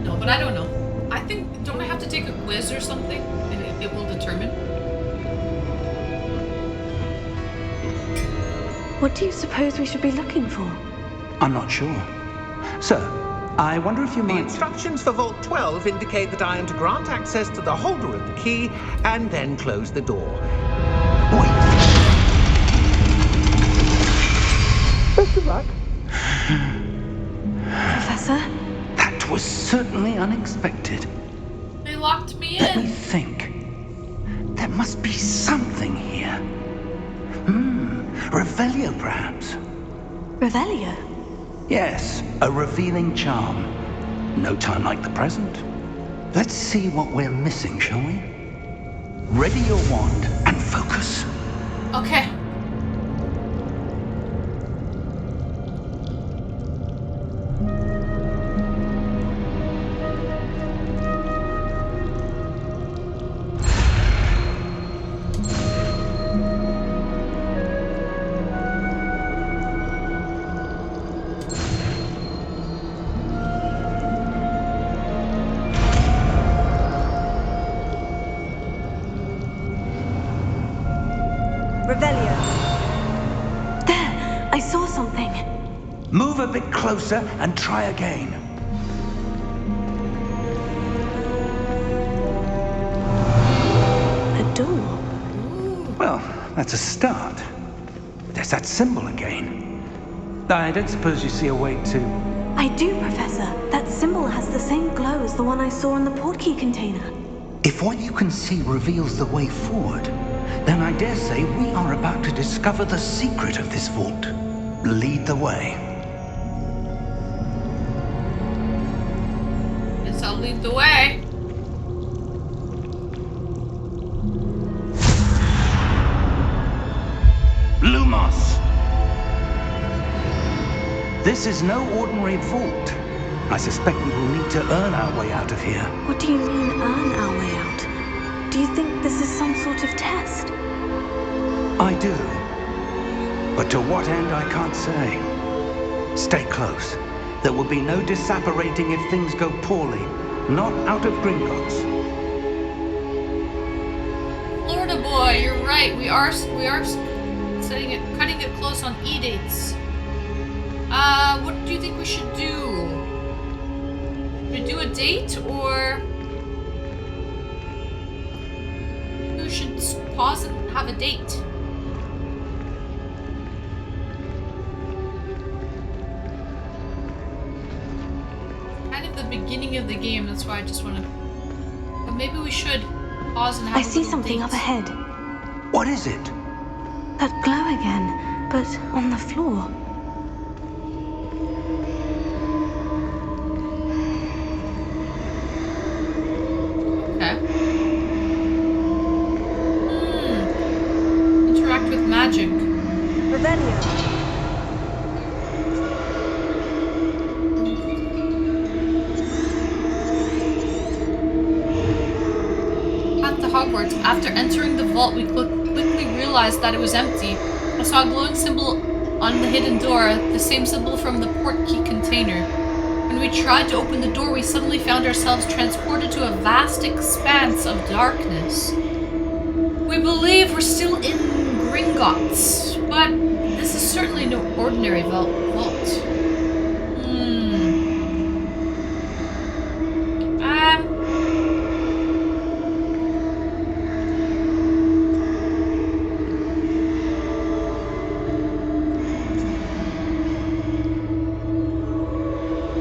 [SPEAKER 1] No, but I don't know. I think, don't I have to take a quiz or something? And it will determine.
[SPEAKER 5] What do you suppose we should be looking for?
[SPEAKER 6] I'm not sure. Sir, I wonder if you
[SPEAKER 7] The
[SPEAKER 6] might...
[SPEAKER 7] instructions for Vault 12 indicate that I am to grant access to the holder of the key and then close the door.
[SPEAKER 6] Wait. Best of luck.
[SPEAKER 5] Professor?
[SPEAKER 6] That was certainly unexpected.
[SPEAKER 1] They locked me
[SPEAKER 6] Let me
[SPEAKER 1] in.
[SPEAKER 6] think. There must be something here. Revelio, perhaps.
[SPEAKER 5] Revelio?
[SPEAKER 6] Yes, a revealing charm. No time like the present. Let's see what we're missing, shall we? Ready your wand and focus.
[SPEAKER 1] Okay.
[SPEAKER 5] Revelio. There! I saw something.
[SPEAKER 6] a bit closer and try again.
[SPEAKER 5] A door.
[SPEAKER 6] Well, that's a start. There's that symbol again. I don't suppose you see a way to...
[SPEAKER 5] I do, Professor. That symbol has the same glow as the one I saw in the portkey container.
[SPEAKER 6] If what you can see reveals the way forward, then I dare say we are about to discover the secret of this vault. Lead the way.
[SPEAKER 1] Guess I'll lead the way.
[SPEAKER 6] Lumos! This is no ordinary vault. I suspect we will need to earn our way out of here.
[SPEAKER 5] What do you mean, earn our way out? Do you think this is some sort of test?
[SPEAKER 6] I do. But to what end, I can't say. Stay close. There will be no disapparating if things go poorly. Not out of Gringotts.
[SPEAKER 1] Florida boy, you're right. We are cutting it close on eDates. What do you think we should do? Should we do a date, or we should pause and have a date? Kind of the beginning of the game, that's why I just want to. But maybe we should pause and have.
[SPEAKER 5] I see something
[SPEAKER 1] date.
[SPEAKER 5] up ahead.
[SPEAKER 6] What is it?
[SPEAKER 5] That glow again, but on the floor.
[SPEAKER 1] Okay. Interact with magic.
[SPEAKER 5] Revelio.
[SPEAKER 1] Path to Hogwarts. After entering the vault, we quickly realized that it was empty. I saw a glowing symbol on the hidden door, the same symbol from the portkey container. When we tried to open the door, we suddenly found ourselves transported to a vast expanse of darkness. We believe we're still in Gringotts, but this is certainly no ordinary vault.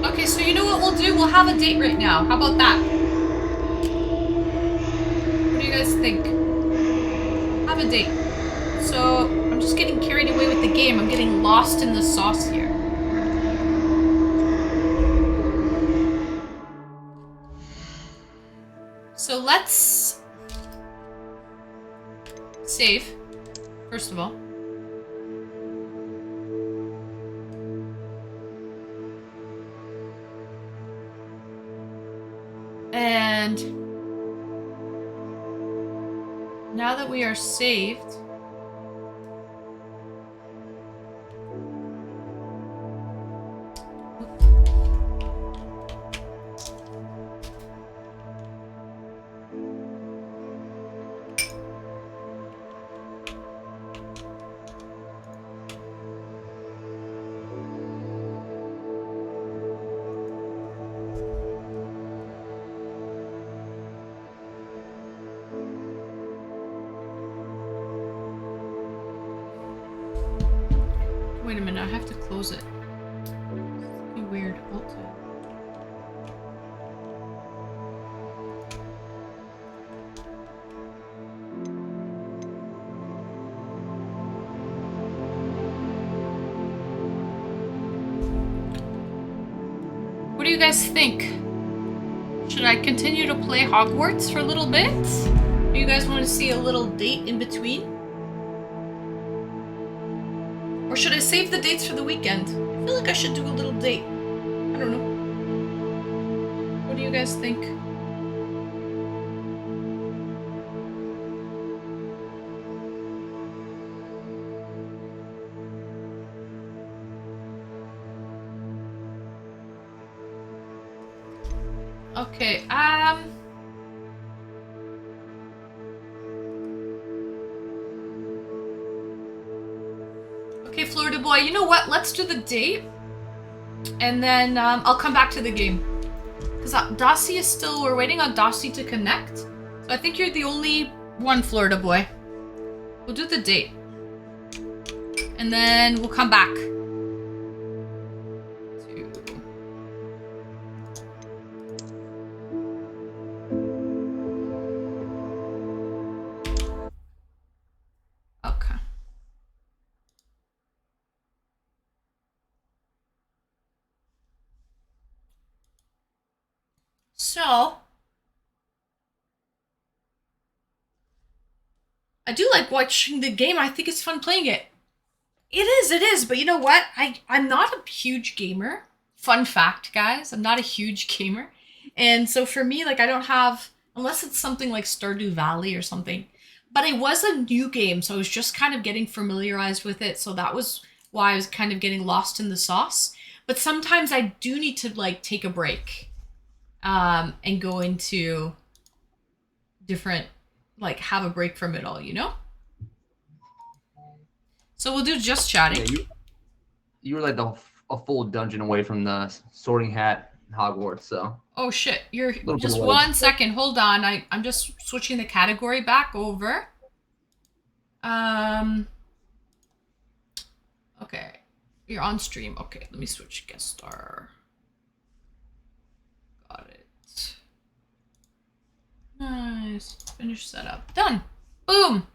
[SPEAKER 1] Okay, so you know what we'll do? We'll have a date right now. How about that? What do you guys think? Have a date. So, I'm just getting carried away with the game. I'm getting lost in the sauce here. So let's save, first of all. And now that we are saved, wait a minute, I have to close it. Something weird. Alt tab. What do you guys think? Should I continue to play Hogwarts for a little bit? Do you guys want to see a little date in between? Or should I save the dates for the weekend? I feel like I should do a little date. I don't know. What do you guys think? Okay, Okay, Florida boy, you know what? Let's do the date. and then I'll come back to the game. Because Dossie is still, we're waiting on Dossie to connect. So I think you're the only one, Florida boy. We'll do the date. And then we'll come back. Okay. So, I do like watching the game. I think it's fun playing it. It is, but you know what? I'm not a huge gamer. Fun fact, guys, I'm not a huge gamer. And so for me, like I don't have, unless it's something like Stardew Valley or something. But it was a new game, so I was just kind of getting familiarized with it. So that was why I was kind of getting lost in the sauce. But sometimes I do need to like take a break. And go into different, like, have a break from it all, you know? So we'll do just chatting.
[SPEAKER 10] Yeah, you were like a full dungeon away from the Sorting Hat in Hogwarts, so.
[SPEAKER 1] Oh shit, you're just 1 second, hold on. I'm just switching the category back over. Okay, you're on stream. Okay, let me switch guest star. Got it. Nice. Finish setup. Done. Boom.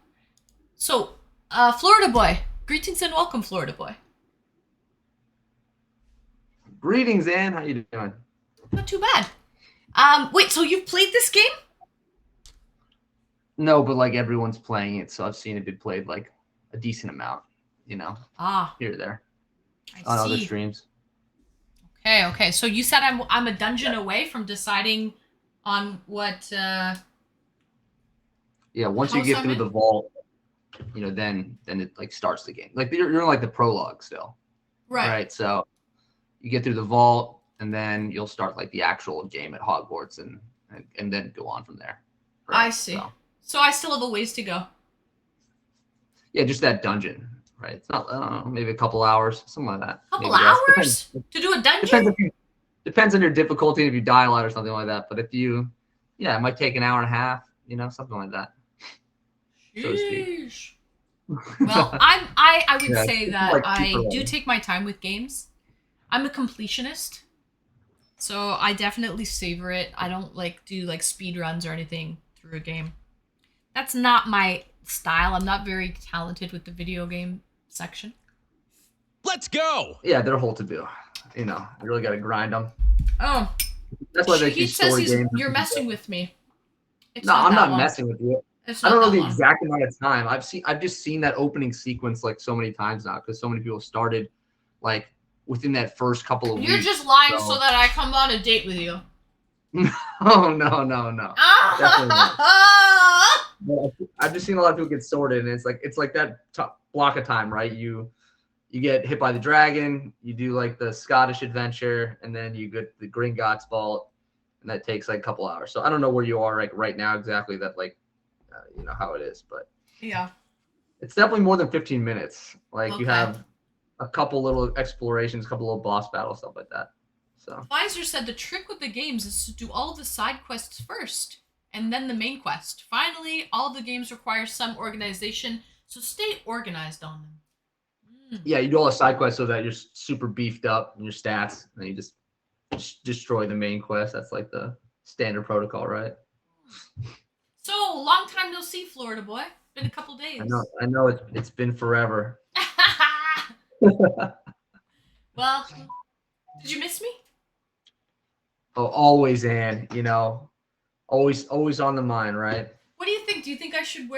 [SPEAKER 1] So, Florida boy. Greetings and welcome, Florida boy.
[SPEAKER 10] Greetings, Anne. How you doing?
[SPEAKER 1] Not too bad. Wait, so you've played this game?
[SPEAKER 10] No, but like everyone's playing it, so I've seen it be played like a decent amount, you know. Here or there. On other streams.
[SPEAKER 1] Okay. So you said I'm a dungeon away from deciding on what
[SPEAKER 10] yeah, once you get through the vault, you know, then it like starts the game. Like you're in like the prologue still. Right. So you get through the vault and then you'll start like the actual game at Hogwarts and then go on from there.
[SPEAKER 1] Right? I see. So I still have a ways to go.
[SPEAKER 10] Yeah, just that dungeon, right? It's not, I don't know, maybe a couple hours, something like that.
[SPEAKER 1] Couple hours to do a dungeon?
[SPEAKER 10] Depends on your difficulty, if you die a lot or something like that. But if you, it might take an hour and a half, you know, something like that.
[SPEAKER 1] Sheesh. Well, I would say that like I do take my time with games. I'm a completionist, so I definitely savor it. I don't like do like speed runs or anything through a game. That's not my style. I'm not very talented with the video game section.
[SPEAKER 9] Let's go.
[SPEAKER 10] Yeah, they're a whole to do. You know, you really got to grind them.
[SPEAKER 1] Oh,
[SPEAKER 10] that's why they keep story games.
[SPEAKER 1] You're messing with me.
[SPEAKER 10] No, I'm not messing with you. I don't know the exact amount of time. I've just seen that opening sequence like so many times now because so many people started like within that first couple of weeks.
[SPEAKER 1] You're just lying so that I come on a date with you.
[SPEAKER 10] No. Definitely not. I've just seen a lot of people get sorted, and it's like that block of time, right? You get hit by the dragon, you do like the Scottish adventure, and then you get the Gringotts vault, and that takes like a couple hours. So I don't know where you are like right now exactly. That like. You know how it is, but
[SPEAKER 1] yeah,
[SPEAKER 10] it's definitely more than 15 minutes. Like you have a couple little explorations, a couple little boss battles, stuff like that. So
[SPEAKER 1] Pfizer said the trick with the games is to do all of the side quests first and then the main quest. Finally, all the games require some organization, so stay organized on them.
[SPEAKER 10] Yeah, you do all the side quests so that you're super beefed up in your stats, and then you just destroy the main quest. That's like the standard protocol, right?
[SPEAKER 1] So, long time no see, Florida boy. Been a couple days.
[SPEAKER 10] I know it's been forever.
[SPEAKER 1] Well, did you miss me?
[SPEAKER 10] Oh, always, Anne. You know, always on the mind, right?
[SPEAKER 1] What do you think? Do you think I should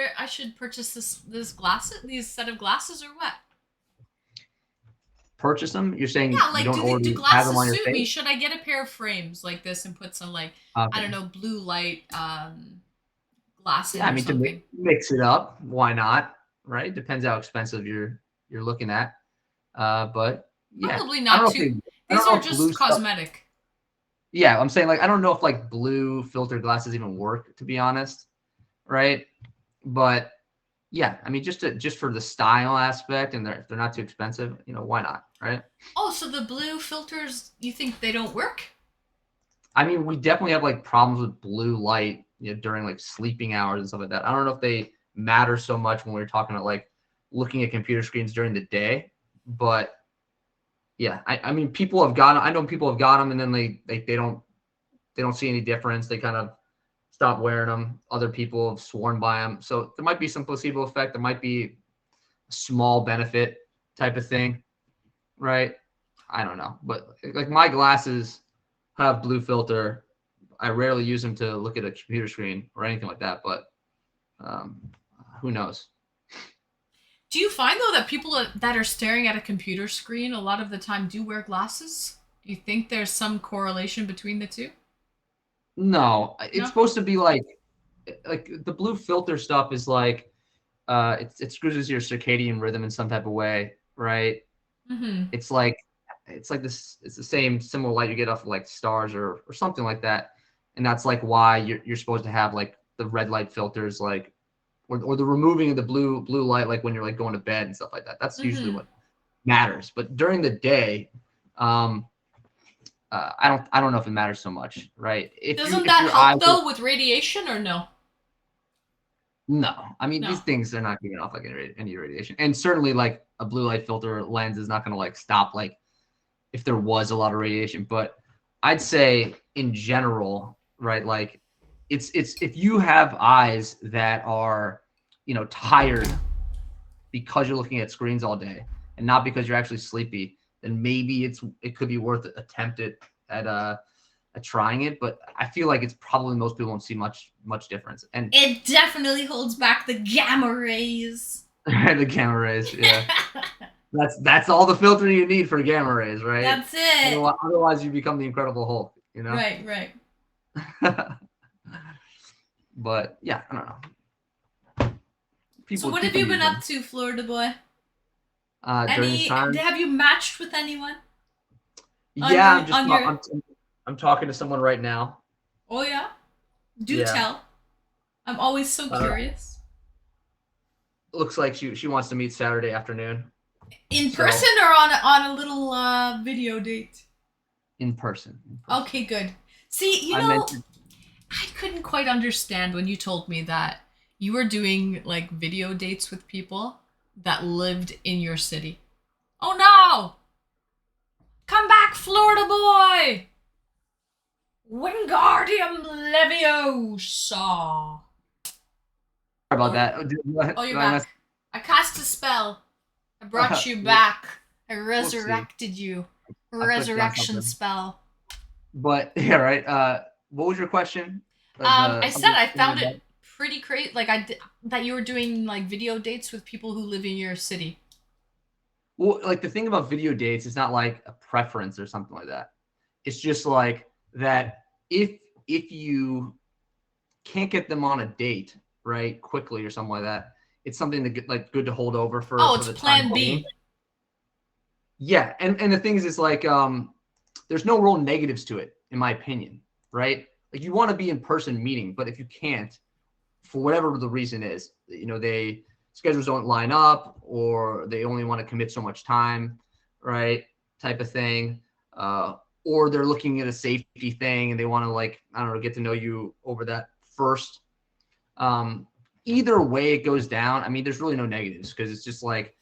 [SPEAKER 1] purchase these set of glasses, or what?
[SPEAKER 10] Purchase them? You're saying
[SPEAKER 1] like,
[SPEAKER 10] you don't already
[SPEAKER 1] do
[SPEAKER 10] have them on
[SPEAKER 1] glasses
[SPEAKER 10] your
[SPEAKER 1] suit me?
[SPEAKER 10] face?
[SPEAKER 1] Should I get a pair of frames like this and put some like I don't know, blue light glasses?
[SPEAKER 10] Yeah, I mean, to mix it up, why not? Right? Depends how expensive you're looking at. But yeah,
[SPEAKER 1] probably not too. These are just cosmetic.
[SPEAKER 10] Yeah, I'm saying like I don't know if like blue filter glasses even work, to be honest, right? But Yeah, I mean, just for the style aspect, and if they're not too expensive, why not, right?
[SPEAKER 1] Oh, so the blue filters, you think they don't work?
[SPEAKER 10] I mean, we definitely have like problems with blue light, during like sleeping hours and stuff like that. I don't know if they matter so much when we're talking about like looking at computer screens during the day, but yeah, I mean, people have got. I know people have got them, and then they don't see any difference. They kind of stop wearing them. Other people have sworn by them. So there might be some placebo effect. There might be a small benefit type of thing, right? I don't know. But like my glasses have blue filter. I rarely use them to look at a computer screen or anything like that, but who knows?
[SPEAKER 1] Do you find though that people that are staring at a computer screen a lot of the time do wear glasses? Do you think there's some correlation between the two?
[SPEAKER 10] No, it's
[SPEAKER 1] No?
[SPEAKER 10] supposed to be like the blue filter stuff is like it screws with your circadian rhythm in some type of way, right?
[SPEAKER 1] Mm-hmm.
[SPEAKER 10] It's like this. It's the same similar light you get off of like stars or something like that, and that's like why you're supposed to have like the red light filters, like or the removing of the blue light, like when you're like going to bed and stuff like that. That's usually what matters. But during the day, I don't know if it matters so much, right?
[SPEAKER 1] Doesn't that help though with radiation or no?
[SPEAKER 10] No, I mean,
[SPEAKER 1] No.
[SPEAKER 10] these things, they're not giving off like any radiation, and certainly like a blue light filter lens is not going to like stop like if there was a lot of radiation. But I'd say in general, right, like it's if you have eyes that are tired because you're looking at screens all day and not because you're actually sleepy, then maybe it could be worth an attempt at trying it. But I feel like it's probably most people won't see much difference. And
[SPEAKER 1] it definitely holds back the gamma rays.
[SPEAKER 10] The gamma rays, yeah. That's all the filter you need for gamma rays, right?
[SPEAKER 1] That's it.
[SPEAKER 10] Otherwise, you become the Incredible Hulk,
[SPEAKER 1] Right.
[SPEAKER 10] But yeah, I don't know.
[SPEAKER 1] So what have you been up to, Florida boy?
[SPEAKER 10] During this time?
[SPEAKER 1] Have you matched with anyone?
[SPEAKER 10] Yeah, I'm talking to someone right now.
[SPEAKER 1] Oh yeah? Do tell. I'm always so curious.
[SPEAKER 10] Looks like she wants to meet Saturday afternoon.
[SPEAKER 1] In person or on a little video date?
[SPEAKER 10] In person.
[SPEAKER 1] Okay, good. See, I couldn't quite understand when you told me that you were doing like video dates with people that lived in your city. Oh no! Come back, Florida boy! Wingardium Leviosa.
[SPEAKER 10] Sorry about that.
[SPEAKER 1] Oh, you're back. I cast a spell. I brought you back. I resurrected you. Resurrection spell.
[SPEAKER 10] But yeah, right. What was your question?
[SPEAKER 1] I said I found it pretty crazy. Like that you were doing like video dates with people who live in your city.
[SPEAKER 10] Well, like the thing about video dates, it's not like a preference or something like that. It's just like that if you can't get them on a date, right, quickly or something like that, it's something that like good to hold over for.
[SPEAKER 1] Oh, it's plan B.
[SPEAKER 10] Yeah, and the thing is, it's like there's no real negatives to it, in my opinion, right? Like you want to be in person meeting, but if you can't, for whatever the reason is, they schedules don't line up or they only want to commit so much time, right? Type of thing. Or they're looking at a safety thing and they want to like, I don't know, get to know you over that first. Either way it goes down, I mean, there's really no negatives because it's just like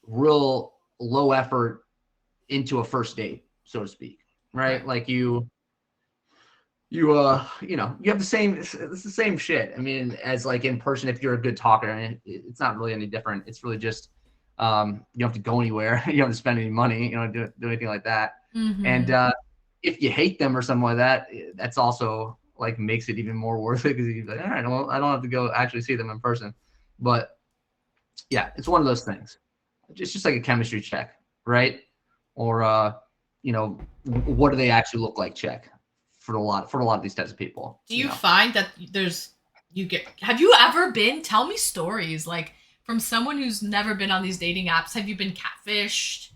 [SPEAKER 10] real low effort into a first date, so to speak, right? Like you have the same, it's the same shit. I mean, as like in person, if you're a good talker, and it's not really any different. It's really just, you don't have to go anywhere. You don't have to spend any money. You don't do anything like that.
[SPEAKER 1] Mm-hmm.
[SPEAKER 10] And if you hate them or something like that, that's also like makes it even more worth it because you're like, all right, well, I don't have to go actually see them in person. But yeah, it's one of those things. It's just like a chemistry check, right? Or what do they actually look like check. For a lot of these types of people.
[SPEAKER 1] Do you find that have you ever been, tell me stories, like from someone who's never been on these dating apps, have you been catfished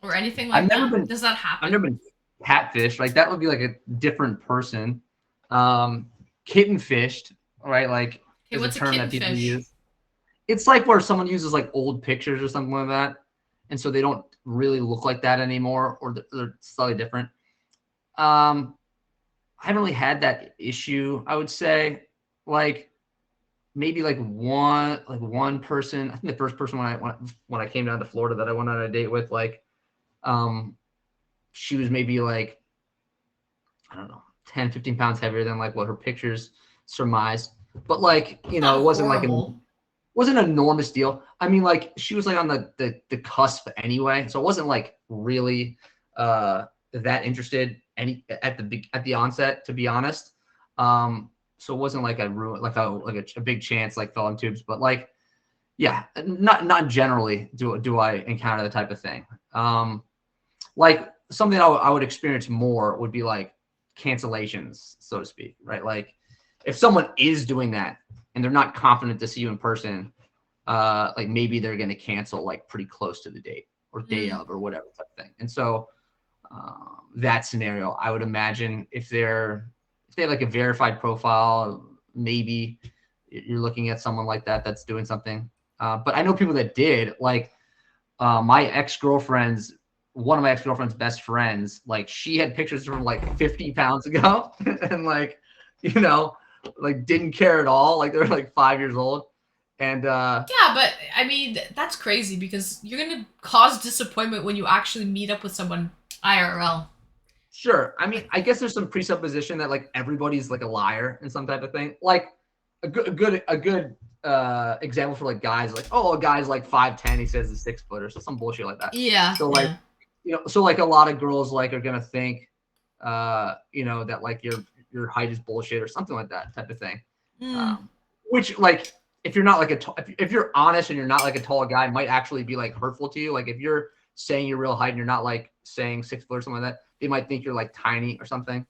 [SPEAKER 1] or anything like that? Does that happen?
[SPEAKER 10] I've never been catfished. Like that would be like a different person. Kitten fished, right? Like
[SPEAKER 1] what's
[SPEAKER 10] a term
[SPEAKER 1] a
[SPEAKER 10] that people
[SPEAKER 1] fish?
[SPEAKER 10] use. it's like where someone uses like old pictures or something like that, and so they don't really look like that anymore, or they're slightly different. I haven't really had that issue. I would say, like maybe like one person. I think the first person when I came down to Florida that I went on a date with, like, she was maybe like, I don't know, 10, 15 pounds heavier than like what her pictures surmised. But like, it wasn't wasn't an enormous deal. I mean, like she was like on the cusp anyway. So it wasn't like really that interested at the onset, to be honest. So it wasn't like a big chance like fell in tubes, but like, yeah, not generally do I encounter the type of thing. Like something I would experience more would be like cancellations, so to speak, right? Like if someone is doing that and they're not confident to see you in person, like maybe they're going to cancel like pretty close to the date or day of or whatever type of thing. And so that scenario, I would imagine if they have like a verified profile, maybe you're looking at someone like that that's doing something. But I know people that did, like my ex-girlfriend's, one of my ex-girlfriend's best friends, like she had pictures from like 50 pounds ago and like, like didn't care at all. Like they're like 5 years old. And
[SPEAKER 1] yeah, but I mean, that's crazy because you're going to cause disappointment when you actually meet up with someone IRL.
[SPEAKER 10] Sure. I mean, I guess there's some presupposition that like everybody's like a liar and some type of thing. Like a good example for like guys, like, oh, a guy's like 5'10", he says he's 6 foot or so, some bullshit like that.
[SPEAKER 1] Yeah.
[SPEAKER 10] So like, so like a lot of girls like are gonna think, that like your height is bullshit or something like that type of thing. Which like if you're not like if you're honest and you're not like a tall guy, might actually be like hurtful to you. Like if you're saying your real height and you're not like saying 6 foot or something like that, they might think you're like tiny or something.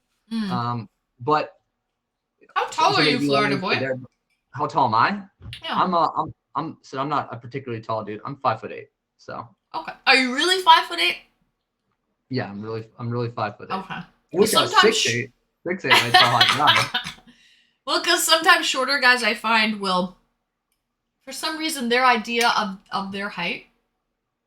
[SPEAKER 10] But
[SPEAKER 1] how tall are you, Florida boy?
[SPEAKER 10] How tall am I?
[SPEAKER 1] Yeah.
[SPEAKER 10] I'm not a particularly tall dude. I'm 5'8". So.
[SPEAKER 1] Okay. Are you really 5'8"?
[SPEAKER 10] Yeah, I'm really 5'8".
[SPEAKER 1] Okay.
[SPEAKER 10] Well, sometimes 6'8". 6'8" I tall high.
[SPEAKER 1] Well, because sometimes shorter guys I find will, for some reason, their idea of their height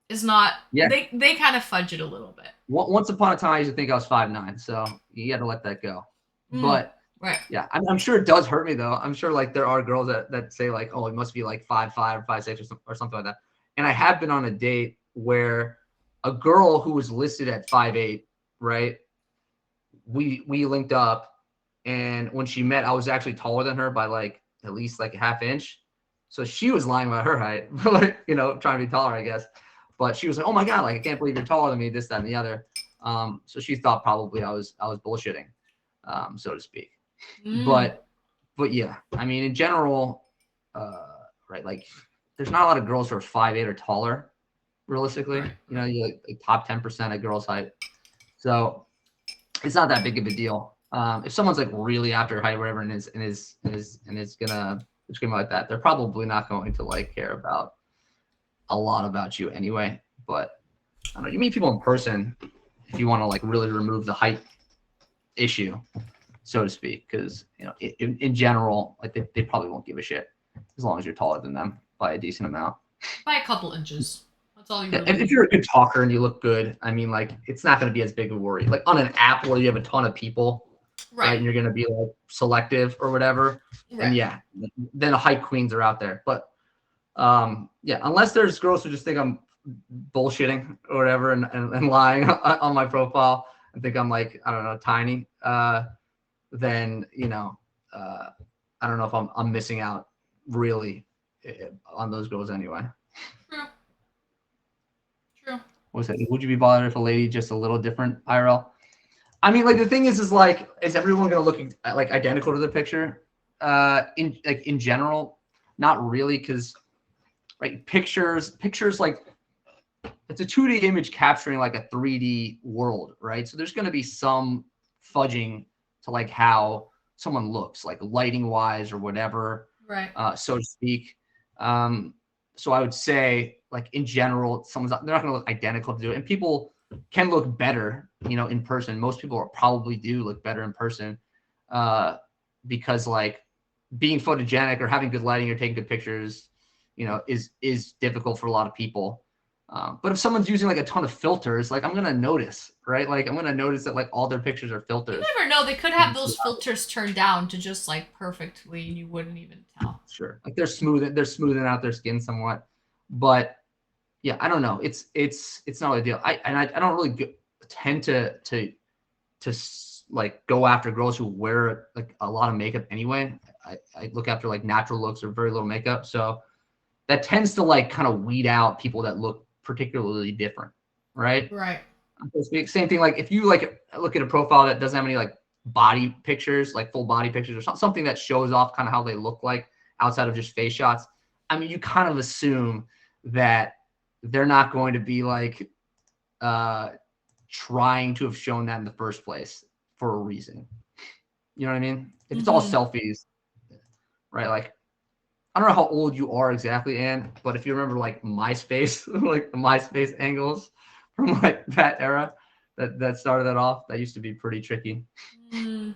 [SPEAKER 1] is not. Yeah. They kind of fudge it a little bit.
[SPEAKER 10] Once upon a time, I used to think I was 5'9", so you got to let that go. But
[SPEAKER 1] right.
[SPEAKER 10] Yeah, I'm sure it does hurt me though. I'm sure like there are girls that say like, oh, it must be like 5'5" or 5'6" or something like that. And I have been on a date where a girl who was listed at 5'8", right? We linked up, and when she met, I was actually taller than her by like at least like a half inch. So she was lying about her height, like, trying to be taller, I guess. But she was like, oh my God, like I can't believe you're taller than me, this, that, and the other. So she thought probably I was bullshitting, so to speak. But yeah, I mean, in general, right, like there's not a lot of girls who are 5'8" or taller, realistically. Right. You like top 10% of girls' height. So it's not that big of a deal. If someone's like really after height, whatever, and is gonna like that, they're probably not going to like care about a lot about you anyway. But I don't know, you meet people in person if you want to like really remove the height issue, so to speak, because in general, like they probably won't give a shit as long as you're taller than them by a decent amount.
[SPEAKER 1] By a couple inches. That's all you
[SPEAKER 10] Yeah,
[SPEAKER 1] really
[SPEAKER 10] if you're a good talker and you look good, I mean, like it's not going to be as big of a worry. Like on an app where you have a ton of people, right? And you're going to be like selective or whatever. Right. And yeah, then the height queens are out there. But yeah, unless there's girls who just think I'm bullshitting or whatever and lying on my profile and think I'm like, I don't know, tiny, then I don't know if I'm missing out really on those girls anyway. True. What's that? Would you be bothered if a lady just a little different IRL? I mean, like the thing is like, is everyone gonna look like identical to the picture? In general, not really, because right, pictures like it's a 2D image capturing like a 3D world, right? So there's gonna be some fudging to like how someone looks, like lighting wise or whatever,
[SPEAKER 1] right?
[SPEAKER 10] So to speak. So I would say, like in general, they're not going to look identical to it, and people can look better, in person. Most people probably do look better in person, because like being photogenic or having good lighting or taking good pictures is difficult for a lot of people. But if someone's using like a ton of filters, like I'm gonna notice, right? Like I'm gonna notice that like all their pictures are filters.
[SPEAKER 1] You never know. They could have those filters turned down to just like perfectly, and you wouldn't even tell.
[SPEAKER 10] Sure, like they're smoothing out their skin somewhat, but yeah, I don't know. It's not ideal. I don't really tend to like go after girls who wear like a lot of makeup anyway. I look after like natural looks or very little makeup, so that tends to like kind of weed out people that look particularly different, right?
[SPEAKER 1] Right.
[SPEAKER 10] Same thing. Like if you like look at a profile that doesn't have any like body pictures, like full body pictures, or something that shows off kind of how they look like outside of just face shots. I mean, you kind of assume that they're not going to be like trying to have shown that in the first place for a reason. You know what I mean? If it's all selfies, right? Like, I don't know how old you are exactly, Anne, but if you remember like MySpace, like the MySpace angles from like that era that started that off, that used to be pretty tricky.
[SPEAKER 1] Mm.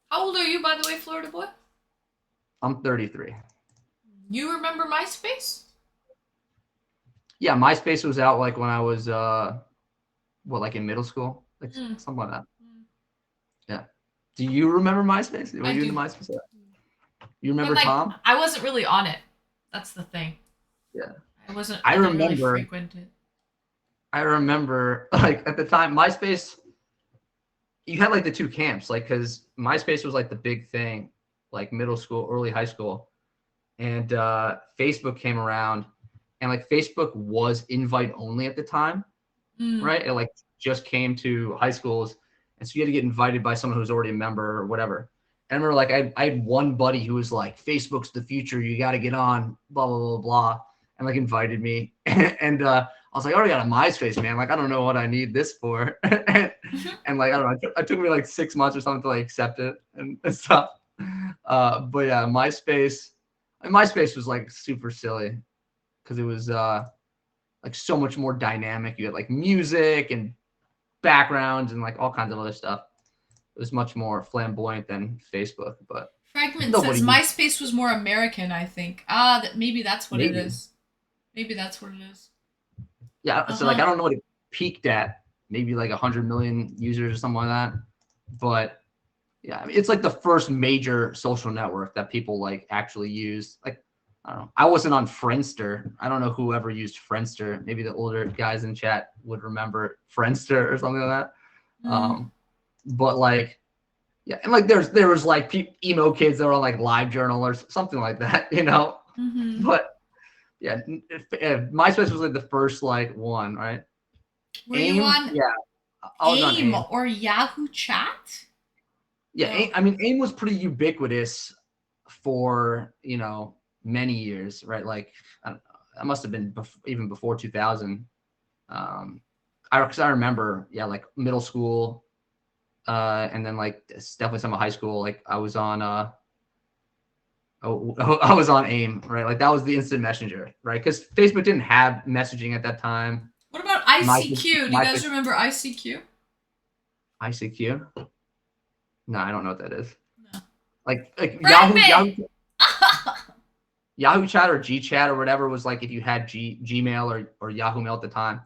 [SPEAKER 1] How old are you, by the way, Florida boy?
[SPEAKER 10] I'm 33.
[SPEAKER 1] You remember MySpace?
[SPEAKER 10] Yeah, MySpace was out like when I was like in middle school, like something like that. Yeah. Do you remember MySpace? Were you in the MySpace? You remember Tom?
[SPEAKER 1] I wasn't really on it. That's the thing.
[SPEAKER 10] Yeah.
[SPEAKER 1] I didn't really
[SPEAKER 10] remember.
[SPEAKER 1] frequent it.
[SPEAKER 10] I remember, like at the time, MySpace. You had like the two camps, like because MySpace was like the big thing, like middle school, early high school, and Facebook came around, and like Facebook was invite only at the time, right? It like just came to high schools, and so you had to get invited by someone who's already a member or whatever. And I remember like I had one buddy who was like, Facebook's the future, you got to get on, blah, blah, blah, blah. And like invited me. And I was like, I already got a MySpace, man. Like, I don't know what I need this for. And like, I don't know, it took me like 6 months or something to like accept it and stuff. But yeah, MySpace was like super silly because it was like so much more dynamic. You had like music and backgrounds and like all kinds of other stuff. It was much more flamboyant than Facebook, but
[SPEAKER 1] Fragment says MySpace was more American, I think. Maybe that's what it is. Maybe that's what it is.
[SPEAKER 10] Yeah, so like I don't know what it peaked at, maybe like 100 million users or something like that. But yeah, I mean, it's like the first major social network that people like actually use. Like, I don't know. I wasn't on Friendster. I don't know who ever used Friendster. Maybe the older guys in chat would remember Friendster or something like that. But like, yeah, and like there was like emo kids that were on like LiveJournal or something like that, you know. But yeah, MySpace was like the first like one, right?
[SPEAKER 1] Were you on?
[SPEAKER 10] Yeah, I was on AIM
[SPEAKER 1] or Yahoo Chat?
[SPEAKER 10] Yeah, I mean, AIM was pretty ubiquitous for many years, right? Like I must have been even before 2000. Because I remember, yeah, like middle school. And then like definitely some of high school, like I was on I was on AIM, right? Like that was the instant messenger, right? Because Facebook didn't have messaging at that time.
[SPEAKER 1] What about ICQ? Do you guys remember ICQ?
[SPEAKER 10] ICQ? No, I don't know what that is.
[SPEAKER 1] No.
[SPEAKER 10] Like
[SPEAKER 1] Yahoo
[SPEAKER 10] Yahoo Chat or GChat or whatever was like if you had Gmail or Yahoo Mail at the time.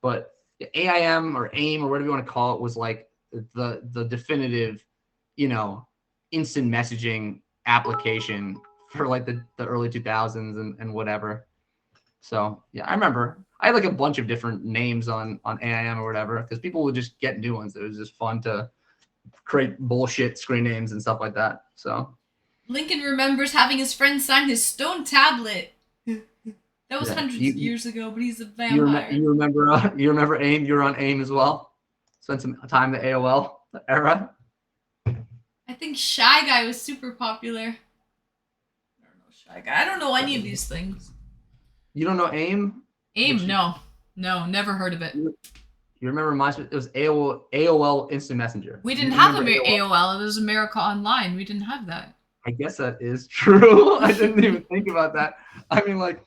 [SPEAKER 10] But AIM or AIM or whatever you want to call it was like the definitive, instant messaging application for like the early 2000s and whatever. So yeah, I remember I had like a bunch of different names on AIM or whatever because people would just get new ones. It was just fun to create bullshit screen names and stuff like that. So
[SPEAKER 1] Lincoln remembers having his friend sign his stone tablet. That was hundreds of years ago, but he's a vampire.
[SPEAKER 10] You remember AIM? You were on AIM as well? Spent some time in the AOL era.
[SPEAKER 1] I think Shy Guy was super popular. I don't know Shy Guy. I don't know any of these things.
[SPEAKER 10] You don't know AIM?
[SPEAKER 1] AIM? No, never heard of it.
[SPEAKER 10] You remember MySpace? It was AOL Instant Messenger.
[SPEAKER 1] We didn't have AOL. It was America Online. We didn't have that.
[SPEAKER 10] I guess that is true. I didn't even think about that. I mean, like,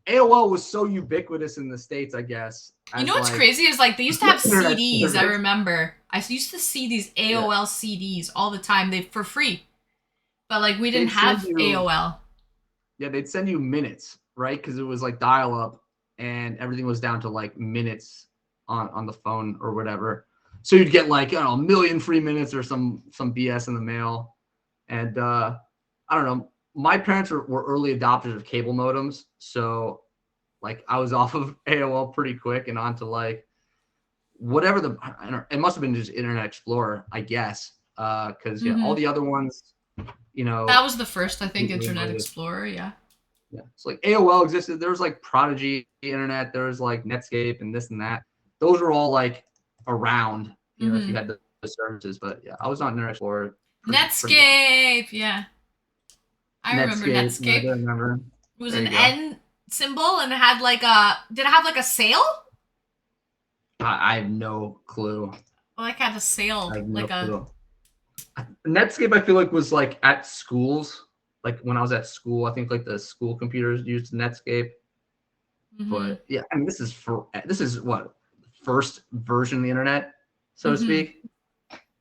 [SPEAKER 10] AOL was so ubiquitous in the States, I guess.
[SPEAKER 1] You know what's crazy is like they used to have CDs. I remember I used to see these AOL CDs all the time. They for free, but like we didn't have AOL.
[SPEAKER 10] Yeah, they'd send you minutes, right? Because it was like dial up, and everything was down to like minutes on the phone or whatever. So you'd get like, I don't know, a million free minutes or some BS in the mail. And I don't know. My parents were early adopters of cable modems, so like I was off of AOL pretty quick and onto like whatever I don't, it must have been just Internet Explorer, I guess. Because yeah, all the other ones, you know,
[SPEAKER 1] That was the first, I think, Internet Explorer. Yeah.
[SPEAKER 10] Yeah, so like AOL existed. There was like Prodigy Internet. There was like Netscape and this and that. Those were all like around, you know, if you had the services. But yeah, I was on Internet Explorer.
[SPEAKER 1] Netscape, yeah. I remember Netscape.
[SPEAKER 10] I remember.
[SPEAKER 1] It was an N symbol and it had like a. Did it have like a sail?
[SPEAKER 10] I have no clue.
[SPEAKER 1] Like had a sail, like a.
[SPEAKER 10] Netscape, I feel like was like at schools. Like when I was at school, I think like the school computers used Netscape. But yeah, I mean, this is what first version of the internet, so to speak.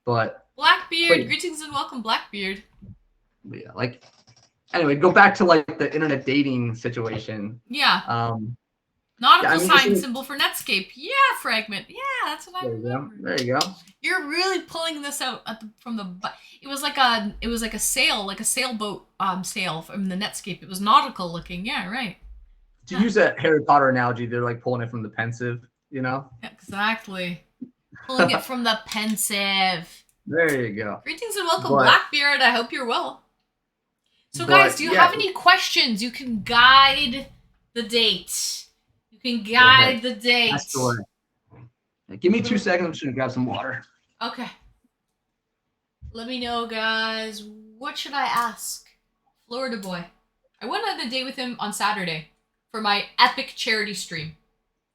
[SPEAKER 10] But
[SPEAKER 1] Blackbeard, greetings and welcome, Blackbeard.
[SPEAKER 10] Yeah, like anyway, go back to like the internet dating situation.
[SPEAKER 1] Yeah. Nautical sign symbol for Netscape. Yeah, Fragment. Yeah, that's what I remember.
[SPEAKER 10] There you go.
[SPEAKER 1] You're really pulling this out from the. It was like a sail, like a sailboat sail from the Netscape. It was nautical looking. Yeah, right.
[SPEAKER 10] To use that Harry Potter analogy, they're like pulling it from the pensive, you know?
[SPEAKER 1] Exactly. Pulling it from the pensive.
[SPEAKER 10] There you go.
[SPEAKER 1] Greetings and welcome, Blackbeard. I hope you're well. So, guys, do you have any questions? You can guide the date. You can guide the date.
[SPEAKER 10] That's the way. Give me 2 seconds. I'm just going to grab some water.
[SPEAKER 1] Okay. Let me know, guys. What should I ask? Florida boy. I went on a date with him on Saturday for my epic charity stream.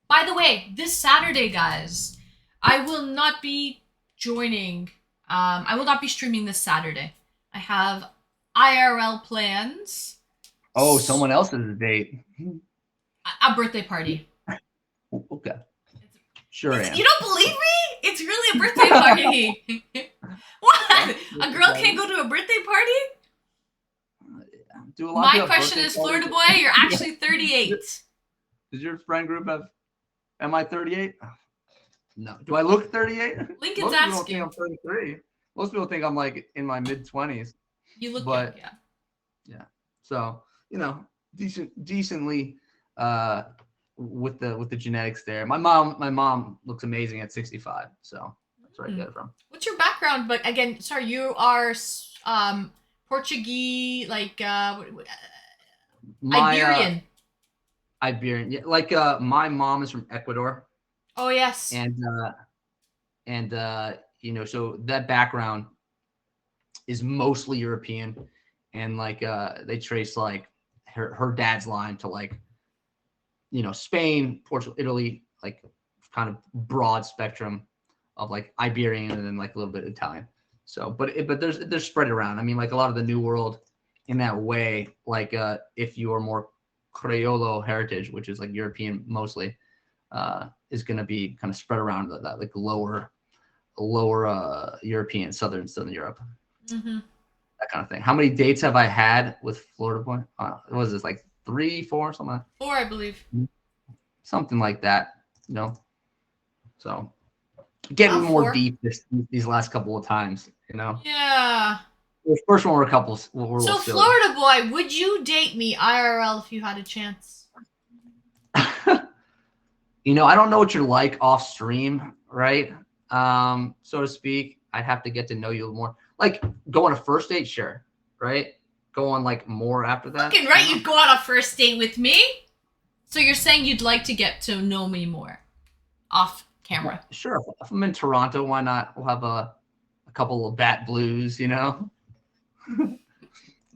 [SPEAKER 1] By the way, this Saturday, guys, I will not be joining. I will not be streaming this Saturday. I have IRL plans.
[SPEAKER 10] Oh, someone else's date.
[SPEAKER 1] A birthday party.
[SPEAKER 10] Okay. Sure am.
[SPEAKER 1] You don't believe me? It's really a birthday party. What? A girl can't go to a birthday party? My question is, Florida boy, you're actually 38.
[SPEAKER 10] Does your friend group have? Am I 38? No. Do I look 38?
[SPEAKER 1] Lincoln's asking.
[SPEAKER 10] Most people think I'm 33. Most people think I'm like in my mid-20s.
[SPEAKER 1] You look young, yeah.
[SPEAKER 10] Yeah. So, you know, decently with the genetics there. My mom looks amazing at 65. So that's where I get it from.
[SPEAKER 1] What's your background? But again, sorry, you are Portuguese, like Iberian.
[SPEAKER 10] Iberian. Yeah, like my mom is from Ecuador.
[SPEAKER 1] Oh yes.
[SPEAKER 10] And you know, so that background is mostly European, and like they trace like her dad's line to like, you know, Spain, Portugal, Italy, like kind of broad spectrum of like Iberian and then like a little bit Italian. So, but they're spread around. I mean, like a lot of the New World in that way, like if you are more Criollo heritage, which is like European mostly, is going to be kind of spread around that like lower European, Southern Europe, that kind of thing. How many dates have I had with Florida boy? What was this, like 3, 4, something like that?
[SPEAKER 1] 4, I believe.
[SPEAKER 10] Something like that, you know. So getting more deep these last couple of times, you know.
[SPEAKER 1] Yeah.
[SPEAKER 10] The first one were a couple.
[SPEAKER 1] So Florida boy, would you date me IRL if you had a chance?
[SPEAKER 10] You know, I don't know what you're like off stream, right? So to speak. I'd have to get to know you a little more. Like go on a first date, sure, right? Go on like more after that.
[SPEAKER 1] Fucking right, you'd go on a first date with me. So you're saying you'd like to get to know me more, off camera?
[SPEAKER 10] Sure. If I'm in Toronto, why not? We'll have a couple of Bat Blues, you know.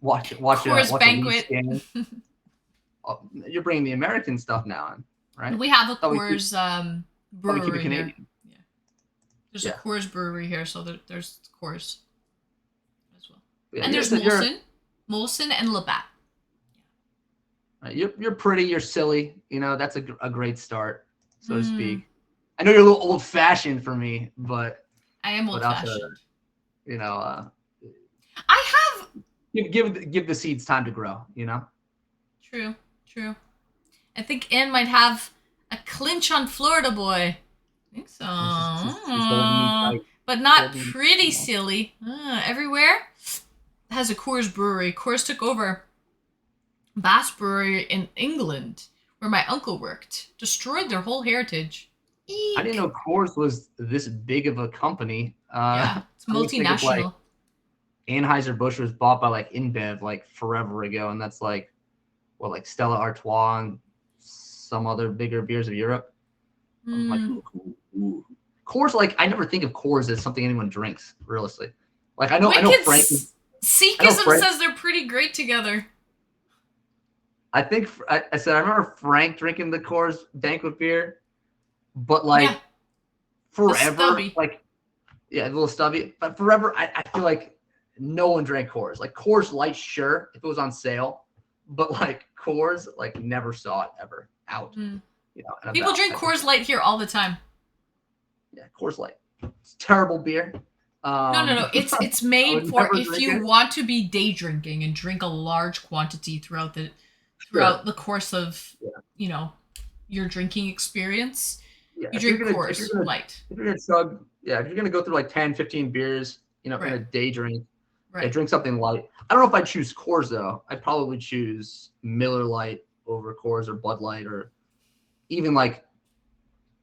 [SPEAKER 10] watch
[SPEAKER 1] Coors Banquet.
[SPEAKER 10] You're bringing the American stuff now, right?
[SPEAKER 1] We have a Coors brewery
[SPEAKER 10] keep it Canadian.
[SPEAKER 1] here. Yeah. There's a Coors brewery here, so there's Coors as well. Yeah, and there's Molson and Labatt.
[SPEAKER 10] You're pretty, you're silly, you know. That's a great start, so to speak. I know you're a little old-fashioned for me, but
[SPEAKER 1] I am old-fashioned.
[SPEAKER 10] You know,
[SPEAKER 1] I have
[SPEAKER 10] give the seeds time to grow, you know.
[SPEAKER 1] True. True. I think Anne might have a clinch on Florida boy. I think so.
[SPEAKER 10] She's holding me tight.
[SPEAKER 1] But not
[SPEAKER 10] Holding me
[SPEAKER 1] pretty
[SPEAKER 10] tight.
[SPEAKER 1] silly. Everywhere has a Coors brewery. Coors took over Bass Brewery in England, where my uncle worked. Destroyed their whole heritage. Eek.
[SPEAKER 10] I didn't know Coors was this big of a company.
[SPEAKER 1] Yeah, it's
[SPEAKER 10] I always think of, like,
[SPEAKER 1] multinational.
[SPEAKER 10] Anheuser-Busch was bought by like InBev like forever ago, and that's like what, like Stella Artois and some other bigger beers of Europe. I'm like, ooh. Coors, like I never think of Coors as something anyone drinks, realistically. Like I know Frank.
[SPEAKER 1] Sikhism says they're pretty great together.
[SPEAKER 10] I think I said I remember Frank drinking the Coors banquet beer, but like forever, like a little stubby. But forever, I feel like no one drank Coors. Like Coors Light, sure, if it was on sale, but like Coors, like never saw it ever out. You know,
[SPEAKER 1] People drink Coors Light here all the time.
[SPEAKER 10] Yeah, Coors Light. It's terrible beer.
[SPEAKER 1] No. It's made for if you want to be day drinking and drink a large quantity throughout the course of your drinking experience.
[SPEAKER 10] Yeah,
[SPEAKER 1] you drink Coors Light.
[SPEAKER 10] If you're gonna go through like 10, 15 beers, in a day drink, drink something light. I don't know if I'd choose Coors though. I'd probably choose Miller Lite over Coors or Bud Light or even like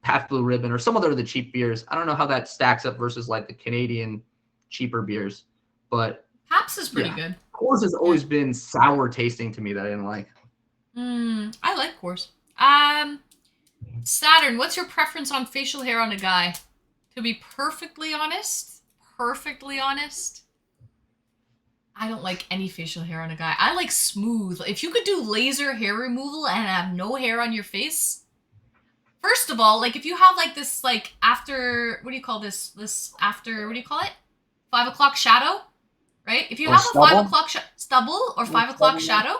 [SPEAKER 10] Pabst Blue Ribbon or some other of the cheap beers. I don't know how that stacks up versus like the Canadian cheaper beers, but
[SPEAKER 1] Pabst is pretty good.
[SPEAKER 10] Coors has always been sour tasting to me that I didn't like.
[SPEAKER 1] I like Coors. Saturn, what's your preference on facial hair on a guy? To be perfectly honest, I don't like any facial hair on a guy. I like smooth. If you could do laser hair removal and have no hair on your face, first of all, like if you have like this like after, what do you call this? This after, what do you call it? 5 o'clock shadow, right? If you have a 5 o'clock stubble or 5 o'clock shadow,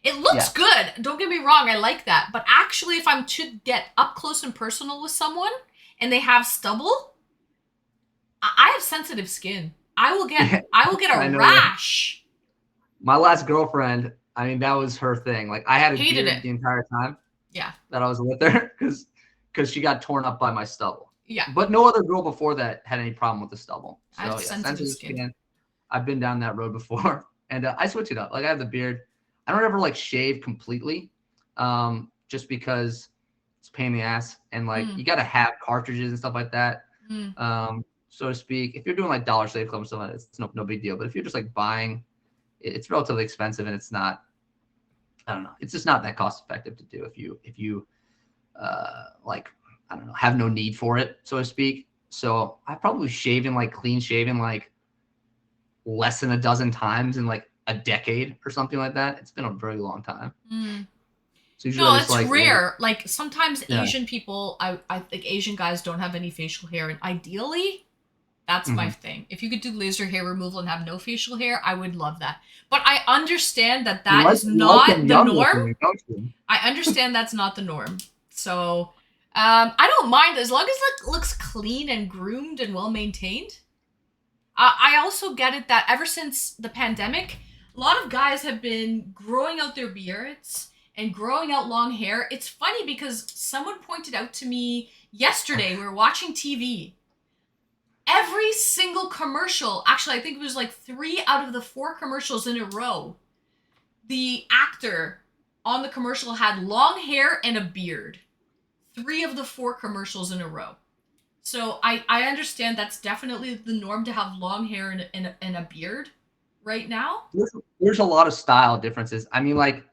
[SPEAKER 1] it looks good. Don't get me wrong, I like that. But actually, if I'm to get up close and personal with someone and they have stubble, I have sensitive skin. I will get a rash.
[SPEAKER 10] My last girlfriend, I mean, that was her thing. Like I had a beard the entire time.
[SPEAKER 1] Yeah.
[SPEAKER 10] That I was with her because she got torn up by my stubble.
[SPEAKER 1] Yeah.
[SPEAKER 10] But no other girl before that had any problem with the stubble. So
[SPEAKER 1] I have sensitive skin.
[SPEAKER 10] I've been down that road before, and I switch it up. Like I have the beard. I don't ever like shave completely, just because it's a pain in the ass, and like you got to have cartridges and stuff like that, so to speak. If you're doing like Dollar Shave Club and stuff like that, it's no big deal. But if you're just like buying, it's relatively expensive, and it's not. I don't know. It's just not that cost effective to do if you like, I don't know, have no need for it, so to speak. So I probably shaven, like clean shaven, like less than a dozen times in like a decade or something like that. It's been a very long time. So
[SPEAKER 1] no, it's like, rare. Like sometimes Asian people, I think Asian guys don't have any facial hair, and ideally, that's my thing. If you could do laser hair removal and have no facial hair, I would love that. But I understand that is not the norm. I understand that's not the norm. So I don't mind as long as it looks clean and groomed and well maintained. I also get it that ever since the pandemic, a lot of guys have been growing out their beards and growing out long hair. It's funny because someone pointed out to me yesterday, we were watching TV. Every single commercial, actually, I think it was like 3 out of the 4 commercials in a row, the actor on the commercial had long hair and a beard. 3 of the 4 commercials in a row. So I understand that's definitely the norm to have long hair and a beard right now.
[SPEAKER 10] There's a lot of style differences. I mean, like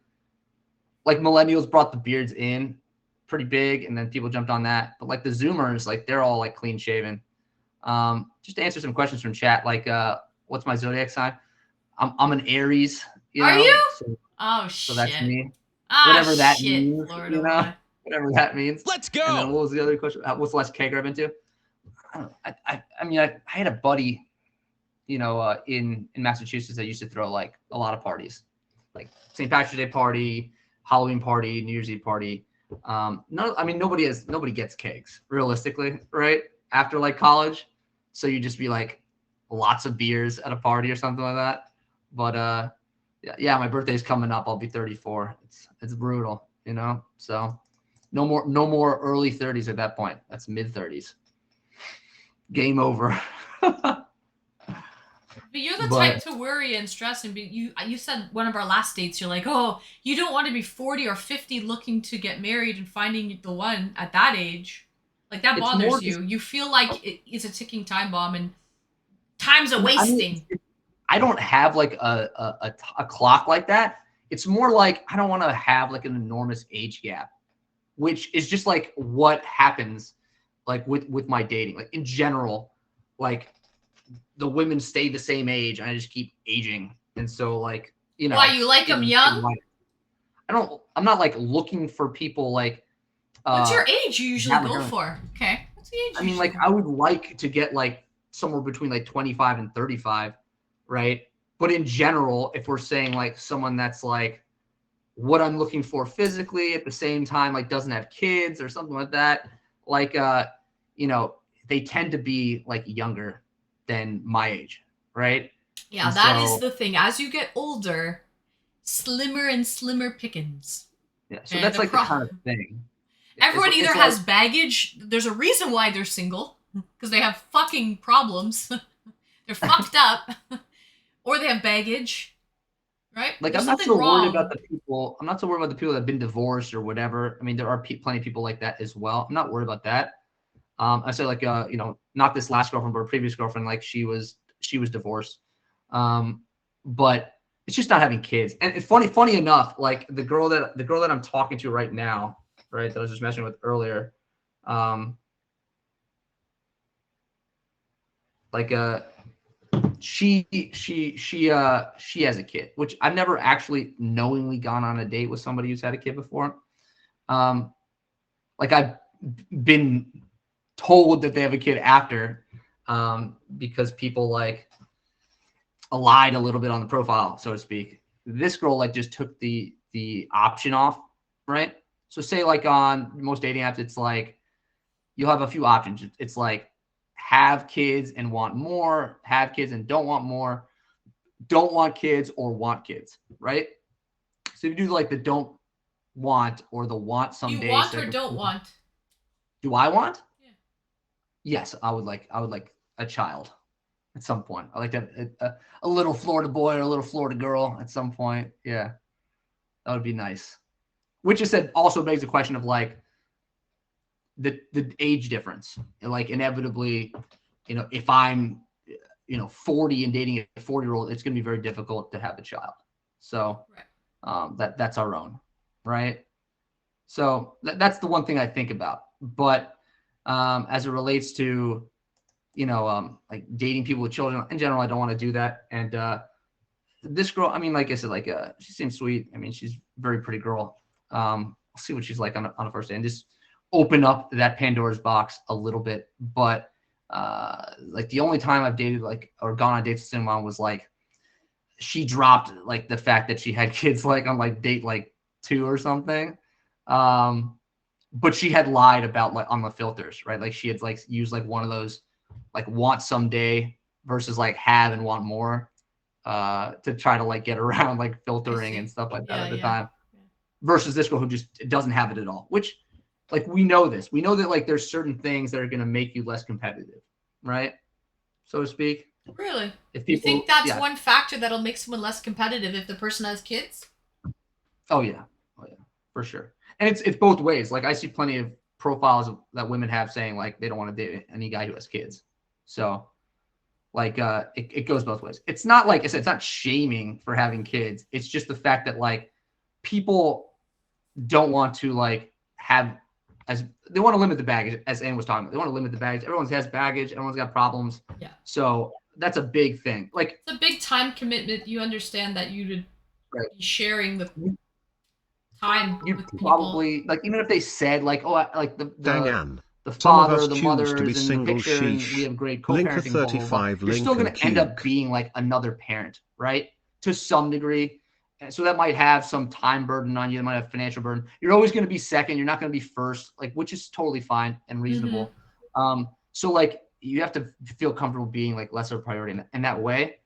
[SPEAKER 10] millennials brought the beards in pretty big, and then people jumped on that. But like the Zoomers, like they're all like clean shaven. Just to answer some questions from chat, like what's my zodiac sign? I'm an Aries.
[SPEAKER 1] Are you?
[SPEAKER 10] So that's me.
[SPEAKER 1] Whatever
[SPEAKER 10] that means. Whatever that means.
[SPEAKER 9] Let's go.
[SPEAKER 10] And then what was the other question? What's the last kegger I've been to? I don't know. I mean, I had a buddy, in Massachusetts that used to throw like a lot of parties, like St. Patrick's Day party, Halloween party, New Year's Eve party. Nobody gets kegs realistically, right? After like college. So you just be like lots of beers at a party or something like that. But Yeah, my birthday's coming up. I'll be 34. It's brutal, you know. So no more early 30s at that point. That's mid 30s. Game over.
[SPEAKER 1] But you're the type to worry and stress, and you said one of our last dates, you're like, oh, you don't want to be 40 or 50 looking to get married and finding the one at that age. Like, that bothers you. You feel like it's a ticking time bomb and time's a wasting.
[SPEAKER 10] I don't have like a clock like that. It's more like I don't want to have like an enormous age gap, which is just like what happens like with my dating. Like in general, like the women stay the same age and I just keep aging. And so like, you know.
[SPEAKER 1] Why, you like them young?
[SPEAKER 10] I'm not like looking for people like.
[SPEAKER 1] What's your age you usually go for? Okay. What's the age?
[SPEAKER 10] I mean, like I would like to get like somewhere between like 25 and 35. Right. But in general, if we're saying like someone that's like what I'm looking for physically at the same time, like doesn't have kids or something like that, like, you know, they tend to be like younger than my age. Right.
[SPEAKER 1] Yeah,
[SPEAKER 10] and
[SPEAKER 1] that is the thing. As you get older, slimmer and slimmer pickings.
[SPEAKER 10] Yeah. So that's like the kind of thing.
[SPEAKER 1] Everyone either has baggage. There's a reason why they're single because they have fucking problems. They're fucked up. Or they have baggage, right?
[SPEAKER 10] Like I'm not so worried about the people. I'm not so worried about the people that have been divorced or whatever. I mean, there are plenty of people like that as well. I'm not worried about that. I say like you know, not this last girlfriend, but a previous girlfriend. Like she was divorced, but it's just not having kids. And it's funny enough, like the girl that I'm talking to right now, right, that I was just messing with earlier, she has a kid, which I've never actually knowingly gone on a date with somebody who's had a kid before. Like I've been told that they have a kid after, because people like lied a little bit on the profile, so to speak. This girl like just took the option off, right? So say like on most dating apps, it's like you'll have a few options. It's like have kids and want more, have kids and don't want more, don't want kids or want kids, right? So if you do like the don't want or the want someday.
[SPEAKER 1] You want or don't want?
[SPEAKER 10] Do I want?
[SPEAKER 1] Yeah.
[SPEAKER 10] Yes, I would like a child at some point. I like to have a little Florida boy or a little Florida girl at some point. Yeah, that would be nice. Which is said also begs the question of like the age difference. And like inevitably, you know, if I'm, you know, 40 and dating a 40-year-old, it's going to be very difficult to have a child. So that's our own, right? So that's the one thing I think about. But as it relates to, you know, like dating people with children in general, I don't want to do that. And this girl, I mean, like I said, like she seems sweet. I mean, she's a very pretty girl. I'll see what she's like on a first day and just open up that Pandora's box a little bit. But like the only time I've dated like or gone on dates with someone was like she dropped like the fact that she had kids like on like date like 2 or something. But she had lied about like on the filters, right? Like she had like used like one of those like want someday versus like have and want more to try to like get around like filtering and stuff like that at the time. Versus this girl who just doesn't have it at all, which like we know this. We know that like there's certain things that are going to make you less competitive, right? So to speak.
[SPEAKER 1] Really?
[SPEAKER 10] If people,
[SPEAKER 1] you think that's one factor that'll make someone less competitive if the person has kids?
[SPEAKER 10] Oh yeah, for sure. And it's both ways. Like I see plenty of profiles that women have saying like they don't want to date any guy who has kids. So like it goes both ways. It's not like I said, it's not shaming for having kids. It's just the fact that like people don't want to like have as they want to limit the baggage, as Anne was talking about. They want to limit the baggage. Everyone has baggage. Everyone's got problems.
[SPEAKER 1] Yeah.
[SPEAKER 10] So that's a big thing. Like
[SPEAKER 1] it's a big time commitment. You understand that you would be sharing the time.
[SPEAKER 10] You probably like even if they said like, oh, like the
[SPEAKER 8] Some of
[SPEAKER 10] father,
[SPEAKER 8] us
[SPEAKER 10] the
[SPEAKER 8] choose
[SPEAKER 10] mothers,
[SPEAKER 8] to be
[SPEAKER 10] in the
[SPEAKER 8] single
[SPEAKER 10] picture, and
[SPEAKER 8] sheesh.
[SPEAKER 10] we have great
[SPEAKER 8] Link
[SPEAKER 10] co-parenting.
[SPEAKER 8] 35,
[SPEAKER 10] You're still going to end up being like another parent, right? To some degree. And so that might have some time burden on you. It might have financial burden. You're always going to be second. You're not going to be first, like, which is totally fine and reasonable. So like you have to feel comfortable being like lesser priority in that way,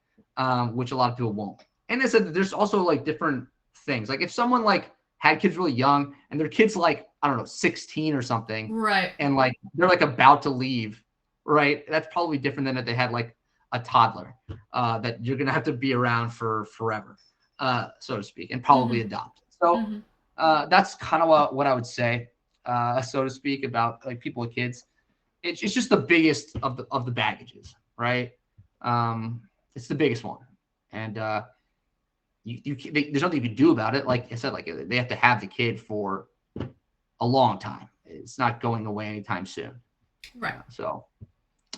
[SPEAKER 10] which a lot of people won't. and I said there's also like different things. Like if someone like had kids really young and their kids like, I don't know, 16 or something,
[SPEAKER 1] Right.
[SPEAKER 10] and like they're like about to leave, right? That's probably different than if they had like a toddler that you're gonna have to be around for forever, so to speak, and probably adopt. So that's kind of what I would say, so to speak, about like people with kids. It's just the biggest of the baggages, right? It's the biggest one, and there's nothing you can do about it. Like I said, like they have to have the kid for a long time. It's not going away anytime soon.
[SPEAKER 1] Right.
[SPEAKER 10] So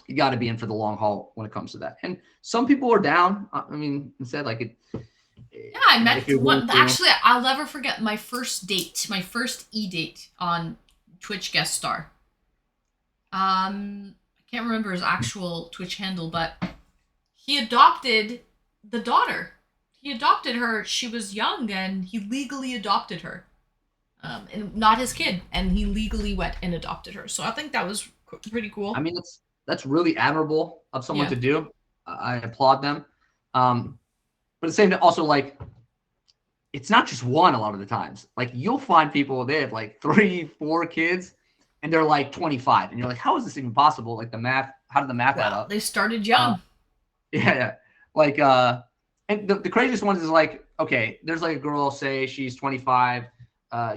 [SPEAKER 10] you got to be in for the long haul when it comes to that. And some people are down. I mean, instead, like it.
[SPEAKER 1] Yeah, I met one. Actually, I'll never forget my first date, my first eDate on Twitch guest star. I can't remember his actual Twitch handle, but he adopted the daughter. He adopted her. She was young, and he legally adopted her. And not his kid, and he legally went and adopted her. So I think that was pretty cool.
[SPEAKER 10] I mean, that's really admirable of someone to do. I applaud them. But at the same time, also like, it's not just one a lot of the times. Like you'll find people, they have like 3, 4 kids, and they're like 25, and you're like, how is this even possible? Like the math, how did the math add up?
[SPEAKER 1] They started young.
[SPEAKER 10] Yeah. Like, and the craziest ones is like, okay, there's like a girl, say she's 25,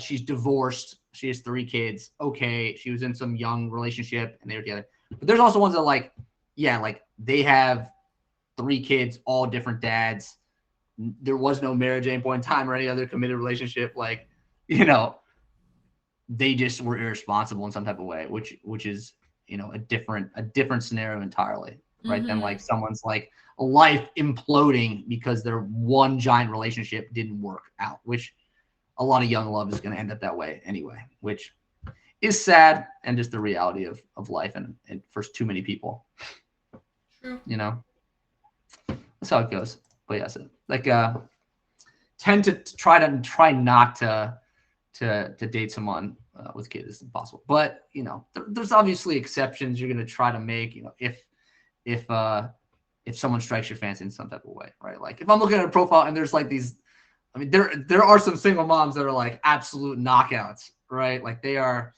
[SPEAKER 10] she's divorced, she has 3 kids. Okay, she was in some young relationship and they were together. But there's also ones that like, yeah, like they have 3 kids, all different dads. There was no marriage at any point in time or any other committed relationship. Like, you know, they just were irresponsible in some type of way, which is, you know, a different scenario entirely, right? Than like someone's like life imploding because their one giant relationship didn't work out, which a lot of young love is going to end up that way anyway, which is sad and just the reality of life and for too many people.
[SPEAKER 1] True.
[SPEAKER 10] You know, that's how it goes. But yes, like tend to try not to date someone with kids is impossible. But you know, there's obviously exceptions you're going to try to make. You know, if someone strikes your fancy in some type of way, right? Like if I'm looking at a profile and there's like these, I mean, there are some single moms that are like absolute knockouts, right? Like they are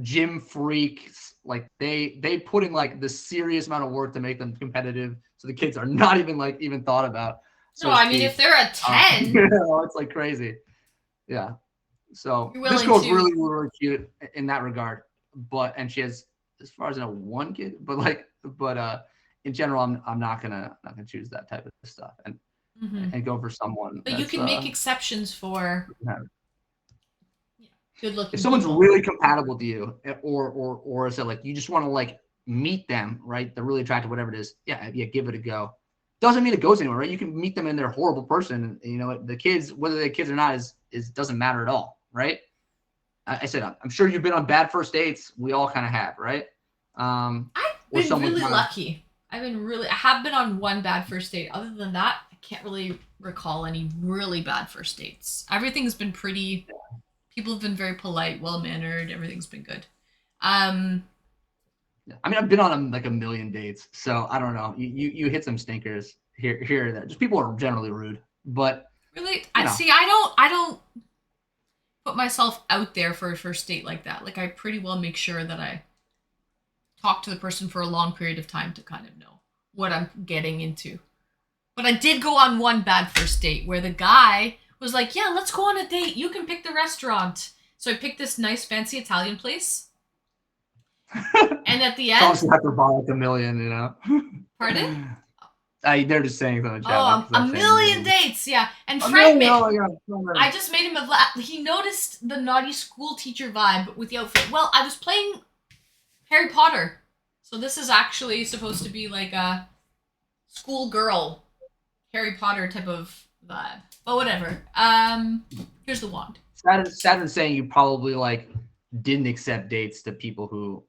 [SPEAKER 10] gym freaks. Like they put in like the serious amount of work to make them competitive. So the kids are not even thought about.
[SPEAKER 1] No, I mean, if they're a 10.
[SPEAKER 10] You know, it's like crazy. Yeah. So this girl's really, really cute in that regard. And she has, as far as I know, 1 kid. But in general, I'm not gonna choose that type of stuff and go for someone.
[SPEAKER 1] But you can make exceptions for good looking.
[SPEAKER 10] If someone's really compatible to you, or is it like you just want to like meet them, right? They're really attractive, whatever it is. Yeah, give it a go. Doesn't mean it goes anywhere, right? You can meet them and they're a horrible person. And, you know, the kids, whether they're kids or not, is doesn't matter at all, right? I said, I'm sure you've been on bad first dates. We all kind of have, right?
[SPEAKER 1] I've been really lucky. I have been on 1 bad first date. Other than that, I can't really recall any really bad first dates. Everything's been pretty. People have been very polite, well-mannered. Everything's been good.
[SPEAKER 10] I mean, I've been on like a million dates, so I don't know. You hit some stinkers here or there. Just people are generally rude, but
[SPEAKER 1] really, I don't put myself out there for a first date like that. Like I pretty well make sure that I talk to the person for a long period of time to kind of know what I'm getting into. But I did go on 1 bad first date where the guy was like, "Yeah, let's go on a date. You can pick the restaurant." So I picked this nice fancy Italian place. And at the end,
[SPEAKER 10] also have to buy like a million, you know.
[SPEAKER 1] Pardon?
[SPEAKER 10] They're just saying something.
[SPEAKER 1] Oh, a million dates, yeah. And Frank, I just made him he noticed the naughty school teacher vibe with the outfit. Well, I was playing Harry Potter, so this is actually supposed to be like a schoolgirl Harry Potter type of vibe. But whatever. Here's the wand.
[SPEAKER 10] Saturn's saying you probably like didn't accept dates to people who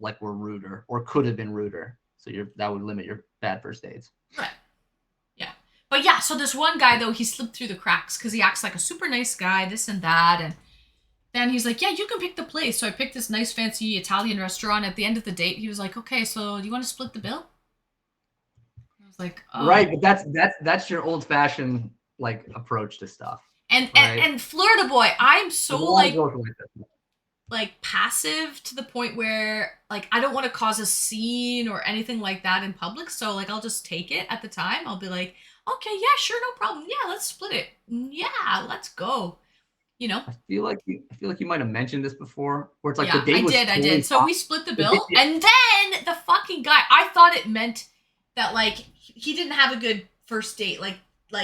[SPEAKER 10] like were ruder or could have been ruder. So that would limit your bad first dates.
[SPEAKER 1] Right. Yeah. But yeah, so this one guy though, he slipped through the cracks because he acts like a super nice guy, this and that, and then he's like, "Yeah, you can pick the place." So I picked this nice fancy Italian restaurant. At the end of the date, he was like, "Okay, so do you want to split the bill?" was like, oh.
[SPEAKER 10] Right, but that's your old-fashioned like approach to stuff.
[SPEAKER 1] And
[SPEAKER 10] right?
[SPEAKER 1] and Florida boy, I'm so like
[SPEAKER 10] like
[SPEAKER 1] passive to the point where like I don't want to cause a scene or anything like that in public. So like I'll just take it at the time. I'll be like, okay, yeah, sure, no problem. Yeah, let's split it. Yeah, let's go. You know.
[SPEAKER 10] I feel like you might have mentioned this before, where it's like
[SPEAKER 1] yeah,
[SPEAKER 10] the date was
[SPEAKER 1] I did. So we split the bill, and then the fucking guy. I thought it meant that like he didn't have a good first date. Like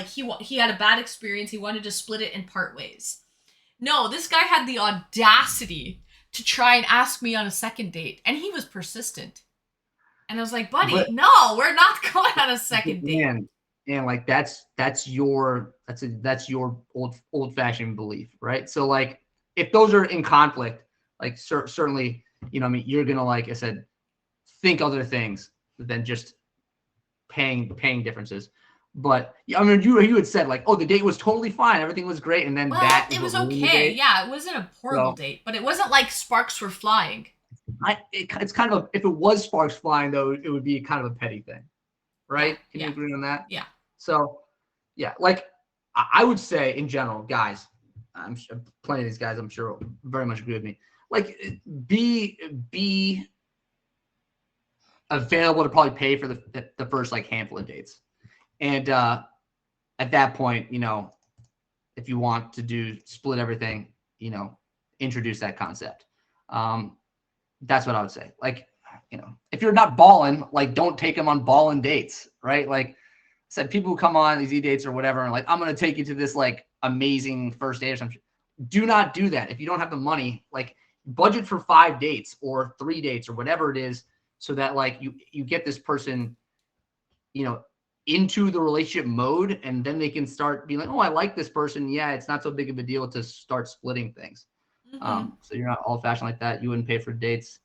[SPEAKER 1] he had a bad experience. He wanted to split it in part ways. No, this guy had the audacity to try and ask me on a second date, and he was persistent. And I was like, buddy, no, we're not going on a second date.
[SPEAKER 10] And like that's your old fashioned belief, right? So like if those are in conflict, like certainly, you know, I mean, you're gonna, like I said, think other things than just paying differences. But I mean, you had said like, oh, the date was totally fine, everything was great, and then
[SPEAKER 1] it was okay. Yeah, it wasn't a horrible date, but it wasn't like sparks were flying.
[SPEAKER 10] It's kind of if it was sparks flying though, it would be kind of a petty thing, right? Can you agree on that?
[SPEAKER 1] Yeah.
[SPEAKER 10] So, yeah, like I would say in general, guys, I'm sure plenty of these guys, I'm sure, very much agree with me. Like, be available to probably pay for the first like handful of dates. And at that point, you know, if you want to split everything, you know, introduce that concept. That's what I would say. Like, you know, if you're not balling, like, don't take them on balling dates, right? Like I said, people who come on these eDates or whatever, and like, I'm going to take you to this like amazing first date or something. Do not do that. If you don't have the money, like budget for 5 dates or 3 dates or whatever it is, so that like you get this person, you know, into the relationship mode, and then they can start being like, oh, I like this person. Yeah, it's not so big of a deal to start splitting things. So you're not old fashioned like that. You wouldn't pay for dates.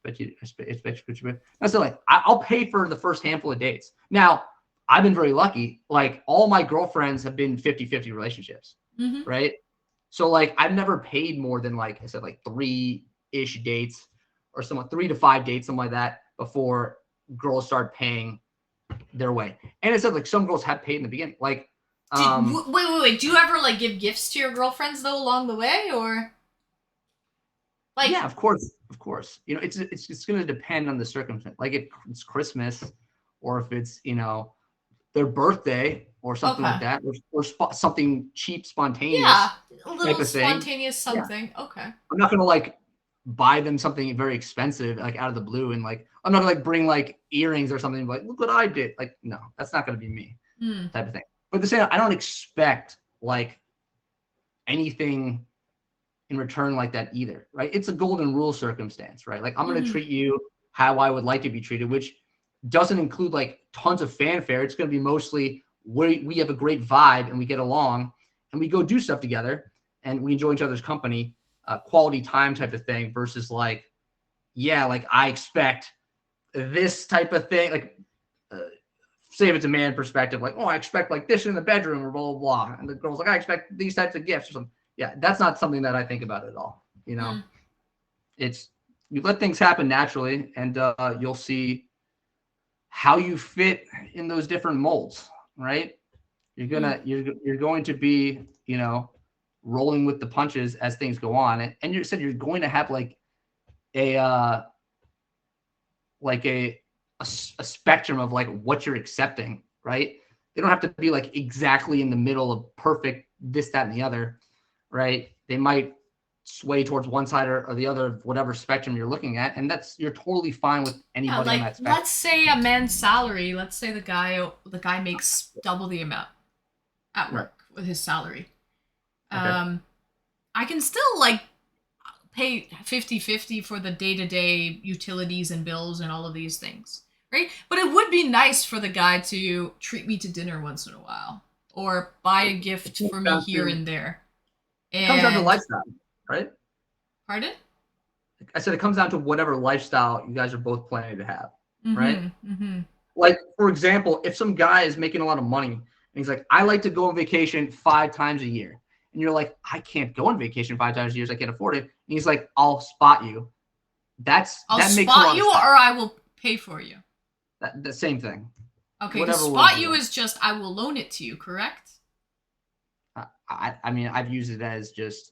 [SPEAKER 10] Expect you. So like, I'll pay for the first handful of dates. Now, I've been very lucky. Like all my girlfriends have been 50-50 relationships, right? So like, I've never paid more than like I said, like 3-ish dates or 3 to 5 dates, something like that, before girls start paying their way. And it said like some girls have paid in the beginning. Like,
[SPEAKER 1] wait. Do you ever like give gifts to your girlfriends though along the way, or? Like,
[SPEAKER 10] yeah, of course. You know, it's going to depend on the circumstance. Like if it's Christmas, or if it's, you know, their birthday or something like that, or something cheap, spontaneous.
[SPEAKER 1] Yeah, a little spontaneous something. Yeah. Okay.
[SPEAKER 10] I'm not going to like buy them something very expensive like out of the blue, and like I'm not gonna like bring like earrings or something like, look what I did. Like, no, that's not going to be me type of thing. But the same, I don't expect like anything in return like that either, right? It's a golden rule circumstance, right? Like I'm going to treat you how I would like to be treated, which doesn't include like tons of fanfare. It's going to be mostly we have a great vibe and we get along and we go do stuff together and we enjoy each other's company, quality time type of thing, versus like, yeah, like I expect this type of thing. Like, say if it's a man perspective, like, oh, I expect like this in the bedroom or blah, blah, blah. And the girl's like, I expect these types of gifts or something. Yeah, that's not something that I think about at all. You know, it's, you let things happen naturally, and you'll see how you fit in those different molds, right? You're going to be, you know, rolling with the punches as things go on, and you said you're going to have like a spectrum of like what you're accepting, right? They don't have to be like exactly in the middle of perfect this, that, and the other. Right? They might sway towards one side or the other of whatever spectrum you're looking at, and you're totally fine with anybody
[SPEAKER 1] like,
[SPEAKER 10] on that spectrum.
[SPEAKER 1] Let's say a man's salary. Let's say the guy makes double the amount at work with his salary. I can still like pay 50-50 for the day-to-day utilities and bills and all of these things, right? But it would be nice for the guy to treat me to dinner once in a while, or buy a gift for me here and there.
[SPEAKER 10] It comes down to lifestyle, right?
[SPEAKER 1] Pardon?
[SPEAKER 10] I said it comes down to whatever lifestyle you guys are both planning to have, right? Like, for example, if some guy is making a lot of money and he's like, I like to go on vacation 5 times a year. And you're like, I can't go on vacation 5 times a year. I can't afford it. And he's like, I'll spot you. That makes a lot of sense.
[SPEAKER 1] Or I will pay for you.
[SPEAKER 10] The same thing.
[SPEAKER 1] Okay, because
[SPEAKER 10] whatever
[SPEAKER 1] spot
[SPEAKER 10] word
[SPEAKER 1] you
[SPEAKER 10] like.
[SPEAKER 1] is just I will loan it to you, correct?
[SPEAKER 10] I mean, I've used it as just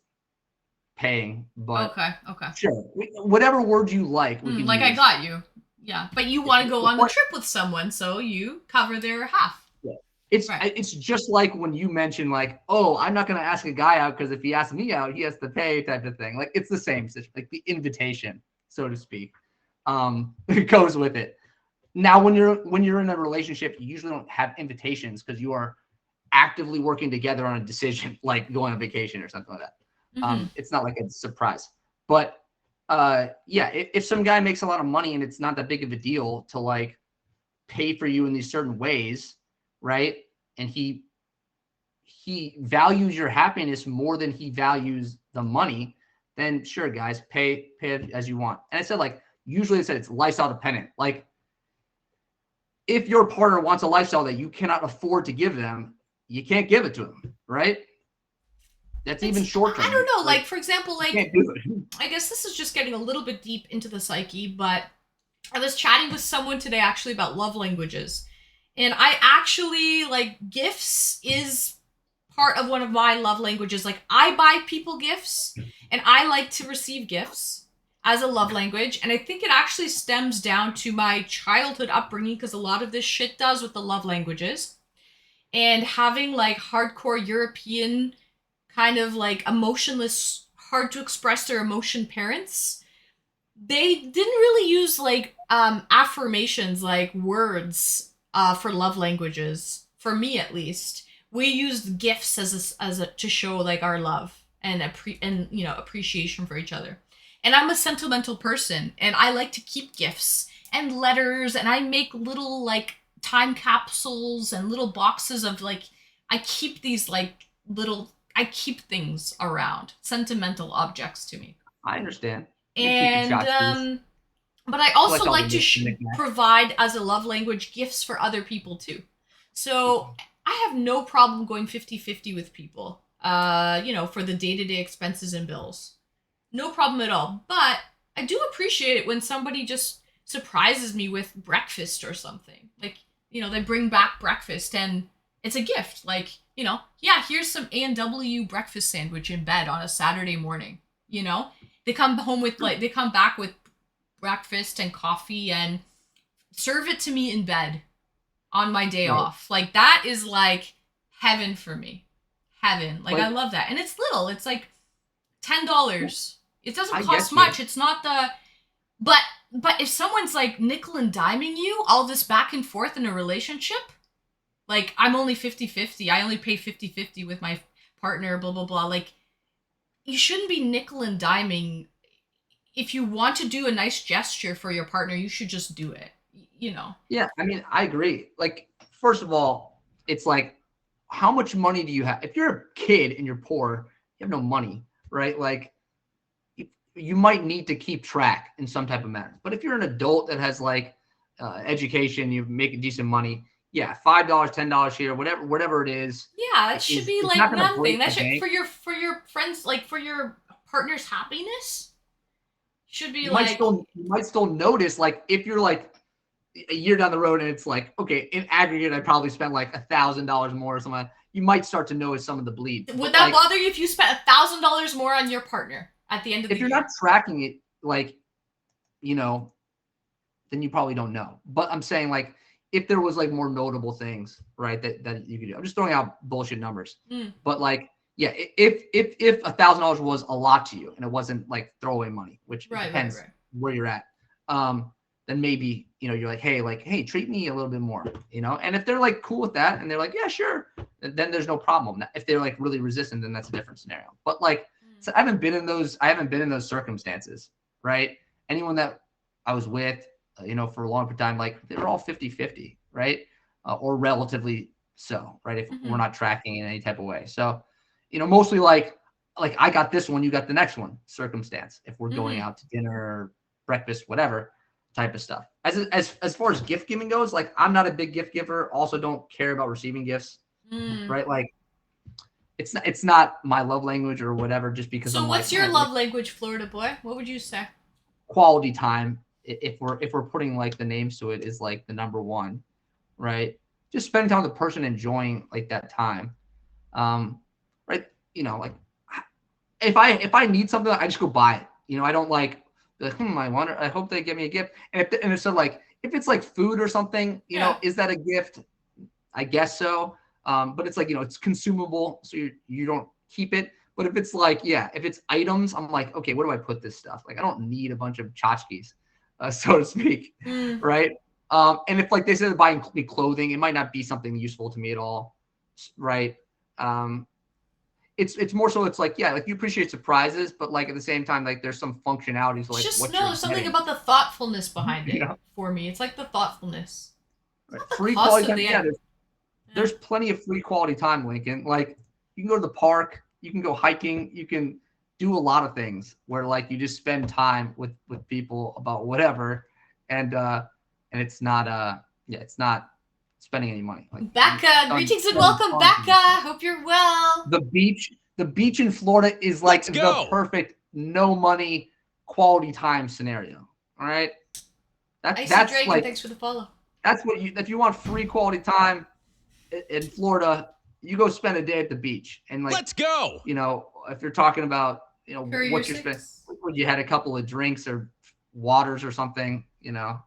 [SPEAKER 10] paying, but
[SPEAKER 1] Okay, okay.
[SPEAKER 10] sure, whatever word you like, we can
[SPEAKER 1] Like
[SPEAKER 10] use.
[SPEAKER 1] I got you. Yeah, but you want to go
[SPEAKER 10] The
[SPEAKER 1] on the
[SPEAKER 10] point-
[SPEAKER 1] trip with someone, so you cover their half.
[SPEAKER 10] Yeah.
[SPEAKER 1] Right.
[SPEAKER 10] It's just like when you mention like, oh, I'm not gonna ask a guy out because if he asks me out, he has to pay type of thing. Like it's the same, like the invitation, so to speak. It goes with it. Now, when you're in a relationship, you usually don't have invitations because you are actively working together on a decision, like going on vacation or something like that. It's not like a surprise. But yeah, if some guy makes a lot of money and it's not that big of a deal to like pay for you in these certain ways, right? And he values your happiness more than he values the money, then sure, guys, pay as you want. And I said like usually I said it's lifestyle dependent. Like if your partner wants a lifestyle that you cannot afford to give them, you can't give it to them, right? That's even short term.
[SPEAKER 1] I don't know. Like for example, like
[SPEAKER 10] can't do it.
[SPEAKER 1] I guess this is just getting a little bit deep into the psyche, but I was chatting with someone today actually about love languages. And I actually like gifts is part of one of my love languages. Like I buy people gifts and I like to receive gifts as a love language. And I think it actually stems down to my childhood upbringing because a lot of this shit does with the love languages. And having like hardcore European kind of like emotionless, hard to express their emotion parents, they didn't really use like affirmations like words for love languages, for me at least. We used gifts as a to show like our love and appreciation for each other. And I'm a sentimental person and I like to keep gifts and letters and I make little like time capsules and little boxes of like I keep these like little I keep things around, sentimental objects to me.
[SPEAKER 10] I understand.
[SPEAKER 1] And but I also like to provide as a love language gifts for other people too. So I have no problem going 50-50 with people, for the day-to-day expenses and bills. No problem at all. But I do appreciate it when somebody just surprises me with breakfast or something. Like, they bring back breakfast and it's a gift. Like, yeah, here's some A&W breakfast sandwich in bed on a Saturday morning, They come home with they come back with breakfast and coffee and serve it to me in bed on my day off. Like that is like heaven for me. Heaven. Like I love that. And it's little. It's like $10. It doesn't cost much. It's not but if someone's like nickel and diming you all this back and forth in a relationship, like I'm only 50-50. I only pay 50-50 with my partner, blah, blah, blah. Like you shouldn't be nickel and diming. If you want to do a nice gesture for your partner, you should just do it,
[SPEAKER 10] Yeah, I mean, I agree. Like, first of all, it's like, how much money do you have? If you're a kid and you're poor, you have no money, right? Like, you might need to keep track in some type of manner. But if you're an adult that has like education, you make decent money, yeah, $5, $10 here, whatever it is.
[SPEAKER 1] Yeah, that should be like nothing. That should for your friends, like for your partner's happiness. Should be
[SPEAKER 10] you might still notice, like if you're like a year down the road and it's like, okay, in aggregate I probably spent like $1,000 more or something like that, you might start to notice some of the bleed.
[SPEAKER 1] Would that bother you if you spent $1,000 more on your partner at the end of the year?
[SPEAKER 10] If you're not tracking it, like, then you probably don't know. But I'm saying like if there was like more notable things, right, that you could do. I'm just throwing out bullshit numbers. But like, yeah, if $1,000 was a lot to you and it wasn't like throwaway money, which depends where you're at, then maybe, you're like, hey, treat me a little bit more, and if they're like cool with that and they're like, yeah, sure, then there's no problem. If they're like really resistant, then that's a different scenario. But like, so I haven't been in those circumstances, right? Anyone that I was with, for a long time, like they were all 50-50, right? Or relatively so, right? If we're not tracking in any type of way. So, mostly like I got this one, you got the next one circumstance. If we're going out to dinner, breakfast, whatever type of stuff. As far as gift giving goes, like I'm not a big gift giver. Also don't care about receiving gifts, right? Like it's not my love language or whatever, just because
[SPEAKER 1] So what's your love language, Florida boy? What would you say?
[SPEAKER 10] Quality time. If we're putting like the names to it, is like the number one. right? Just spending time with the person, enjoying like that time, right? You know, like if I need something, I just go buy it. You know, I don't like, I hope they give me a gift. And it's so like, if it's like food or something, you know, is that a gift? I guess so. But it's like, you know, it's consumable, so you don't keep it. But if it's like, if it's items, I'm like, okay, where do I put this stuff? Like, I don't need a bunch of tchotchkes, so to speak, right? And if like they said buying me clothing, it might not be something useful to me at all, right? It's more so it's like, like you appreciate surprises, but like at the same time, like there's some functionalities like
[SPEAKER 1] just
[SPEAKER 10] what
[SPEAKER 1] no, there's something about the thoughtfulness behind it for me. It's like the thoughtfulness.
[SPEAKER 10] Right. Free quality time. There's plenty of free quality time, Lincoln. Like you can go to the park, you can go hiking, you can do a lot of things where like you just spend time with people about whatever, and it's not it's not spending any money. Like
[SPEAKER 1] Becca, greetings and welcome, Becca. Hope you're well.
[SPEAKER 10] The beach in Florida is like the perfect no money quality time scenario. All right, that's
[SPEAKER 1] Drake,
[SPEAKER 10] like,
[SPEAKER 1] thanks for the follow.
[SPEAKER 10] That's what if you want free quality time in Florida, you go spend a day at the beach. And like,
[SPEAKER 9] let's go.
[SPEAKER 10] You know, if you're talking about, you know,
[SPEAKER 1] Curry
[SPEAKER 10] what you're spending, when you had a couple of drinks or waters or something, you know,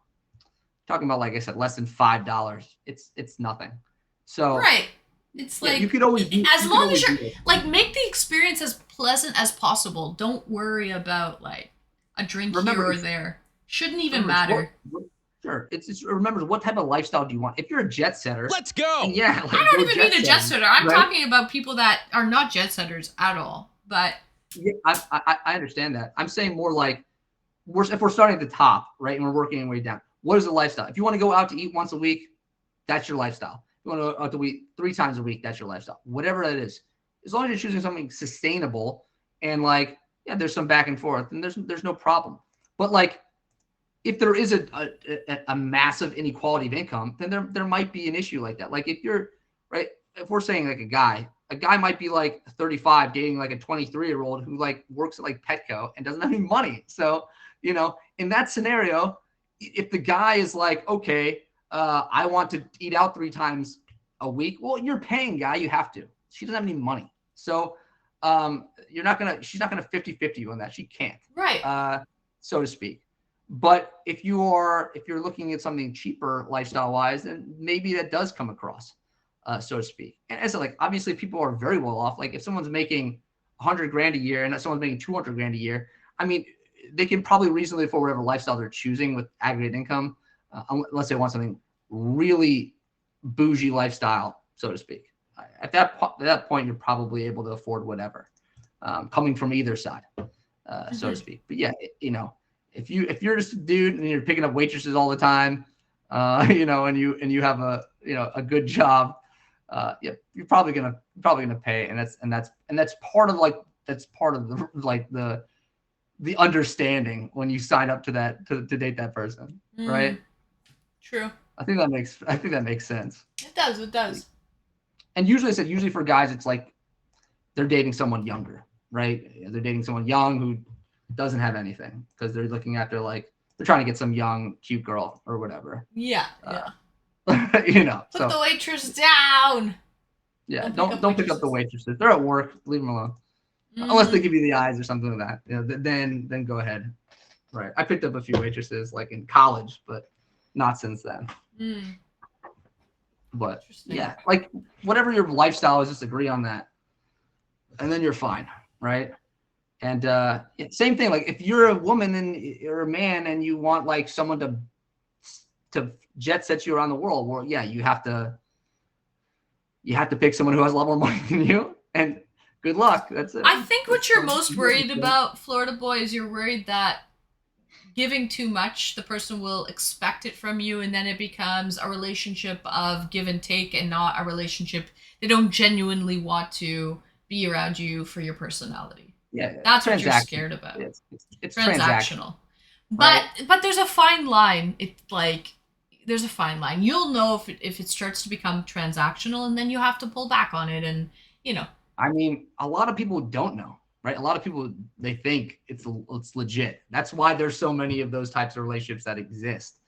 [SPEAKER 10] talking about, like I said, less than $5, it's nothing. So
[SPEAKER 1] right, it's like
[SPEAKER 10] you could always
[SPEAKER 1] as long as you're like, make the experience as pleasant as possible. Don't worry about like a drink here or there. Shouldn't even matter.
[SPEAKER 10] Sure. It's remember, what type of lifestyle do you want? If you're a jet setter,
[SPEAKER 9] let's go.
[SPEAKER 10] Like,
[SPEAKER 1] I don't even mean a jet setter. I'm talking about people that are not jet setters at all. But
[SPEAKER 10] I understand that. I'm saying more like if we're starting at the top, right, and we're working our way down. What is the lifestyle? If you want to go out to eat once a week, that's your lifestyle. If you want to go out to eat 3 times a week, that's your lifestyle. Whatever that is, as long as you're choosing something sustainable and there's some back and forth, and there's no problem. But like, if there is a massive inequality of income, then there might be an issue like that. Like if we're saying like a guy might be like 35 dating like a 23-year-old who like works at like Petco and doesn't have any money. So, you know, in that scenario, if the guy is like, okay, I want to eat out 3 times a week. Well, you're paying guy, you have to. She doesn't have any money. So she's not gonna 50-50 you on that. She can't.
[SPEAKER 1] Right.
[SPEAKER 10] So to speak. But if you're looking at something cheaper lifestyle wise, then maybe that does come across, so to speak. And as like, obviously people are very well off. Like if someone's making $100,000 a year and someone's making $200,000 a year, I mean, they can probably reasonably afford whatever lifestyle they're choosing with aggregate income, unless they want something really bougie lifestyle, so to speak. At that point, you're probably able to afford whatever, coming from either side, so to speak. But yeah, you know. If you're just a dude and you're picking up waitresses all the time, you know, and you have a good job, you're probably gonna pay, and that's part of the understanding when you sign up to date that person, right?
[SPEAKER 1] True.
[SPEAKER 10] I think that makes sense.
[SPEAKER 1] It does.
[SPEAKER 10] And usually for guys, it's like they're dating someone younger, right? They're dating someone young who doesn't have anything because they're looking after they're trying to get some young cute girl or whatever.
[SPEAKER 1] Yeah.
[SPEAKER 10] You know.
[SPEAKER 1] Put the waitress down.
[SPEAKER 10] Yeah, don't pick up the waitresses. They're at work. Leave them alone. Unless they give you the eyes or something like that. You know, then go ahead. Right. I picked up a few waitresses like in college, but not since then. But yeah, like whatever your lifestyle is, just agree on that, and then you're fine, right? And same thing, like if you're a woman and you're a man and you want like someone to jet set you around the world, well, yeah, you have to pick someone who has a lot more money than you, and good luck. That's it.
[SPEAKER 1] I think what you're most worried about, Florida boy, is you're worried that giving too much, the person will expect it from you, and then it becomes a relationship of give and take and not a relationship. They don't genuinely want to be around you for your personality.
[SPEAKER 10] Yeah,
[SPEAKER 1] that's what you're scared about.
[SPEAKER 10] It's
[SPEAKER 1] transactional.
[SPEAKER 10] Right?
[SPEAKER 1] But there's a fine line. There's a fine line. You'll know if it starts to become transactional, and then you have to pull back on it. And you know,
[SPEAKER 10] I mean, a lot of people don't know, right? A lot of people, they think it's legit. That's why there's so many of those types of relationships that exist.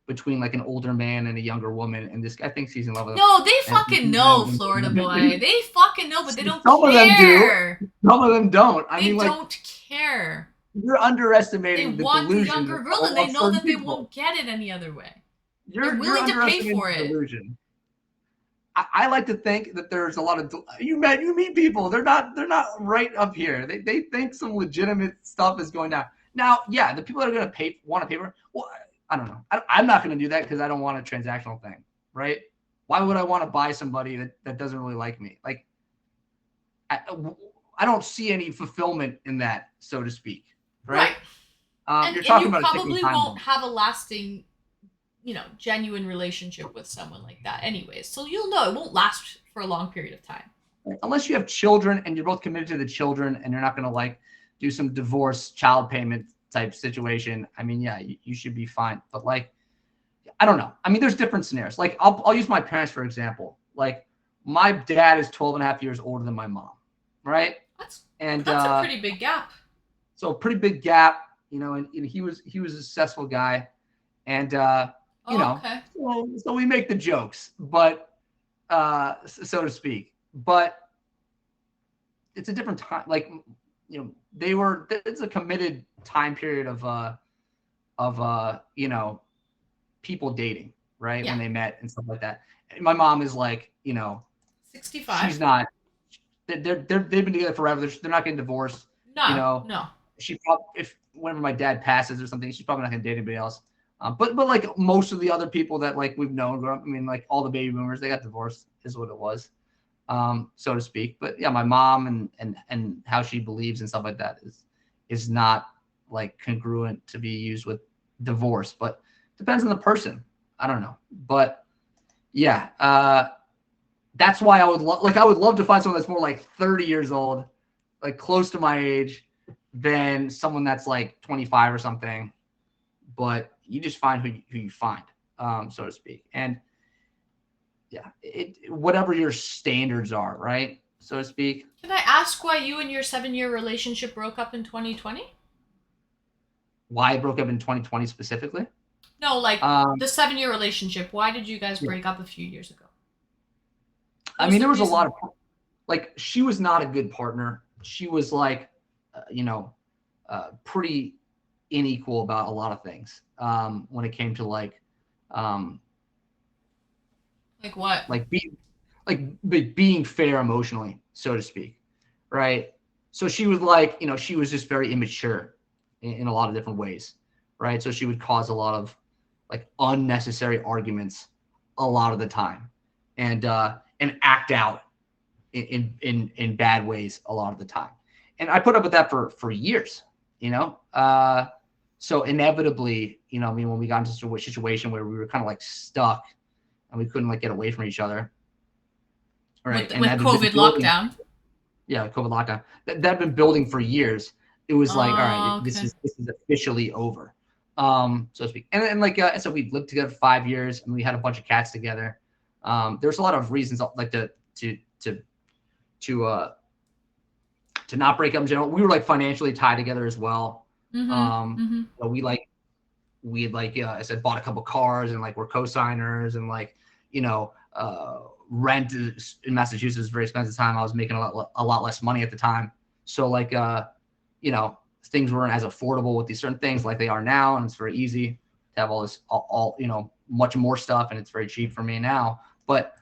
[SPEAKER 10] between like an older man and a younger woman, and this guy thinks he's in love with him.
[SPEAKER 1] No, they fucking know, Florida boy. They fucking know, but they don't care.
[SPEAKER 10] Some of them do. Some of them don't. I mean,
[SPEAKER 1] they
[SPEAKER 10] like,
[SPEAKER 1] don't care.
[SPEAKER 10] You're underestimating
[SPEAKER 1] they
[SPEAKER 10] the
[SPEAKER 1] want
[SPEAKER 10] delusion.
[SPEAKER 1] The younger girl, and they know that they won't get it any other way. They're willing to pay for it.
[SPEAKER 10] Delusion. I like to think that there's a lot of you meet people. They're not right up here. They think some legitimate stuff is going down. Now, yeah, the people that are going to want to pay for it. Well, I don't know. I'm not going to do that because I don't want a transactional thing, right? Why would I want to buy somebody that doesn't really like me? Like, I don't see any fulfillment in that, so to speak, right?
[SPEAKER 1] You're talking about probably won't have a lasting, genuine relationship with someone like that anyways. So you'll know it won't last for a long period of time.
[SPEAKER 10] Unless you have children and you're both committed to the children and you're not going to like do some divorce child payment type situation. I mean, yeah, you should be fine. But like, I don't know. I mean, there's different scenarios. Like I'll use my parents, for example. Like my dad is 12 and a half years older than my mom. Right.
[SPEAKER 1] That's a pretty big gap.
[SPEAKER 10] So a pretty big gap, and he was a successful guy. And,
[SPEAKER 1] okay.
[SPEAKER 10] So we make the jokes, but, so to speak, but it's a different time. Like, it's a committed time period of people dating, right? Yeah. When they met and stuff like that. And my mom is like,
[SPEAKER 1] 65.
[SPEAKER 10] She's not, they've been together forever. They're not getting divorced.
[SPEAKER 1] No.
[SPEAKER 10] She probably, whenever my dad passes or something, she's probably not gonna date anybody else. But like most of the other people that like we've known growing up, I mean, like all the baby boomers, they got divorced, is what it was, so to speak. But yeah, my mom and how she believes and stuff like that is not like congruent to be used with divorce. But depends on the person. I don't know, but yeah, that's why I would love to find someone that's more like 30 years old, like close to my age, than someone that's like 25 or something. But you just find who you find, so to speak. And yeah, whatever your standards are, right, so to speak.
[SPEAKER 1] Can I ask why you and your 7-year relationship broke up in 2020?
[SPEAKER 10] Why it broke up in 2020 specifically?
[SPEAKER 1] No, like the 7-year relationship. Why did you guys break up a few years ago?
[SPEAKER 10] I mean, there was a lot of, like, she was not a good partner. She was like, pretty unequal about a lot of things. When it came to like
[SPEAKER 1] what?
[SPEAKER 10] Like being fair emotionally, so to speak, right? So she was like, she was just very immature in a lot of different ways, right? So she would cause a lot of like unnecessary arguments a lot of the time, and act out in bad ways a lot of the time. And I put up with that for years, so inevitably, when we got into a situation where we were kind of like stuck and we couldn't like get away from each other. Right.
[SPEAKER 1] With COVID lockdown.
[SPEAKER 10] Yeah. COVID lockdown that had been building for years. It was like, all right, this is officially over. So to speak. And like, so we lived together for 5 years and we had a bunch of cats together. There's a lot of reasons like to not break up in general. We were like financially tied together as well. So we had I said, bought a couple cars and like we're co-signers and like, rent in Massachusetts is very expensive time. I was making a lot less money at the time. So like, things weren't as affordable with these certain things like they are now. And it's very easy to have all this, much more stuff. And it's very cheap for me now. But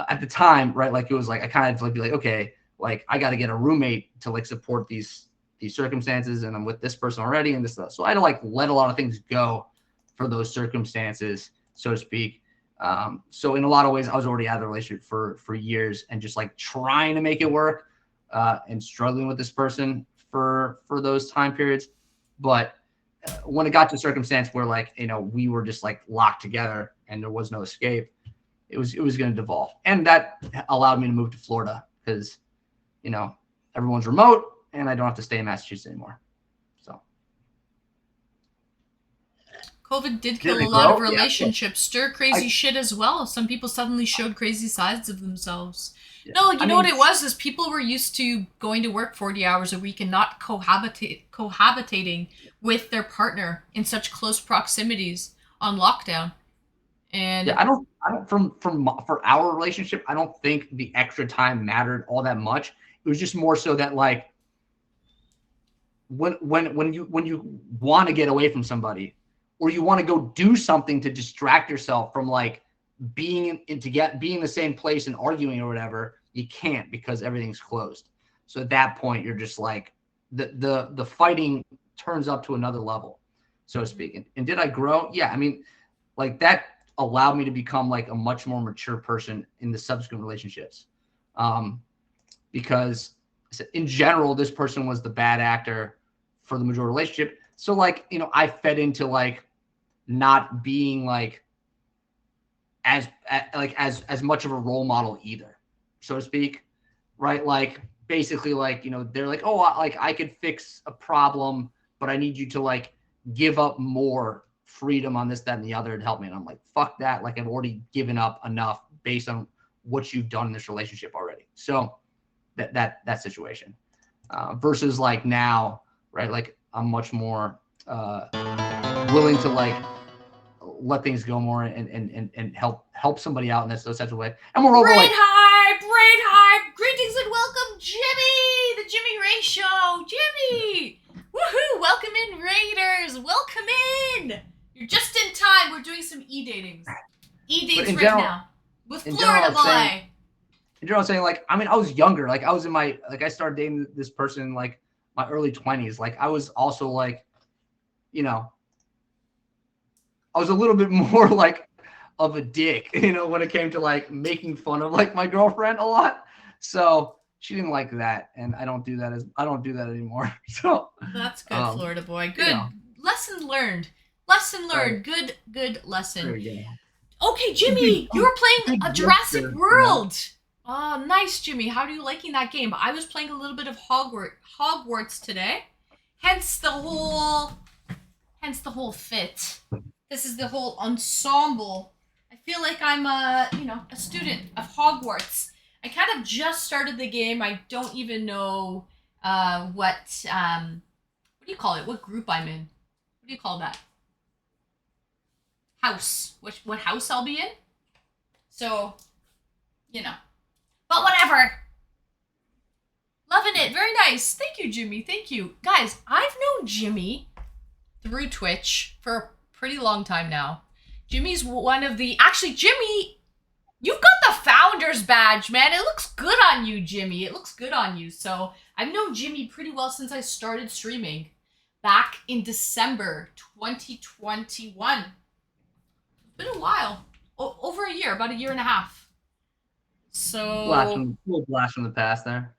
[SPEAKER 10] at the time, right, like it was like, I kind of like be like, okay, like I got to get a roommate to like support these circumstances. And I'm with this person already and this stuff. So I had to like let a lot of things go for those circumstances, so to speak. So in a lot of ways, I was already out of the relationship for years and just like trying to make it work and struggling with this person for those time periods. But when it got to a circumstance where like, we were just like locked together and there was no escape, it was going to devolve. And that allowed me to move to Florida because, everyone's remote and I don't have to stay in Massachusetts anymore. So.
[SPEAKER 1] COVID did kill a lot of relationships, stir crazy shit as well. Some people suddenly showed crazy sides of themselves. Yeah. No, you know what it was is people were used to going to work 40 hours a week and not cohabitating with their partner in such close proximities on lockdown. And
[SPEAKER 10] yeah, I don't for our relationship, I don't think the extra time mattered all that much. It was just more so that like when you want to get away from somebody, or you want to go do something to distract yourself from like being in the same place and arguing or whatever, you can't because everything's closed. So at that point, you're just like the fighting turns up to another level, so to speak. And did I grow? Yeah, I mean, like that allowed me to become like a much more mature person in the subsequent relationships, because in general, this person was the bad actor for the majority relationship. So like, you know, I fed into like not being like as much of a role model either, so to speak, right? Like basically like, you know, they're like, oh, like I could fix a problem, but I need you to like give up more freedom on this, that, and the other to help me. And I'm like, fuck that. Like I've already given up enough based on what you've done in this relationship already. So that situation, versus like now, right? Like I'm much more willing to like let things go more and help somebody out in those types of way. And moreover,
[SPEAKER 1] Brain
[SPEAKER 10] like
[SPEAKER 1] hype, greetings and welcome, Jimmy, the Jimmy Ray Show, Jimmy, woohoo, welcome in, Raiders, welcome in. You're just in time. We're doing some eDates right now with Florida Boy.
[SPEAKER 10] In general, I'm saying like, I mean, I was younger, like I was in my, like I started dating this person in like my early 20s. Like I was also like, you know, I was a little bit more like of a dick, you know, when it came to like making fun of like my girlfriend a lot. So she didn't like that, and I don't do that anymore. So
[SPEAKER 1] that's good, Florida Boy. Good,
[SPEAKER 10] you know.
[SPEAKER 1] lesson learned. Good lesson.
[SPEAKER 10] There we
[SPEAKER 1] go. Okay, Jimmy, you were playing a Jurassic World. Oh, nice, Jimmy. How are you liking that game? I was playing a little bit of Hogwarts today. Hence the whole fit. This is the whole ensemble. I feel like I'm a student of Hogwarts. I kind of just started the game. I don't even know what do you call it? What group I'm in? What do you call that? House. What house I'll be in? So, you know. But whatever. Loving it. Very nice. Thank you, Jimmy. Thank you. Guys, I've known Jimmy through Twitch for a pretty long time now. Jimmy's one of the... Actually, Jimmy, you've got the Founders Badge, man. It looks good on you, Jimmy. It looks good on you. So, I've known Jimmy pretty well since I started streaming back in December 2021. It's been a while. Over a year. About a year and a half. So
[SPEAKER 10] blast from the past there.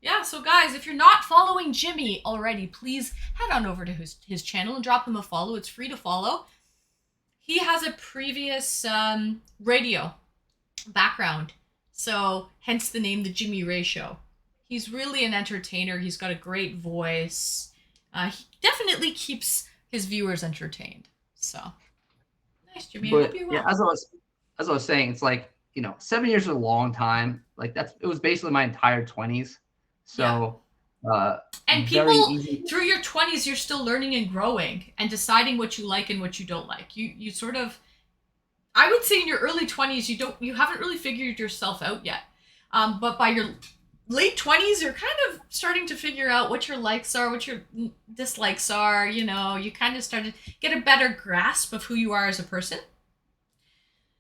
[SPEAKER 1] Yeah. So guys, if you're not following Jimmy already, please head on over to his channel and drop him a follow. It's free to follow. He has a previous radio background, so hence the name, The Jimmy Ray Show. He's really an entertainer. He's got a great voice. He definitely keeps his viewers entertained. So nice, Jimmy. I hope you're well.
[SPEAKER 10] Yeah, as I was saying, it's like, you know, 7 years is a long time. Like it was basically my entire 20s. So,
[SPEAKER 1] and people through your 20s, you're still learning and growing and deciding what you like and what you don't like. You sort of, I would say in your early 20s, you haven't really figured yourself out yet. But by your late 20s, you're kind of starting to figure out what your likes are, what your dislikes are. You know, you kind of started to get a better grasp of who you are as a person.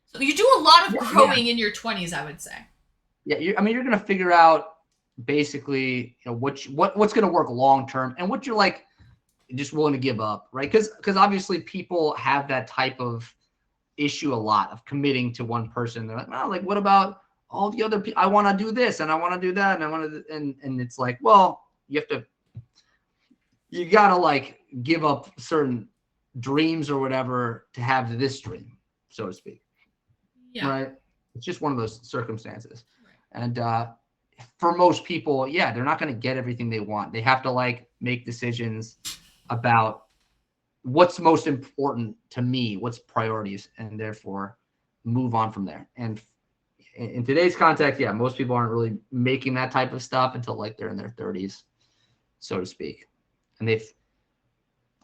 [SPEAKER 1] So you do a lot of growing in your 20s, I would say.
[SPEAKER 10] Yeah, you're going to figure out basically, you know, what's going to work long term and what you're like just willing to give up, right? Because obviously people have that type of issue a lot of committing to one person. They're like, well, like what about all the other people? I want to do this and I want to do that and I want to, and it's like, well, you gotta like give up certain dreams or whatever to have this dream, so to speak.
[SPEAKER 1] Yeah.
[SPEAKER 10] Right. It's just one of those circumstances. Right. And for most people, they're not going to get everything they want. They have to like make decisions about what's most important to me, what's priorities, and therefore move on from there. And in today's context, most people aren't really making that type of stuff until like they're in their 30s, so to speak. And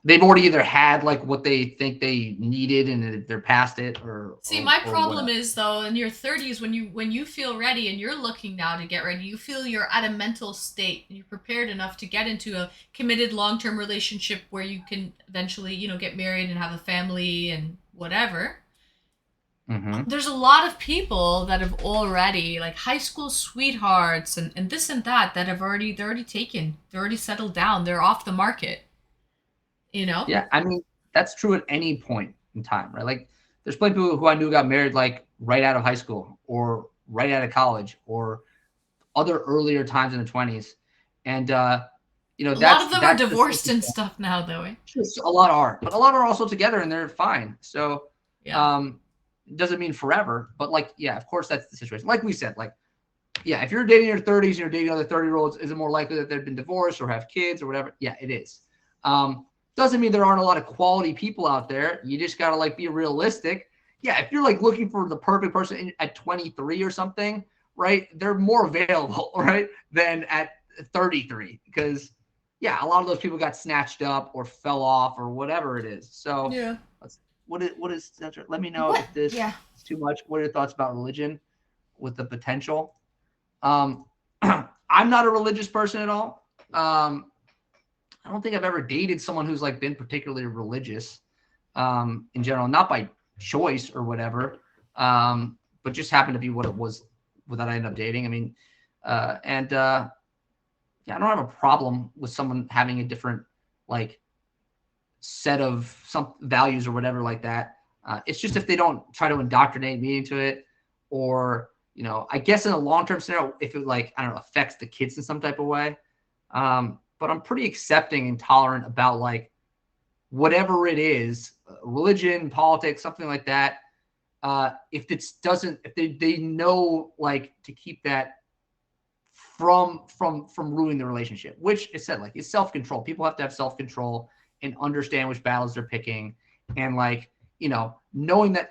[SPEAKER 10] they've already either had like what they think they needed and they're past it, or
[SPEAKER 1] See, my
[SPEAKER 10] or
[SPEAKER 1] problem
[SPEAKER 10] whatever.
[SPEAKER 1] is though, in your 30s, when you feel ready and you're looking now to get ready, you feel you're at a mental state and you're prepared enough to get into a committed long-term relationship where you can eventually, get married and have a family and whatever. There's a lot of people that have already, like high school sweethearts and this and that have they're already settled down, they're off the market.
[SPEAKER 10] Yeah, I mean, that's true at any point in time, right? Like, there's plenty of people who I knew got married like right out of high school or right out of college or other earlier times in the 20s, and
[SPEAKER 1] a lot of them are divorced and stuff now, though.
[SPEAKER 10] A lot are, but a lot are also together and they're fine. So,
[SPEAKER 1] yeah.
[SPEAKER 10] Doesn't mean forever, but like, yeah, of course that's the situation. Like we said, like, yeah, if you're dating in your 30s and you're dating other 30-year-olds, is it more likely that they've been divorced or have kids or whatever? Yeah, it is. Doesn't mean there aren't a lot of quality people out there. You just got to like be realistic. Yeah, if you're like looking for the perfect person at 23 or something, right? They're more available, right, than at 33, because yeah, a lot of those people got snatched up or fell off or whatever it is. So
[SPEAKER 1] yeah.
[SPEAKER 10] What is let me know if this is too much. What are your thoughts about religion with the potential? I'm not a religious person at all. I don't think I've ever dated someone who's like been particularly religious in general, not by choice or whatever, but just happened to be what it was that I ended up dating. I mean, yeah, I don't have a problem with someone having a different like set of some values or whatever like that. It's just if they don't try to indoctrinate me into it, or I guess in a long-term scenario, if it like, I don't know, affects the kids in some type of way. But I'm pretty accepting and tolerant about like whatever it is, religion, politics, something like that. If it doesn't, if they know like to keep that from ruining the relationship, which is said like it's self-control. People have to have self-control and understand which battles they're picking, and like knowing that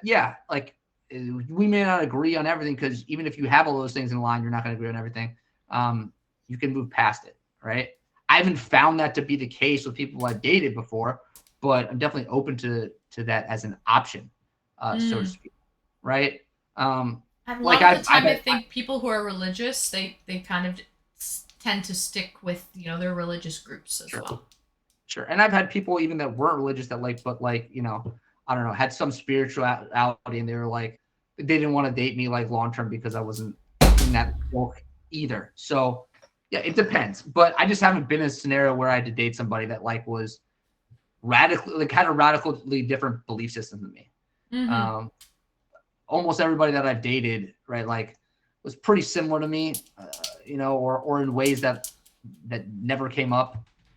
[SPEAKER 10] like we may not agree on everything, because even if you have all those things in line, you're not going to agree on everything. You can move past it, right? I haven't found that to be the case with people I've dated before, but I'm definitely open to that as an option, so to speak, right?
[SPEAKER 1] A lot of the time, I think people who are religious, they kind of tend to stick with their religious groups as well.
[SPEAKER 10] Sure. And I've had people even that weren't religious that like, but like, I don't know, had some spirituality, and they were like, they didn't want to date me like long-term because I wasn't in that book either. So yeah, it depends. But I just haven't been in a scenario where I had to date somebody that like was radically, like had a radically different belief system than me. Almost everybody that I've dated, right, like was pretty similar to me, or in ways that never came up,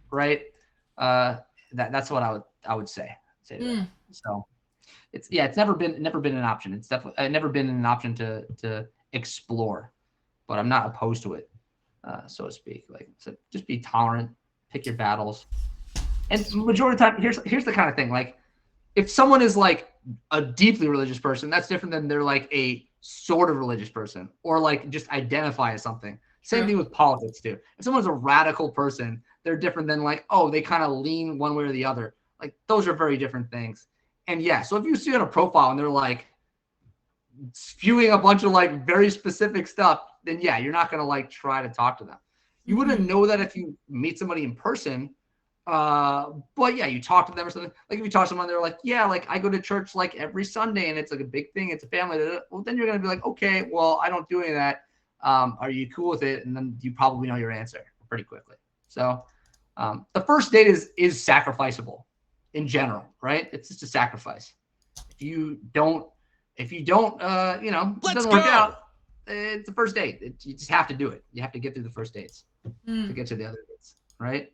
[SPEAKER 10] right? That's what I would say. So it's never been an option. It's definitely never been an option to explore, but I'm not opposed to it, so to speak. Like, so just be tolerant, pick your battles, and majority of the time, here's the kind of thing. Like, if someone is like a deeply religious person, that's different than they're like a sort of religious person, or like just identify as something. Same thing with politics too. If someone's a radical person, they're different than like, oh, they kind of lean one way or the other. Like, those are very different things. And yeah, so if you see on a profile and they're like spewing a bunch of like very specific stuff, then yeah, you're not going to like try to talk to them. You wouldn't know that if you meet somebody in person. But yeah, you talk to them or something. Like if you talk to someone, they're like, yeah, like I go to church like every Sunday and it's like a big thing. It's a family. Well, then you're going to be like, okay, well, I don't do any of that. Are you cool with it? And then you probably know your answer pretty quickly. So the first date is sacrificable in general, right? It's just a sacrifice. If you don't, it doesn't work out, it's the first date. You just have to do it. You have to get through the first dates to get to the other dates, right?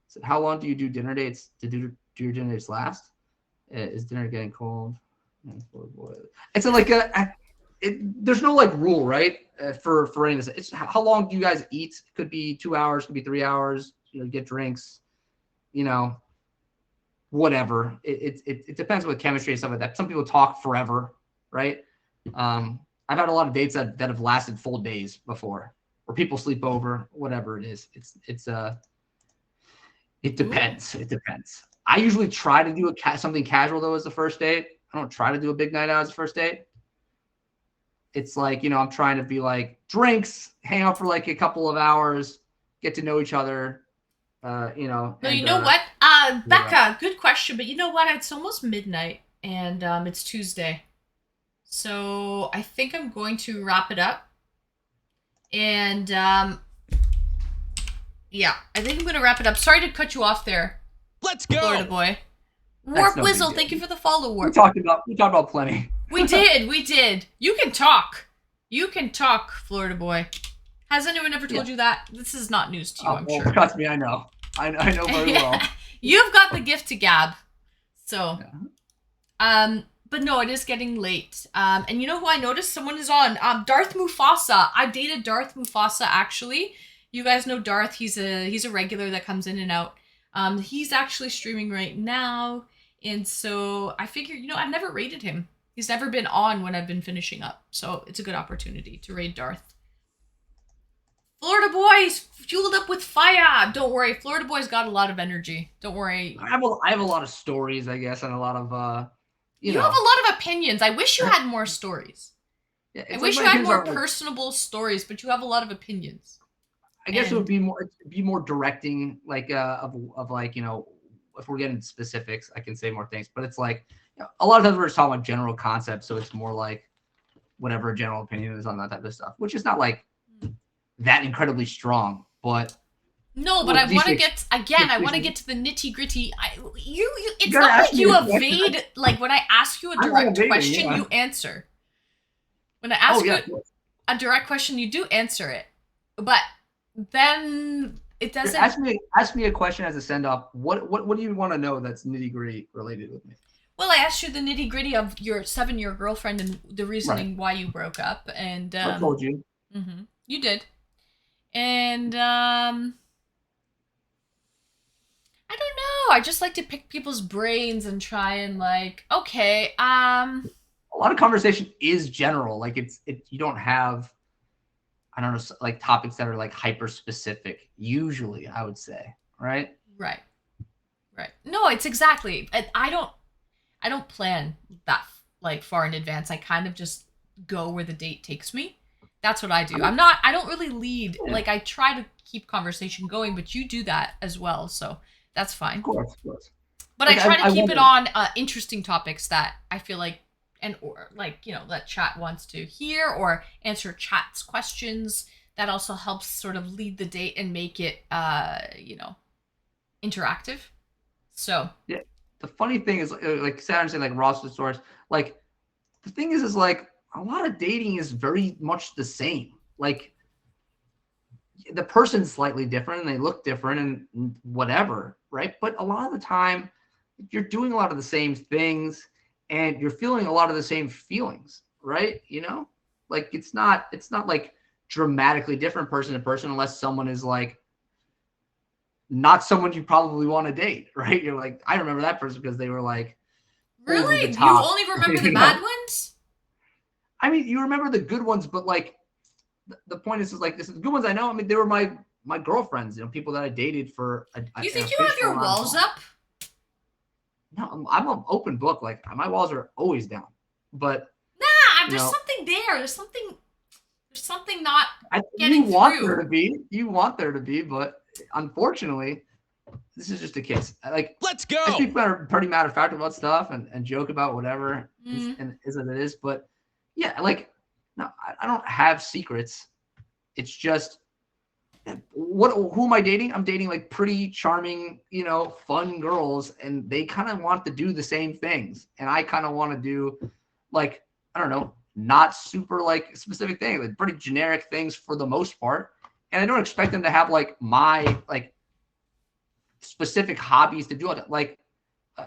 [SPEAKER 10] So how long do you do dinner dates? Do your dinner dates last? Is dinner getting cold? It's like there's no like rule, right? For any of this, it's how long do you guys eat? Could be 2 hours, could be 3 hours. Get drinks, whatever. It depends with chemistry and stuff like that. Some people talk forever, right? I've had a lot of dates that have lasted full days before, where people sleep over, whatever it is. It depends. It depends. I usually try to do something casual though as the first date. I don't try to do a big night out as a first date. It's like, you know, I'm trying to be like drinks, hang out for like a couple of hours, get to know each other, you know.
[SPEAKER 1] No,
[SPEAKER 10] and,
[SPEAKER 1] you know what? Becca, good question, but you know what? It's almost midnight and it's Tuesday. So I think I'm going to wrap it up. And yeah, I think I'm going to wrap it up. Sorry to cut you off there.
[SPEAKER 9] Let's go.
[SPEAKER 1] Florida boy.
[SPEAKER 10] That's
[SPEAKER 1] Warp
[SPEAKER 10] no big
[SPEAKER 1] Whizzle,
[SPEAKER 10] deal.
[SPEAKER 1] thank you for the follow,
[SPEAKER 10] We
[SPEAKER 1] Warp.
[SPEAKER 10] talked about plenty.
[SPEAKER 1] We did. You can talk. You can talk, Florida boy. Has anyone ever told you that? This is not news to you, I'm
[SPEAKER 10] well,
[SPEAKER 1] sure.
[SPEAKER 10] trust me, I know. I know very well.
[SPEAKER 1] You've got the gift to gab. So, but no, it is getting late. And you know who I noticed? Someone is on. Darth Mufasa. I've dated Darth Mufasa, actually. You guys know Darth. He's a regular that comes in and out. He's actually streaming right now. And so I figured, you know, I've never raided him. He's never been on when I've been finishing up. So it's a good opportunity to raid Darth. Florida boys fueled up with fire. Don't worry, Florida boys got a lot of energy. Don't worry.
[SPEAKER 10] I have a lot of stories, I guess, and a lot of
[SPEAKER 1] you
[SPEAKER 10] know.
[SPEAKER 1] have a lot of opinions. I wish you had more stories.
[SPEAKER 10] Yeah,
[SPEAKER 1] I wish you had more personable stories, but you have a lot of opinions.
[SPEAKER 10] I guess it would be more directing, like of like, you know, if we're getting specifics, I can say more things. But it's like, you know, a lot of times we're just talking about general concepts, so it's more like whatever a general opinion is on that type of stuff, which is not like that incredibly strong, but
[SPEAKER 1] no, but I want to get I want to get to the nitty gritty. It's not like you evade. Like when I ask you a direct question, you answer. When I ask you a direct question, you do answer it, but then it doesn't.
[SPEAKER 10] Ask me a question as a send off. What do you want to know that's nitty gritty related with me?
[SPEAKER 1] Well, I asked you the nitty gritty of your 7-year girlfriend and the reasoning why you broke up, and
[SPEAKER 10] I told you.
[SPEAKER 1] Mm-hmm, you did. And I don't know. I just like to pick people's brains and try and like, okay,
[SPEAKER 10] a lot of conversation is general. Like you don't have, I don't know, like topics that are like hyper specific. Usually, I would say, right?
[SPEAKER 1] Right. No, it's exactly. I don't plan that like far in advance. I kind of just go where the date takes me. That's what I do. I don't really lead. Like I try to keep conversation going, but you do that as well. So that's fine.
[SPEAKER 10] Of course.
[SPEAKER 1] But like, I try to keep it on interesting topics that I feel like, or like, you know, that chat wants to hear or answer chat's questions. That also helps sort of lead the date and make it, you know, interactive. So.
[SPEAKER 10] Yeah. The funny thing is, like Saturn said, like roster stories, like the thing is like, a lot of dating is very much the same. Like the person's slightly different and they look different and whatever, right? But a lot of the time you're doing a lot of the same things and you're feeling a lot of the same feelings, right? You know, like it's not like dramatically different person to person unless someone is like not someone you probably want to date, right? You're like, I remember that person because they were like,
[SPEAKER 1] really? You only remember the bad ones?
[SPEAKER 10] I mean, you remember the good ones, but like the point is like this is the good ones I know. I mean, they were my girlfriends, you know, people that I dated for.
[SPEAKER 1] You think you have your walls up?
[SPEAKER 10] No, I'm an open book. Like my walls are always down, but
[SPEAKER 1] there's something there. There's something not getting through.
[SPEAKER 10] You want there to be, but unfortunately, this is just a case. Like,
[SPEAKER 9] let's go.
[SPEAKER 10] I speak pretty matter of fact about stuff and joke about whatever and is what it is, but. Yeah, like, no, I don't have secrets. It's just, who am I dating? I'm dating like pretty charming, you know, fun girls, and they kind of want to do the same things, and I kind of want to do, like, I don't know, not super like specific things, like pretty generic things for the most part, and I don't expect them to have like my like specific hobbies to do it. Like,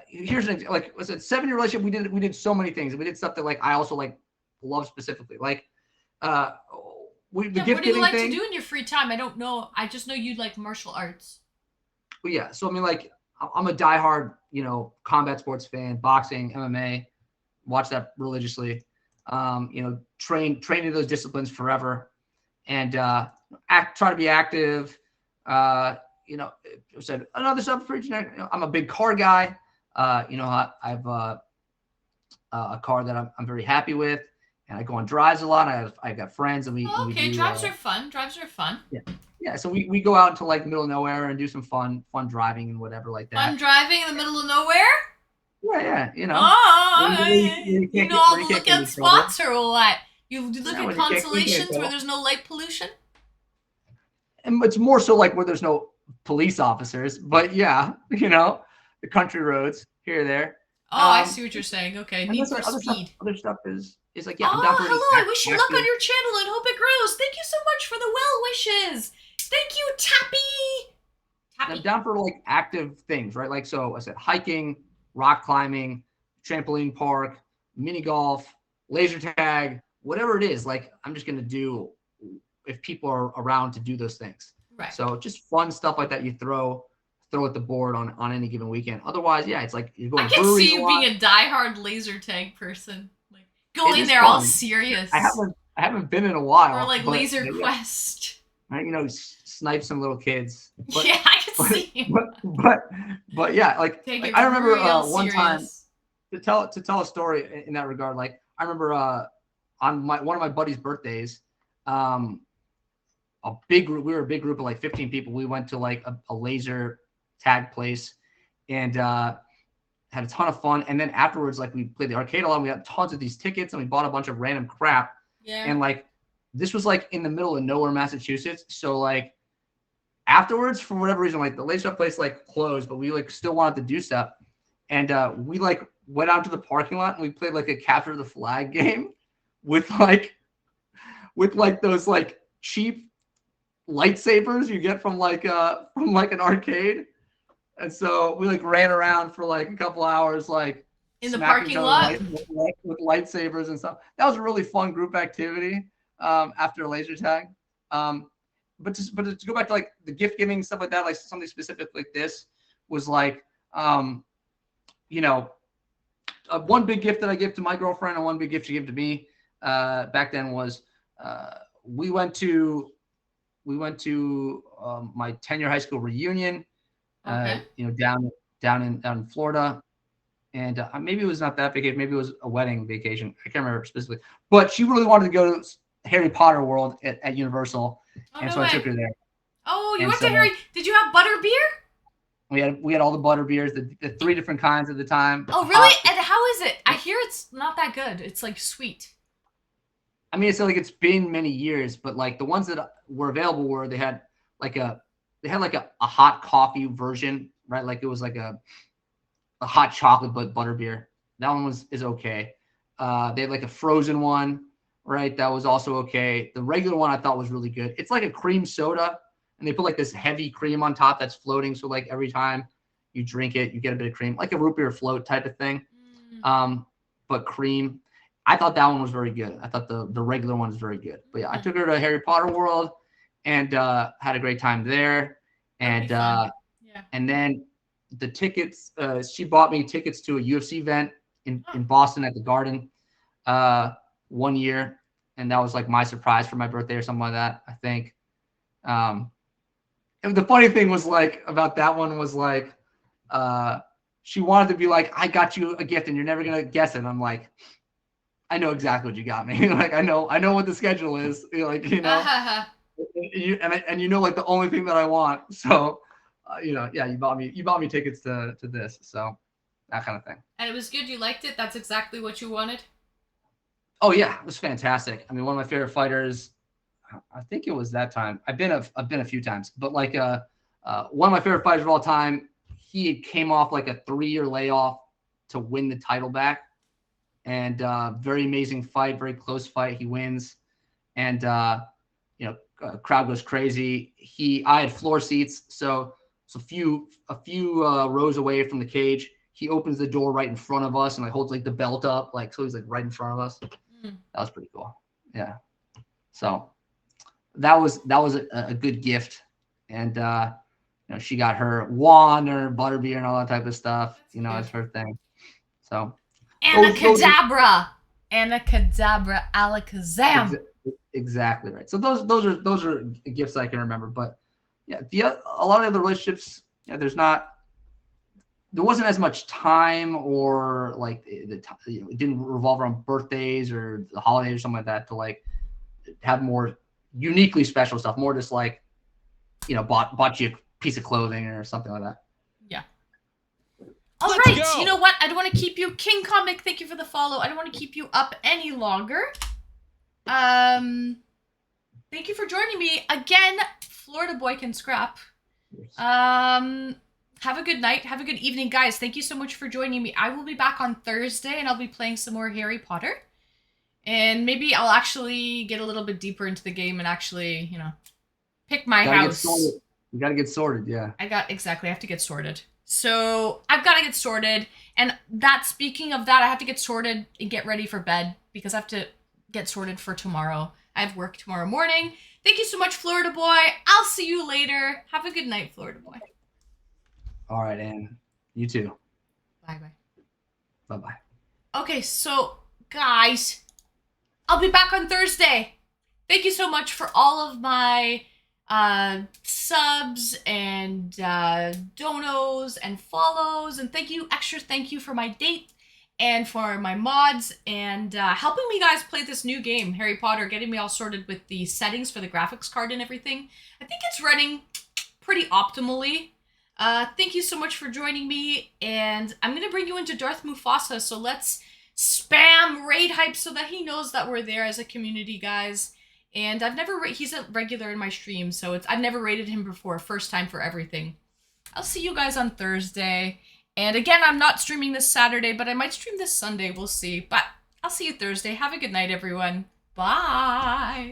[SPEAKER 10] here's an example. Like, was it 7-year relationship? We did so many things. We did stuff that like I also like. Love specifically, like the gift
[SPEAKER 1] what do you like
[SPEAKER 10] thing,
[SPEAKER 1] to do in your free time? I don't know. I just know you like martial arts.
[SPEAKER 10] Well, yeah. So I mean, like I'm a diehard, you know, combat sports fan, boxing, MMA, watch that religiously. You know, train in those disciplines forever, and try to be active. You said another subfridge. I'm a big car guy. I've a car that I'm very happy with, and I go on drives a lot. I got friends, and we do,
[SPEAKER 1] drives are fun. Drives are fun.
[SPEAKER 10] Yeah. So we go out into like the middle of nowhere and do some fun driving and whatever like that.
[SPEAKER 1] Fun driving in the middle of nowhere.
[SPEAKER 10] Yeah.
[SPEAKER 1] You know all the lookout spots or what? You look at constellations where there's no light pollution.
[SPEAKER 10] And it's more so like where there's no police officers, but yeah, the country roads here or there.
[SPEAKER 1] I see what you're saying. Okay, Need for Speed.
[SPEAKER 10] Other stuff is like, yeah. I'm down for
[SPEAKER 1] hello! I wish you luck on your channel and hope it grows. Thank you so much for the well wishes. Thank you, Tappy.
[SPEAKER 10] I'm down for like active things, right? Like, so I said hiking, rock climbing, trampoline park, mini golf, laser tag, whatever it is. Like, I'm just gonna do if people are around to do those things.
[SPEAKER 1] Right.
[SPEAKER 10] So just fun stuff like that you throw at the board on any given weekend. Otherwise, yeah, it's like you're going.
[SPEAKER 1] I can see you being a diehard laser tag person, like going there
[SPEAKER 10] fun.
[SPEAKER 1] all serious.
[SPEAKER 10] I haven't been in a while.
[SPEAKER 1] Or like Laser Quest.
[SPEAKER 10] Snipe some little kids. But,
[SPEAKER 1] yeah, I can see you.
[SPEAKER 10] But yeah, like I remember one time to tell a story in that regard. Like I remember on one of my buddy's birthdays, we were a big group of like 15 people. We went to like a laser tag place and had a ton of fun. And then afterwards, like we played the arcade a lot. We had tons of these tickets and we bought a bunch of random crap.
[SPEAKER 1] Yeah.
[SPEAKER 10] And like this was like in the middle of nowhere, Massachusetts. So like afterwards, for whatever reason, like the laser place like closed, but we like still wanted to do stuff. And we like went out to the parking lot and we played like a capture the flag game with like those like cheap lightsabers you get from like an arcade. And so we like ran around for like a couple hours, like
[SPEAKER 1] in the parking lot
[SPEAKER 10] with lightsabers and stuff. That was a really fun group activity after laser tag. But to go back to like the gift giving stuff like that, like something specific like this was like, one big gift that I gave to my girlfriend and one big gift she gave to me back then was we went to my 10-year high school reunion.
[SPEAKER 1] Okay.
[SPEAKER 10] Down in Florida, and maybe it was not that vacation, maybe it was a wedding vacation. I can't remember specifically, but she really wanted to go to Harry Potter World at Universal, I took her there.
[SPEAKER 1] Oh, you went to Harry? Did you have butter beer?
[SPEAKER 10] We had all the butter beers, the 3 different kinds at the time.
[SPEAKER 1] Oh, really? And how is it? I hear it's not that good. It's like sweet.
[SPEAKER 10] I mean, it's been many years, but like the ones that were available they had like a hot coffee version, right? Like it was like a hot chocolate but butter beer. That one is okay. They had like a frozen one, right? That was also okay. The regular one I thought was really good. It's like a cream soda, and they put like this heavy cream on top that's floating. So like every time you drink it, you get a bit of cream, like a root beer float type of thing. But cream. I thought that one was very good. I thought the regular one was very good. But yeah, I took her to Harry Potter World and had a great time there. And and then the tickets, she bought me tickets to a UFC event in Boston at the Garden 1 year. And that was like my surprise for my birthday or something like that, I think. And the funny thing was like about that one was like she wanted to be like, I got you a gift and you're never gonna guess it. And I'm like, I know exactly what you got me. Like I know what the schedule is. Like, and like the only thing that I want. So yeah, you bought me tickets to this. So that kind of thing.
[SPEAKER 1] And it was good. You liked it. That's exactly what you wanted.
[SPEAKER 10] Oh yeah, it was fantastic. I mean, one of my favorite fighters. I think it was that time. I've been a few times, but like one of my favorite fighters of all time. He came off like a 3-year layoff to win the title back, and very amazing fight, very close fight. He wins, and crowd goes crazy. I had floor seats, so a few rows away from the cage. He opens the door right in front of us and like holds like the belt up, like so he's like right in front of us. That was pretty cool. Yeah. So that was a good gift, and she got her wand or butterbeer and all that type of stuff. As her thing. So.
[SPEAKER 1] Anacadabra, alakazam.
[SPEAKER 10] Exactly right. So those are gifts I can remember, but a lot of the relationships, there wasn't as much time, or like it didn't revolve around birthdays or the holidays or something like that, to like have more uniquely special stuff, more just like, bought you a piece of clothing or something like that.
[SPEAKER 1] Yeah. All right. You know what? I don't want to keep you. King Comic, thank you for the follow. I don't want to keep you up any longer. Thank you for joining me again. Florida Boy can scrap. Have a good night. Have a good evening, guys. Thank you so much for joining me. I will be back on Thursday, and I'll be playing some more Harry Potter. And maybe I'll actually get a little bit deeper into the game and actually, pick my house.
[SPEAKER 10] You gotta get sorted, yeah.
[SPEAKER 1] I have to get sorted. So I've got to get sorted. And speaking of that, I have to get sorted and get ready for bed because I have to get sorted for tomorrow. I have work tomorrow morning. Thank you so much, Florida Boy. I'll see you later. Have a good night, Florida Boy.
[SPEAKER 10] All right, Anne. You too.
[SPEAKER 1] Bye-bye.
[SPEAKER 10] Bye-bye.
[SPEAKER 1] Okay, so, guys, I'll be back on Thursday. Thank you so much for all of my subs and donos and follows. And extra thank you for my date and for my mods and helping me guys play this new game, Harry Potter, getting me all sorted with the settings for the graphics card and everything. I think it's running pretty optimally. Thank you so much for joining me, and I'm going to bring you into Darth Mufasa, so let's spam raid hype so that he knows that we're there as a community, guys. And he's a regular in my stream, so I've never raided him before, first time for everything. I'll see you guys on Thursday, and again, I'm not streaming this Saturday, but I might stream this Sunday, we'll see. But I'll see you Thursday. Have a good night, everyone. Bye!